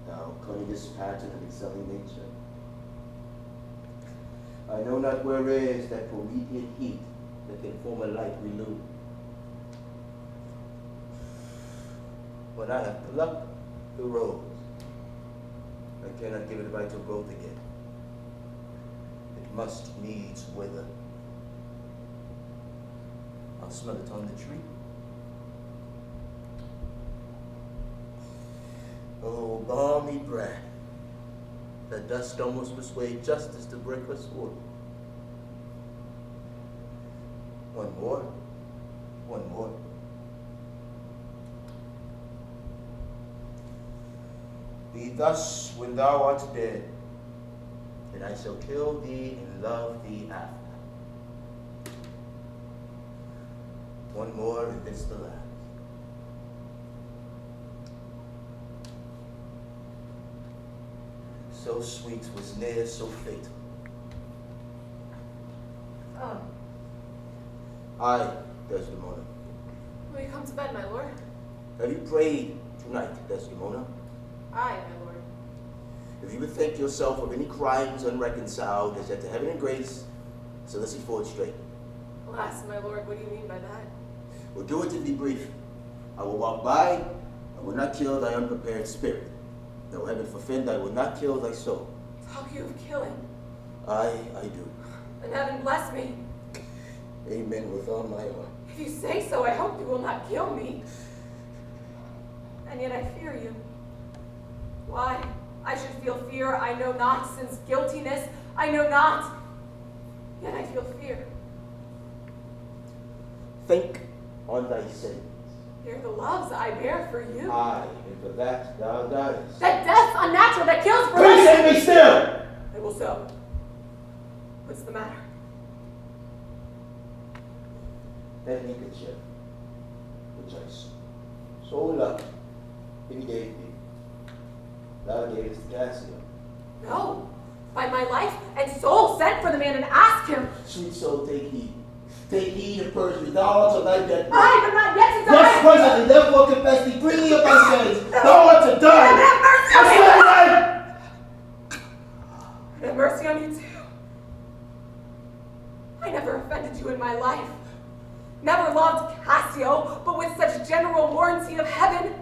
thou cunningest pattern of excelling nature, I know not where is that Promethean heat that can form a light renew. When I have plucked the rose, I cannot give it vital growth again. It must needs wither. I'll smell it on the tree. Oh, balmy breath, that dost almost persuade justice to break her sword. One more, one more. Be thus when thou art dead, and I shall kill thee and love thee after. One more, and this the last. So sweet was ne'er so fatal. Oh, Aye, Desdemona. will you come to bed, my lord? Have you prayed tonight, Desdemona? Aye, my lord. If you bethink yourself of any crimes unreconciled, as yet to heaven and grace, solicit for it straight. Alas, my lord, what do you mean by that? We'll do it to be brief. I will walk by, I will not kill thy unprepared spirit. Though heaven forfend, I will not kill thy soul. Talk you of killing, I do. and heaven bless me. Amen with all my heart. If you say so, I hope you will not kill me. And yet I fear you. Why I should feel fear, I know not, since guiltiness I know not. Yet I feel fear. Think on thy sins. Hear the loves I bear for you. Aye, and for that thou diest. That death's unnatural, that kills for Please say me still! I will so. What's the matter? That handkerchief, which I so loved, and gave me, thou gavest to Cassio. No. By my life and soul, send for the man and ask him. Sweet soul, take heed. Take heed of perjury. Thou art to thy death. I but not yet to die. Yes, presently, therefore confess thee freely of thy sins. Thou art to die. Have mercy on me. Have mercy on you too. I never offended you in my life. Never loved Cassio, but with such general warranty of heaven,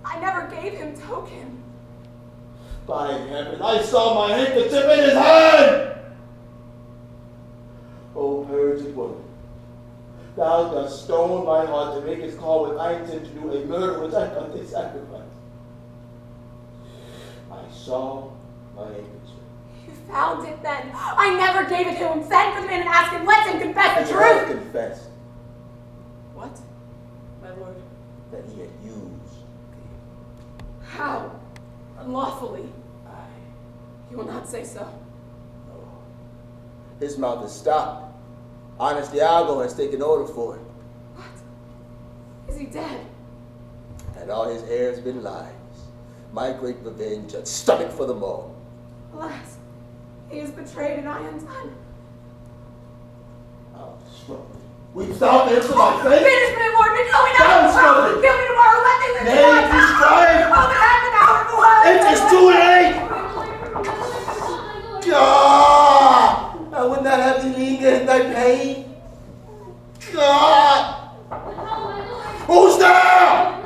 I never gave him token. By heaven, I saw my handkerchief in his hand! O perjured woman, thou dost stone my heart to make its call when I intend to do a murder which I thought they sacrificed. I saw my handkerchief. You found it then. I never gave it to him. Send for the man and ask him. Let him confess the He has truth. confessed What, my lord? that he had used How? Unlawfully. Aye. You will not say so. No. His mouth is stopped. Honest Iago has taken order for it. What? Is he dead? And all his heirs been lies. My great revenge had stomach for them all. Alas, he is betrayed and I undone. I'll destroy it. Will you stop answer my face? Finish me, Lord, me going out. Down, Scully. Kill me tomorrow, let me live Nay, tomorrow. it is time. Oh, but half an hour more. It is too late! God! I would not have thee linger in thy pain. God! Who's there?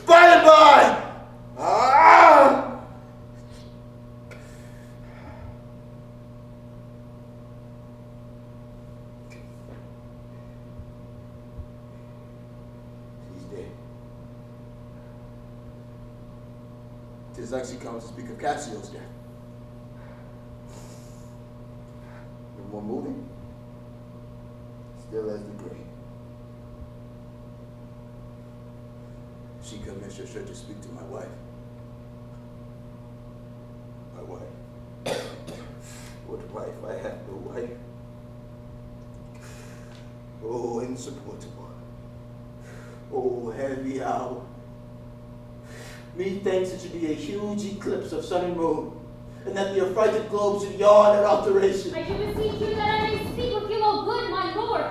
By and by! Ah! He's dead. 'Tis like she comes to speak of Cassio's death. No more moving. Still as the grave. She commissioned her to speak to my wife. My wife. What wife? I have no wife. Oh, insupportable. Oh, heavy hour. Methinks it should be a huge eclipse of sun and moon, and that the affrighted globe should yawn at alteration. I do beseech you that I may speak with you, O good my lord.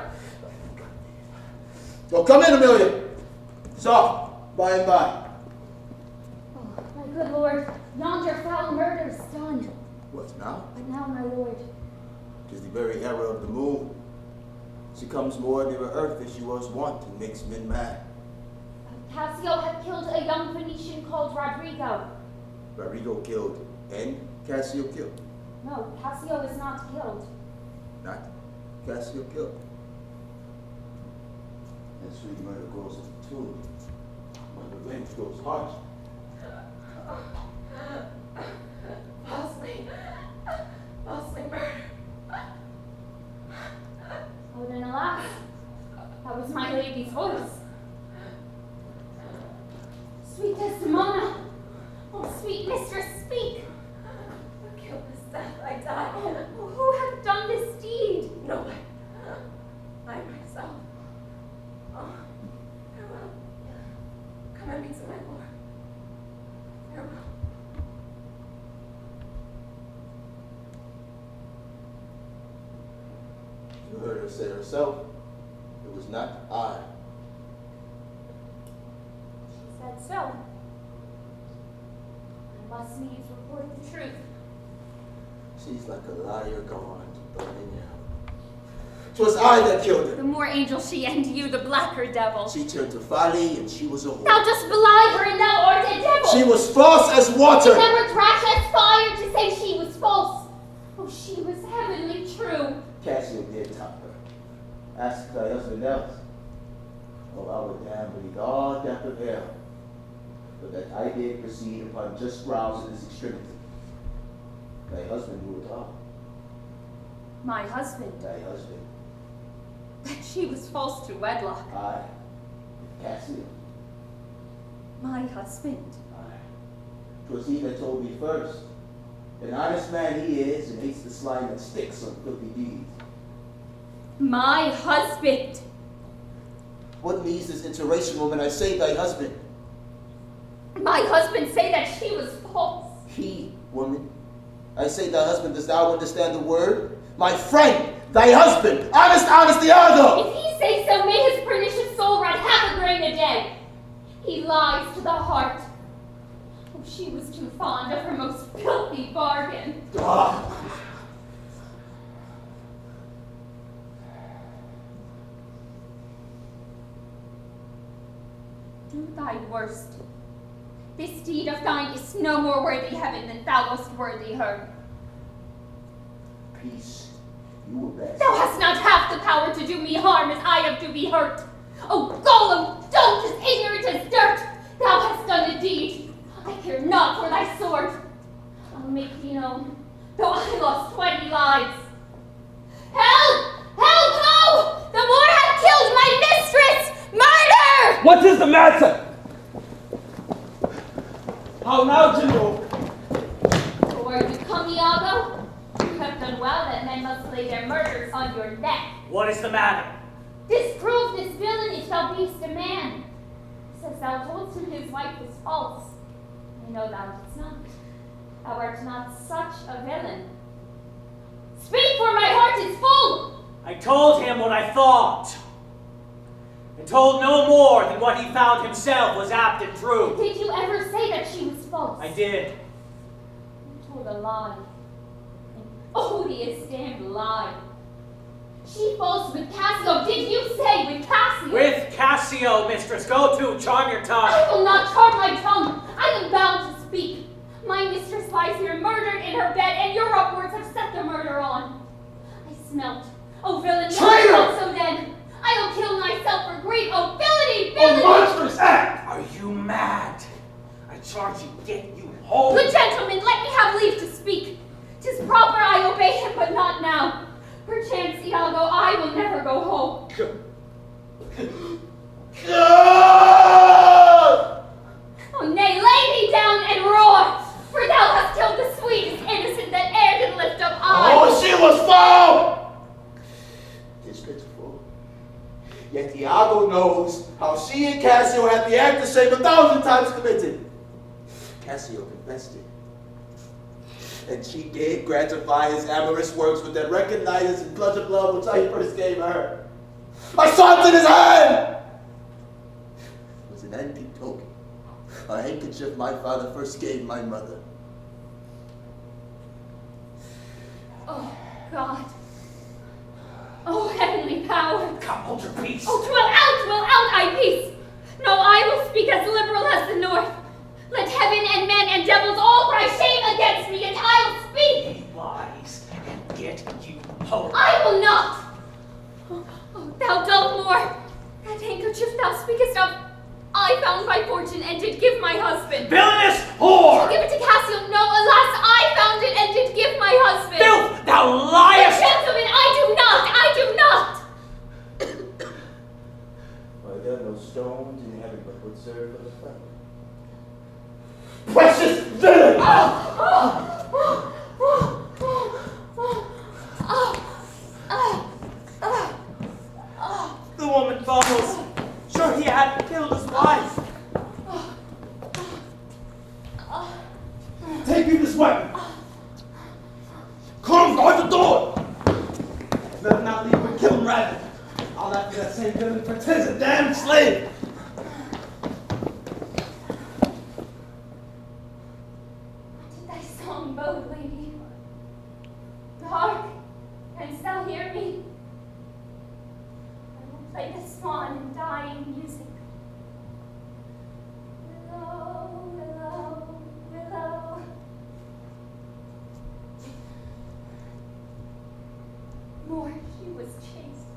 Oh, come in, Amelia. Soft. By and by. Oh, my good lord, yonder foul murder is done. What now? But now, my lord, 'Tis the very error of the moon. She comes more near earth as she was wont, and makes men mad. Cassio hath killed a young Phoenician called Rodrigo. Rodrigo killed, and Cassio killed. No, Cassio is not killed. Not Cassio killed. That sweet murder goes to the tomb. My revenge grows harsh. Falsely murdered. Oh, then alas, that was my lady's voice. Sweet Desdemona, oh sweet mistress, speak. Who killed this death? I died. Oh, who hath done this deed? No one. I myself. Oh, farewell. Commend me to my lord. Farewell. You heard her say herself, it was not I. She said so. I must needs report the truth. She's like a liar gone to burn in hell. 'Twas I that killed her. The more angel she and you, the blacker devil. She turned to folly, and she was a whore. Thou dost belie her, and thou art a devil. She was false as water. Never trash as fire to say she was false. Oh, she was heavenly true. Cassio did top her. Ask thy husband else. Oh, I would damn with all death of hell, but that I did proceed upon just grounds in this extremity. Thy husband knew it all. My husband. Thy husband. That she was false to wedlock. I, Cassio. My husband. I. 'Twas he that told me first. An honest man he is, and hates the slime that sticks on filthy deeds. My husband. What means this iteration, woman? I say thy husband. My husband say that she was false. He, woman. I say thy husband. Does thou understand the word? My friend, thy husband. Honest Iago. If he say so, may his pernicious soul rot half a grain a day. He lies to the heart. Oh, she was too fond of her most filthy bargain. Ah. Do thy worst. This deed of thine is no more worthy heaven than thou wast worthy her. Peace. You were best. Thou hast not half the power to do me harm as I have to be hurt. Oh, Golem, dolt as ignorant as dirt, thou hast done a deed. I care not for thy sword. I'll make thee known, though I lost 20 lives. Help! Help! Ho! The Moor hath killed my mistress! Murder! What is the matter? How now, General? So are you come, Iago? You have done well that men must lay their murders on your neck. What is the matter? Disprove this villainy, thou be'st a man. Says thou toldst him his wife was false. I know thou didst not. Thou art not such a villain. Speak, for my heart is full! I told him what I thought. And told no more than what he found himself was apt and true. Did you ever say that she was false? I did. You told a lie. An odious damned lie. She false with Cassio. Did you say with Cassio? With Cassio, mistress. Go to, charm your tongue. I will not charm my tongue. I am bound to speak. My mistress lies here murdered in her bed, and your upwards have set the murder on. I smelt. Oh, villain, Traitor! not so then. I'll kill myself for greed. Oh, villainy, villainy! Oh, monstrous act! Are you mad? I charge you, get you home. Good gentlemen, let me have leave to speak. 'Tis proper I obey him, but not now. Perchance, Iago, I will never go home. Oh, nay, lay me down and roar, for thou hast killed the sweetest innocent that e'er did lift up eye. Oh, she was foul! 'Tis pitiful. Yet Iago knows how she and Cassio had the act of shame 1,000 times committed. Cassio confessed it. And she did gratify his amorous works with that recognize and clutch of love which I first gave her. I saw it in his hand! It was an antique token, a handkerchief my father first gave my mother. Oh, God. Oh, heavenly power. Come, hold your peace. Oh, twill out, I peace. No, I will speak as liberal as the north. Let heaven and men and devils all cry shame against me, and I'll speak. Be wise and get you home. I will not. Oh, thou dull Moor, that handkerchief thou speakest of, I found my fortune and did give my husband. Villainous whore! To give it to Cassio, no, alas, I found it and did give my husband. Filth, thou liest! Gentlemen, I do not! Why, there are no stones in heaven but would serve for the fire. Precious villain! The woman follows. Sure, he had killed his wife. Take you this weapon. Come, guard the door. Let him not leave, but kill him rather. I'll have that same villain for 'tis a damn slave. What did thy song bode, lady? Hark, canst thou hear me? I will play the swan in dying music. Willow, willow, willow. More, she was chaste.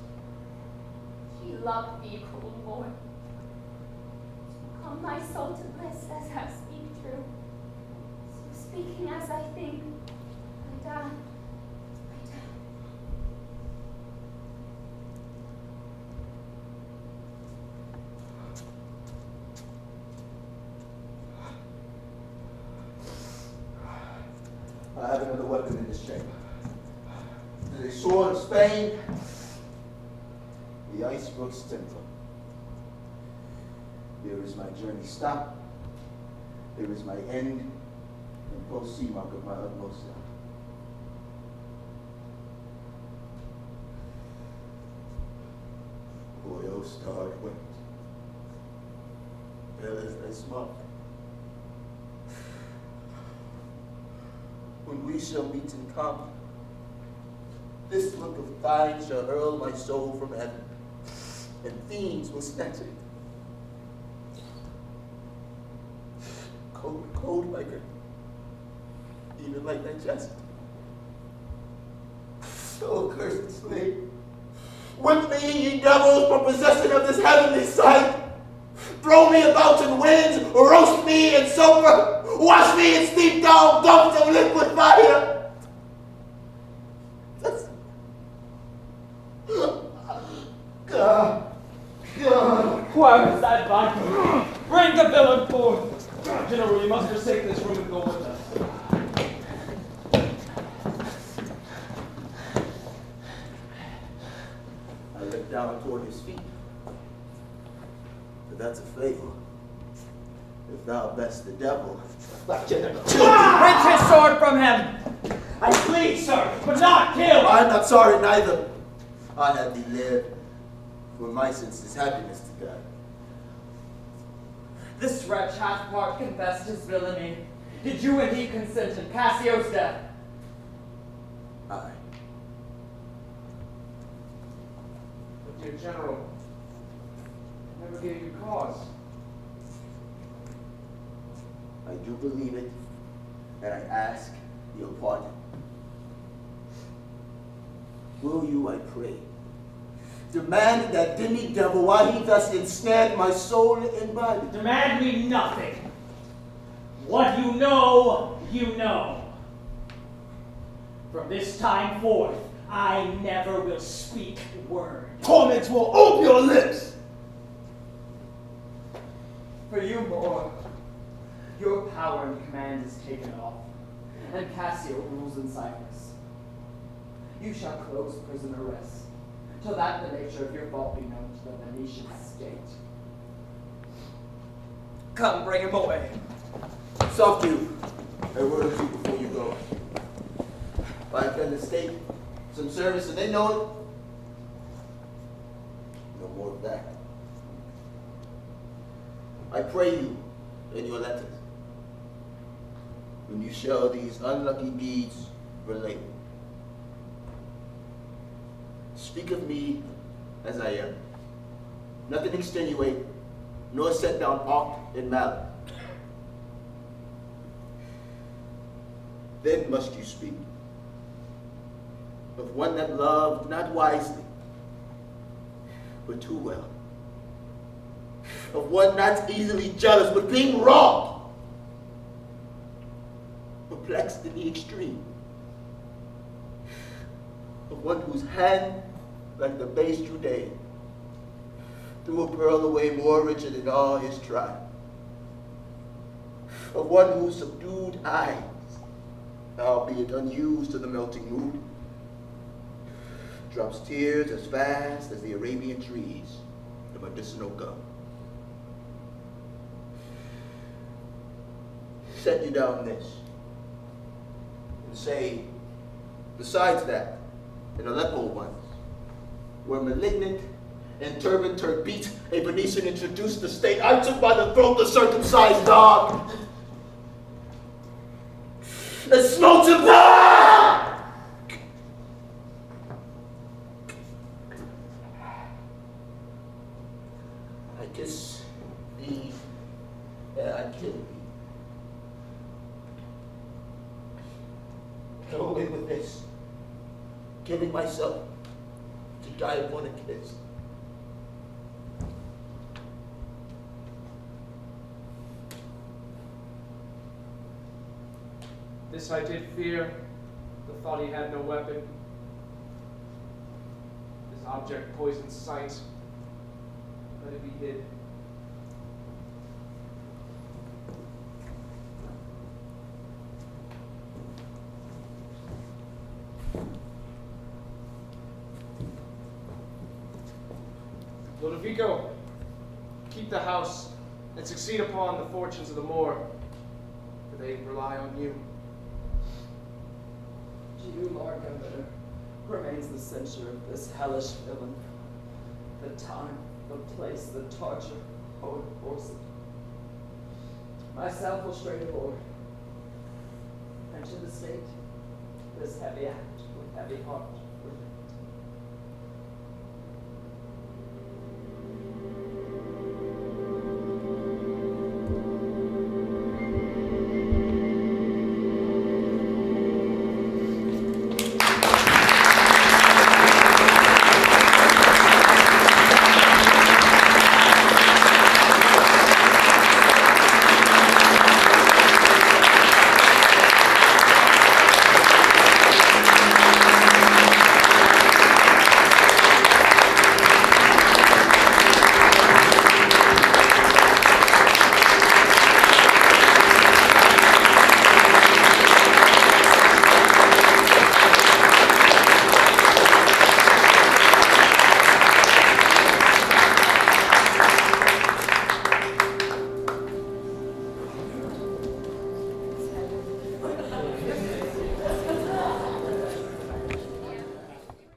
She loved thee, cruel Moor. Come my soul to bliss as I speak true. So speaking as I think, I die. I have another weapon in this chamber. It is a sword of Spain, the Icebrook's temper. Here is my journey stop. Here is my end, and post sea mark of my utmost love. Boy, oh starred wind, pale as thy smoke. When we shall meet in common, this look of thine shall hurl my soul from heaven, and fiends will snatch it. Cold, cold like her, even like thy chest. O cursed slave, whip me, ye devils, for possession of this heavenly sight. Throw me about in winds, roast me in sulfur, wash me in steep down dumps of liquid fire. God. Where is that body? Bring the villain forth. General, you must forsake this room and go with us. I look down toward his feet. But that's a favor. If thou best the devil, Wrench his sword from him! I plead, sir, but not kill! I'm not sorry neither. I have thee live, for my senses happiness to God. This wretch hath part confessed his villainy. Did you and he consent in Cassio's death? Aye. But dear General, I never gave you cause. I do believe it, and I ask your pardon. Will you, I pray, demand that demi-devil why he thus ensnared my soul and body? Demand me nothing. What you know, you know. From this time forth, I never will speak word. Torments will open your lips. For you, Moor, your power and command is taken off, and Cassio rules in Cyprus. You shall close prison arrests, till that the nature of your fault be known to the Venetian state. Come, bring him away. Soft you, a word or two before you go. If I've done the state some service and they know it, no more of that. I pray you in your letters, when you shall these unlucky deeds relate, speak of me as I am, nothing extenuate, nor set down aught in malice. Then must you speak of one that loved not wisely, but too well, of one not easily jealous, but being wronged, perplexed in the extreme, of one whose hand, like the base Judean, threw a pearl away more richer than all his tribe, of one whose subdued eyes, albeit unused to the melting mood, drops tears as fast as the Arabian trees, the medicinal gum. Set you down this, and say, besides that, in Aleppo once, where malignant and turbaned Turk beat a Venetian introduced the state, I took by the throat the circumcised dog and smote him down! I kiss thee, and I kill thee. Go away with this, killing myself to die upon a kiss. This I did fear, the thought he had no weapon. This object poisons sight. Let it be hid. Lodovico, keep the house and succeed upon the fortunes of the Moor, for they rely on you. You, Lord Governor, remains the censure of this hellish villain. The time, the place, the torture, oh, enforce it. Myself will straight aboard, and to the state, this heavy act with heavy heart.